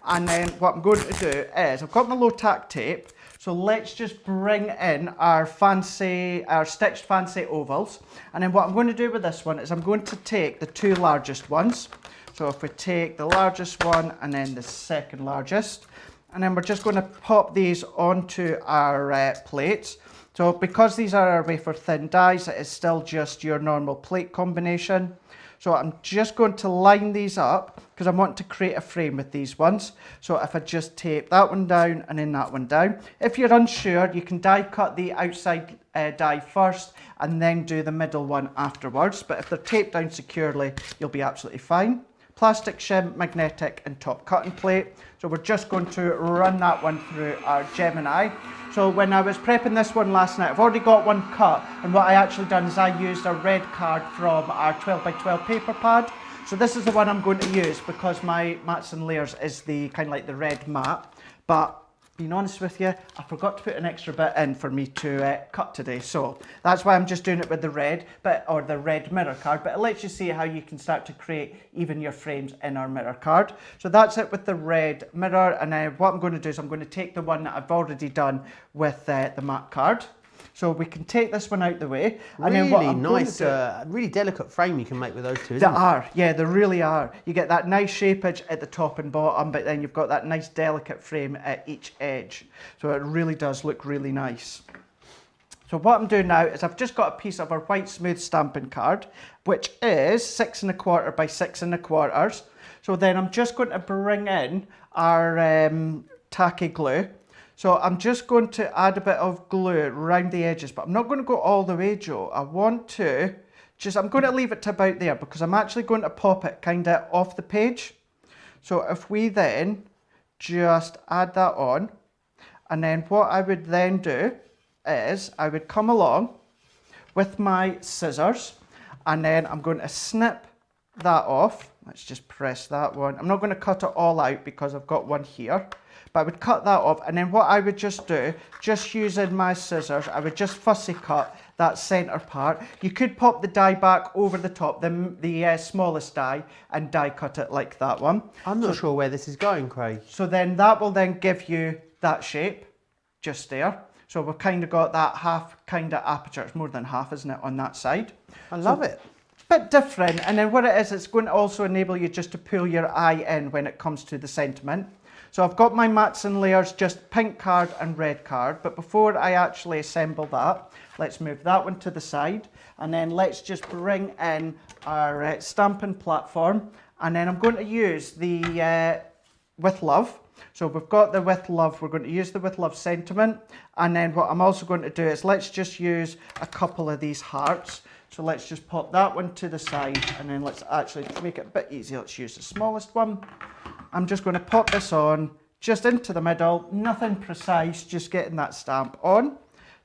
And then what I'm going to do is I've got my low tack tape. So let's just bring in our stitched fancy ovals. And then what I'm going to do with this one is I'm going to take the 2 largest ones. So if we take the largest one and then the second largest, and then we're just going to pop these onto our plates. So because these are our wafer thin dies, it is still just your normal plate combination. So I'm just going to line these up because I want to create a frame with these ones. So if I just tape that one down and then that one down. If you're unsure, you can die cut the outside die first and then do the middle one afterwards. But if they're taped down securely, you'll be absolutely fine. Plastic shim, magnetic and top cutting plate. So we're just going to run that one through our Gemini. So when I was prepping this one last night, I've already got one cut, and what I actually done is I used a red card from our 12x12 paper pad. So this is the one I'm going to use because my mats and layers is the kind of like the red mat. But being honest with you, I forgot to put an extra bit in for me to cut today. So that's why I'm just doing it with the red, or the red mirror card. But it lets you see how you can start to create even your frames in our mirror card. So that's it with the red mirror. And then what I'm going to do is I'm going to take the one that I've already done with the matte card. So we can take this one out the way. And Really then what I'm nice, going to do, really delicate frame you can make with those two, they isn't it? are, yeah, they really are. You get that nice shapeage at the top and bottom, but then you've got that nice delicate frame at each edge. So it really does look really nice. So what I'm doing now is I've just got a piece of our white smooth stamping card, which is 6 1/4 by 6 1/4. So then I'm just going to bring in our tacky glue. So I'm just going to add a bit of glue around the edges, but I'm not going to go all the way, Joe. I want to I'm going to leave it to about there because I'm actually going to pop it kind of off the page. So if we then just add that on, and then what I would then do is I would come along with my scissors, and then I'm going to snip that off. Let's just press that one. I'm not going to cut it all out because I've got one here. But I would cut that off, and then what I would just do, just using my scissors, I would just fussy cut that centre part. You could pop the die back over the top, the smallest die, and die cut it like that one. I'm not sure where this is going, Craig. So then that will then give you that shape, just there. So we've kind of got that half kind of aperture. It's more than half, isn't it, on that side? I love it. Bit different, and then what it is, it's going to also enable you just to pull your eye in when it comes to the sentiment. So I've got my mats and layers, just pink card and red card, but before I actually assemble that, let's move that one to the side, and then let's just bring in our stamping platform, and then I'm going to use the With Love. So we've got the With Love, we're going to use the With Love sentiment, and then what I'm also going to do is let's just use a couple of these hearts. So let's just pop that one to the side, and then let's actually make it a bit easier. Let's use the smallest one. I'm just going to pop this on just into the middle, nothing precise, just getting that stamp on.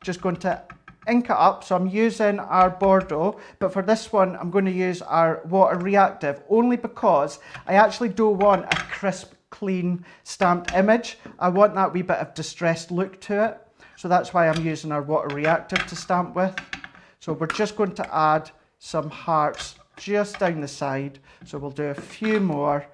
Just going to ink it up. So I'm using our Bordeaux, but for this one, I'm going to use our water reactive only because I actually don't want a crisp, clean stamped image. I want that wee bit of distressed look to it. So that's why I'm using our water reactive to stamp with. So we're just going to add some hearts just down the side. So we'll do a few more.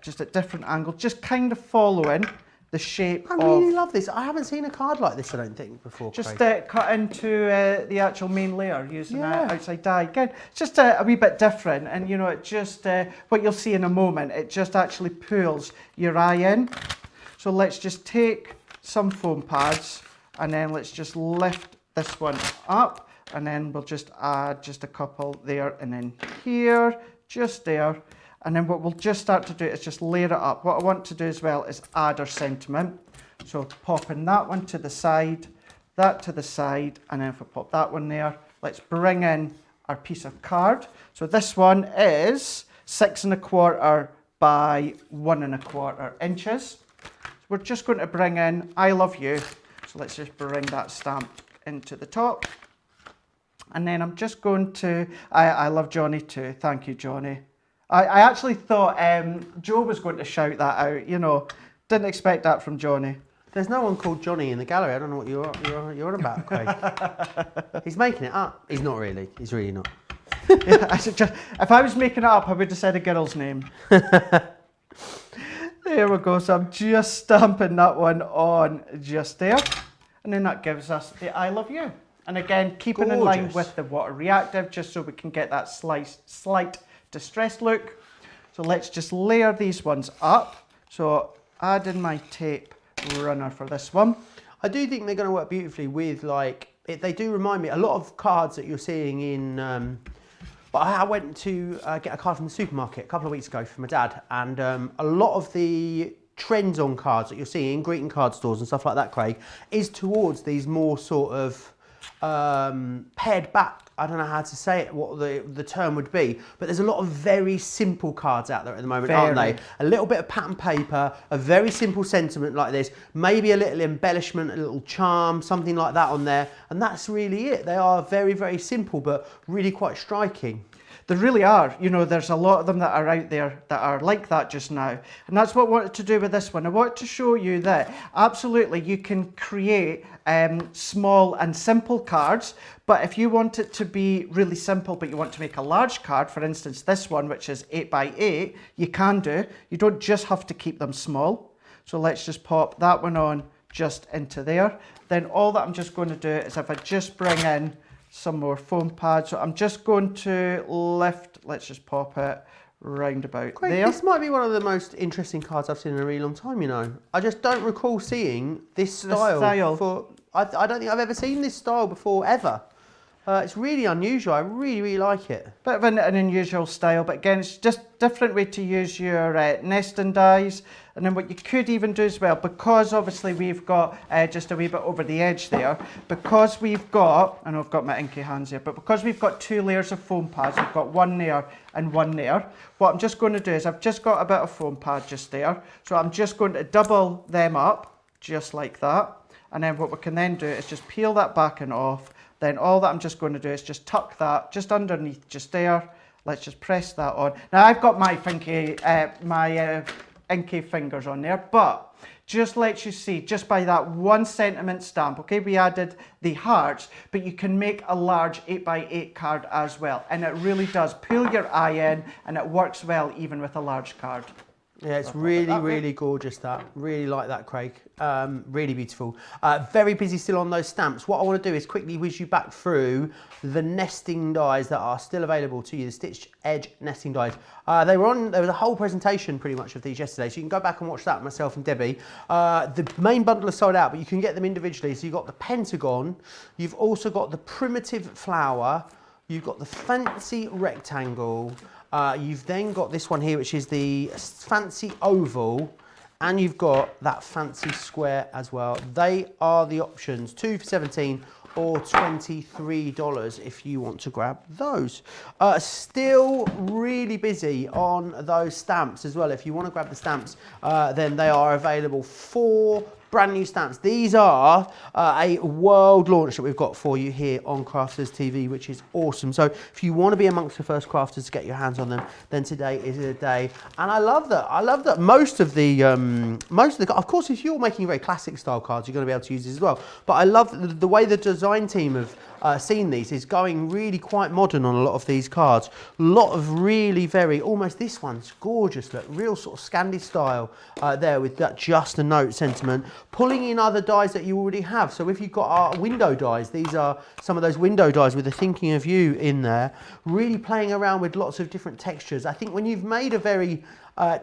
Just at different angles, just kind of following the shape I really love this. I haven't seen a card like this, I don't think, before, just Craig. cut into the actual main layer using that outside die. Again, it's just a wee bit different, and you know, it just, what you'll see in a moment, it just actually pulls your eye in. So let's just take some foam pads, and then let's just lift this one up, and then we'll just add just a couple there, and then here, just there. And then what we'll just start to do is just layer it up. What I want to do as well is add our sentiment. So popping that one to the side, that to the side, and then if we pop that one there, let's bring in our piece of card. So this one is 6 1/4 by 1 1/4 inches. So we're just going to bring in I Love You. So let's just bring that stamp into the top. And then I'm just going to, I love Johnny too. Thank you, Johnny. I actually thought Joe was going to shout that out, you know. Didn't expect that from Johnny. There's no one called Johnny in the gallery. I don't know what you're about, Craig. He's making it up. He's not really. He's really not. Yeah, if I was making it up, I would have said a girl's name. There we go. So I'm just stamping that one on just there. And then that gives us the I Love You. And again, keeping in line with the water reactive, just so we can get that slight distressed look. So let's just layer these ones up. So add in my tape runner for this one. I do think they're going to work beautifully with, like, they do remind me, a lot of cards that you're seeing in, but I went to get a card from the supermarket a couple of weeks ago for my dad, and a lot of the trends on cards that you're seeing in greeting card stores and stuff like that, Craig, is towards these more sort of pared back, I don't know how to say it, what the term would be, but there's a lot of very simple cards out there at the moment, aren't they? A little bit of pattern paper, a very simple sentiment like this, maybe a little embellishment, a little charm, something like that on there, and that's really it. They are very, very simple, but really quite striking. There really are. You know, there's a lot of them that are out there that are like that just now. And that's what I wanted to do with this one. I wanted to show you that absolutely you can create small and simple cards, but if you want it to be really simple, but you want to make a large card, for instance, this one, which is 8x8, you can do. You don't just have to keep them small. So let's just pop that one on just into there. Then all that I'm just going to do is if I just bring in some more foam pads. So I'm just going to lift, let's just pop it round about Craig, there. this might be one of the most interesting cards I've seen in a really long time, you know. I just don't recall seeing this style. For I don't think I've ever seen this style before, ever. It's really unusual. I really, really like it. Bit of an unusual style, but again, it's just a different way to use your nesting dies. And then what you could even do as well, because obviously we've got just a wee bit over the edge there, because we've got, I know I've got my inky hands here, but because we've got 2 layers of foam pads, we've got one there and one there, what I'm just going to do is I've just got a bit of foam pad just there, so I'm just going to double them up, just like that. And then what we can then do is just peel that back and off. Then all that I'm just going to do is just tuck that just underneath, just there. Let's just press that on. Now I've got my inky fingers on there, but just lets you see, just by that 1 sentiment stamp, okay, we added the hearts, but you can make a large 8x8 card as well. And it really does pull your eye in, and it works well even with a large card. Yeah, it's really, really gorgeous, that. Really like that, Craig. Really beautiful. Very busy still on those stamps. What I want to do is quickly whiz you back through the nesting dies that are still available to you, the stitched edge nesting dies. There was a whole presentation pretty much of these yesterday, so you can go back and watch that, myself and Debbie. The main bundle is sold out, but you can get them individually. So you've got the pentagon, you've also got the primitive flower, you've got the fancy rectangle, you've then got this one here, which is the fancy oval, and you've got that fancy square as well. They are the options, 2 for $17 or $23 if you want to grab those. Still really busy on those stamps as well. If you want to grab the stamps, then they are available. 4 brand new stamps. These are a world launch that we've got for you here on Crafters TV, which is awesome. So if you want to be amongst the first crafters to get your hands on them, then today is the day. And I love that. I love that most of the, of course, if you're making very classic style cards, you're going to be able to use this as well. But I love the way the design team have seen these is going really quite modern on a lot of these cards. A lot of really very, almost this one's gorgeous, look, real sort of Scandi style there with that just a note sentiment. Pulling in other dies that you already have. So if you've got our window dies, these are some of those window dies with the thinking of you in there, really playing around with lots of different textures. I think when you've made a very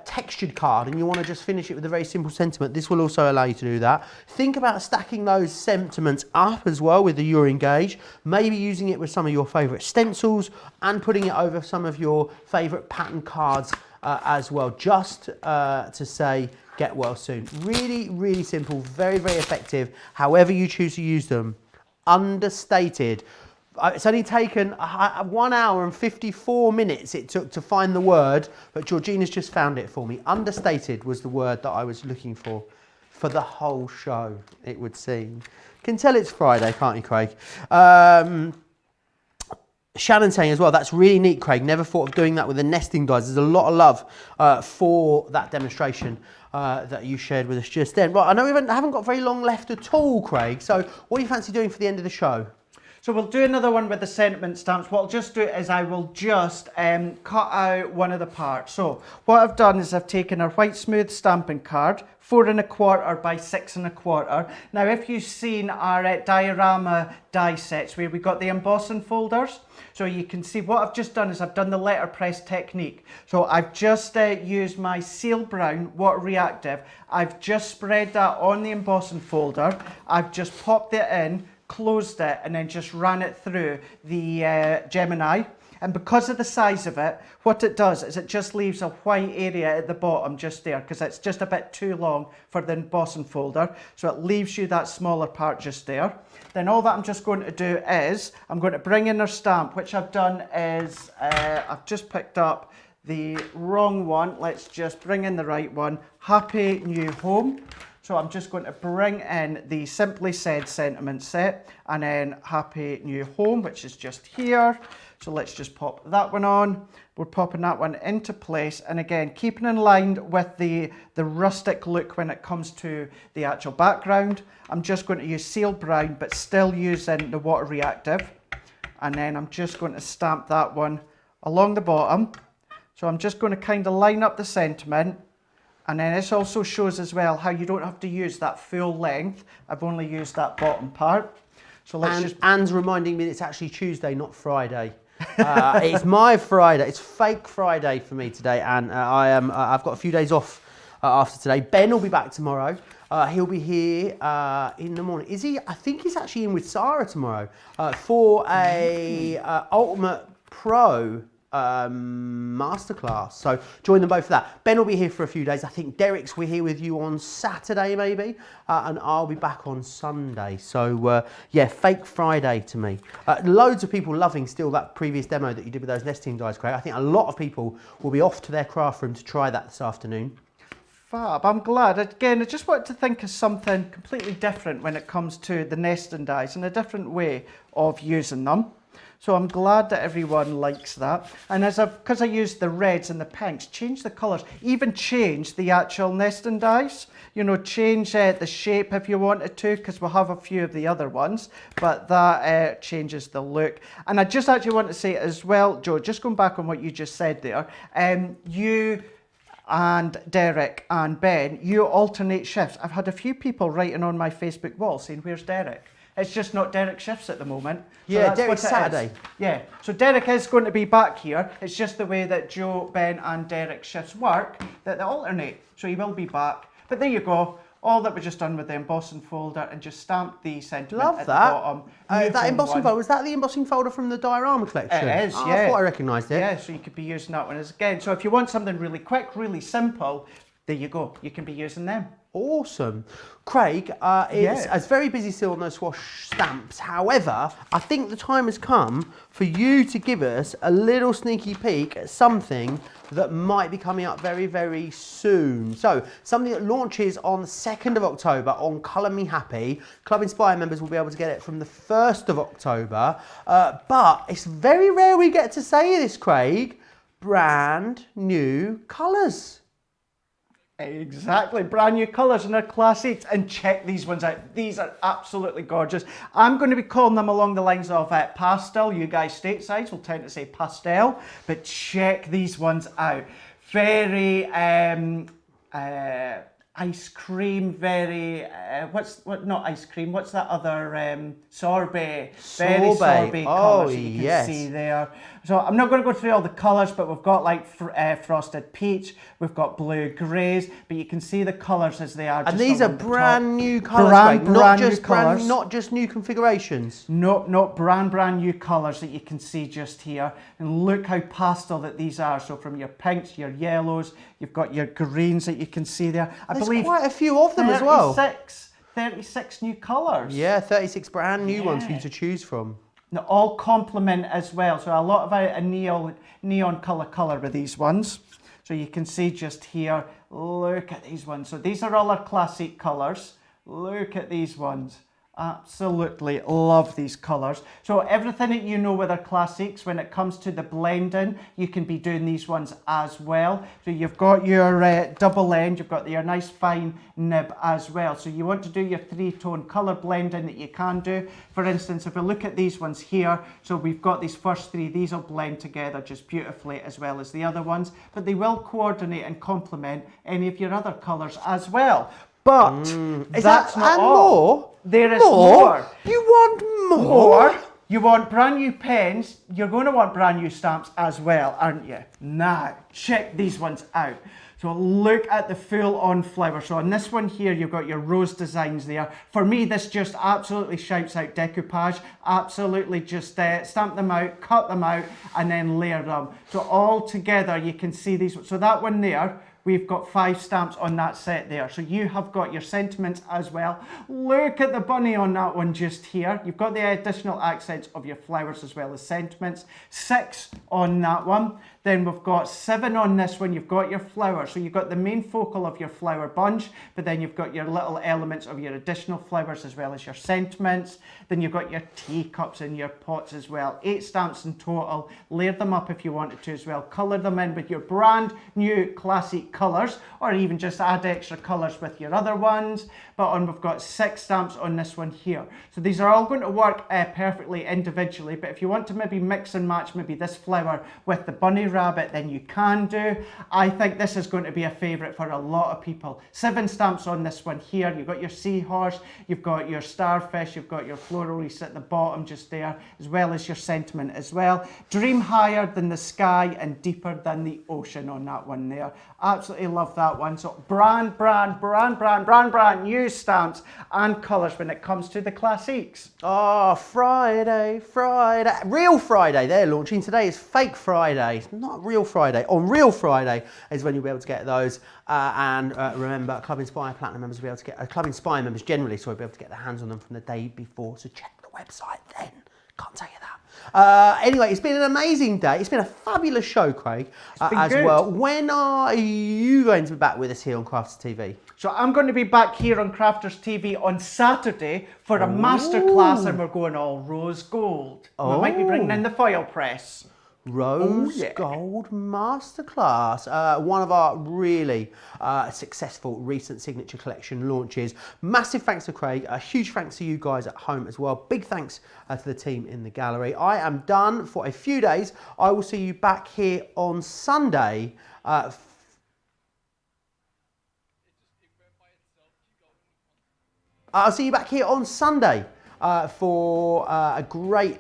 textured card and you want to just finish it with a very simple sentiment, this will also allow you to do that. Think about stacking those sentiments up as well with the You're Engaged, maybe using it with some of your favourite stencils and putting it over some of your favourite pattern cards as well, just to say get well soon. Really, really simple, very, very effective, however you choose to use them. Understated. It's only taken 1 hour and 54 minutes it took to find the word, but Georgina's just found it for me. Understated was the word that I was looking for the whole show, it would seem. Can tell it's Friday, can't you, Craig? Shannon saying as well, that's really neat, Craig. Never thought of doing that with the nesting dies. There's a lot of love for that demonstration that you shared with us just then. Right, I know we haven't got very long left at all, Craig. So what do you fancy doing for the end of the show? So we'll do another one with the sentiment stamps. What I'll just do is I will just cut out one of the parts. So what I've done is I've taken our white smooth stamping card, 4 1/4 by 6 1/4. Now if you've seen our diorama die sets where we got the embossing folders, so you can see what I've just done is I've done the letterpress technique. So I've just used my seal brown water reactive. I've just spread that on the embossing folder. I've just popped it in, closed it, and then just ran it through the Gemini. And because of the size of it, what it does is it just leaves a white area at the bottom just there, because it's just a bit too long for the embossing folder. So it leaves you that smaller part just there. Then all that I'm just going to do is I'm going to bring in our stamp, which I've done is I've just picked up the wrong one. Let's just bring in the right one. Happy New Home. So I'm just going to bring in the Simply Said sentiment set, and then Happy New Home, which is just here. So let's just pop that one on. We're popping that one into place. And again, keeping in line with the rustic look when it comes to the actual background. I'm just going to use seal brown, but still using the water reactive. And then I'm just going to stamp that one along the bottom. So I'm just going to kind of line up the sentiment. And then this also shows as well how you don't have to use that full length. I've only used that bottom part. So let's Anne's reminding me that it's actually Tuesday, not Friday. It's my Friday. It's fake Friday for me today, and I've got a few days off after today. Ben will be back tomorrow. He'll be here in the morning. Is he? I think he's actually in with Sarah tomorrow for a Ultimate Pro masterclass. So join them both for that. Ben will be here for a few days. I think Derek's here with you on Saturday maybe, and I'll be back on Sunday. So yeah, fake Friday to me. Loads of people loving still that previous demo that you did with those nesting dies, Craig. I think a lot of people will be off to their craft room to try that this afternoon. Fab, I'm glad. Again, I just wanted to think of something completely different when it comes to the nesting dies and a different way of using them. So I'm glad that everyone likes that. And because I used the reds and the pinks, change the colours, even change the actual nesting dies. You know, change the shape if you wanted to, because we'll have a few of the other ones, but that changes the look. And I just actually want to say as well, Joe, just going back on what you just said there, you and Derek and Ben, you alternate shifts. I've had a few people writing on my Facebook wall saying, where's Derek? It's just not Derek shifts at the moment. So yeah, Derek's Saturday. Yeah, so Derek is going to be back here. It's just the way that Joe, Ben and Derek shifts work that they alternate. So he will be back. But there you go. All that was just done with the embossing folder and just stamped the sentiment at the bottom. That embossing folder, was that the embossing folder from the diorama collection? It is, yeah. I thought I recognised it. Yeah, so you could be using that one as again. So if you want something really quick, really simple, there you go. You can be using them. Awesome. Craig, it's very busy still on those swash stamps. However, I think the time has come for you to give us a little sneaky peek at something that might be coming up very, very soon. So, something that launches on the 2nd of October on Colour Me Happy. Club Inspire members will be able to get it from the 1st of October. But it's very rare we get to say this, Craig. Brand new colours. Exactly, brand new colours in our classics, and check these ones out. These are absolutely gorgeous. I'm going to be calling them along the lines of pastel. You guys stateside will tend to say pastel, but check these ones out. Very ice cream, very not ice cream, what's that other sorbet? Very sorbet colours that you can see there. So I'm not going to go through all the colours, but we've got like frosted peach, we've got blue greys, but you can see the colours as they are. And these are brand new colours, not just new configurations. No, brand new colours that you can see just here. And look how pastel that these are. So from your pinks, your yellows, you've got your greens that you can see there. I believe quite a few of them as well. 36 new colours. Yeah, 36 brand new ones for you to choose from. Now, all complement as well. So a lot of a neon colour with these ones. So you can see just here, look at these ones. So these are all our classic colours. Look at these ones. Absolutely love these colours. So everything that you know with our classics, when it comes to the blending, you can be doing these ones as well. So you've got your double end, you've got your nice fine nib as well. So you want to do your three-tone colour blending that you can do. For instance, if we look at these ones here, so we've got these first three, these will blend together just beautifully as well as the other ones, but they will coordinate and complement any of your other colours as well. But that's not all. More? There is more. You want more? You want brand new pens. You're going to want brand new stamps as well, aren't you? Now, check these ones out. So look at the full-on flower. So on this one here, you've got your rose designs there. For me, this just absolutely shouts out decoupage. Absolutely just stamp them out, cut them out, and then layer them. So all together, you can see these. So that one there, we've got 5 stamps on that set there. So you have got your sentiments as well. Look at the bunny on that one just here. You've got the additional accents of your flowers as well as sentiments. 6 on that one. Then we've got 7 on this one. You've got your flower. So you've got the main focal of your flower bunch, but then you've got your little elements of your additional flowers as well as your sentiments. Then you've got your teacups and your pots as well. 8 stamps in total. Layer them up if you wanted to as well. Colour them in with your brand new classic colours, or even just add extra colours with your other ones. But we've got 6 stamps on this one here. So these are all going to work perfectly individually, but if you want to maybe mix and match maybe this flower with the bunny rabbit, then you can do. I think this is going to be a favourite for a lot of people. 7 stamps on this one here. You've got your seahorse, you've got your starfish, you've got your floral wreaths at the bottom just there, as well as your sentiment as well. Dream higher than the sky and deeper than the ocean on that one there. Absolutely love that one. So brand new stamps and colours when it comes to the classics. Oh, Friday. Real Friday, they're launching. Today is fake Friday. It's not real Friday. On Real Friday is when you'll be able to get those. Remember, Club Inspire Platinum members will be able to get, Club Inspire members generally, so will be able to get their hands on them from the day before. So check the website then. Can't tell you that. Anyway, it's been an amazing day. It's been a fabulous show, Craig, as good. well. When are you going to be back with us here on Crafters TV? So I'm going to be back here on Crafters TV on Saturday for a masterclass, and we're going all rose gold. We might be bringing in the foil press. Rose Gold Masterclass, one of our really successful recent signature collection launches. Massive thanks to Craig, a huge thanks to you guys at home as well. Big thanks to the team in the gallery. I am done for a few days. I will see you back here on Sunday. I'll see you back here on Sunday. For a great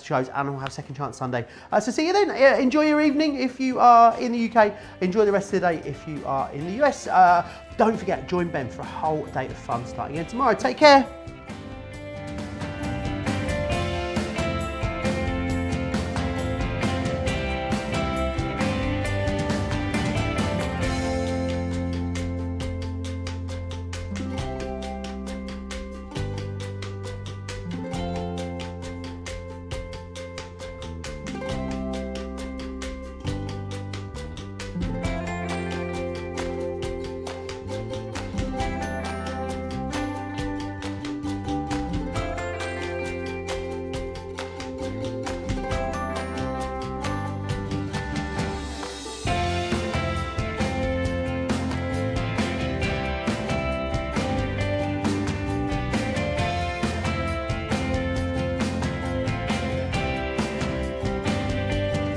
shows, and we'll have Second Chance Sunday. So see you then. Enjoy your evening if you are in the UK. Enjoy the rest of the day if you are in the US. Don't forget, join Ben for a whole day of fun starting again tomorrow. Take care.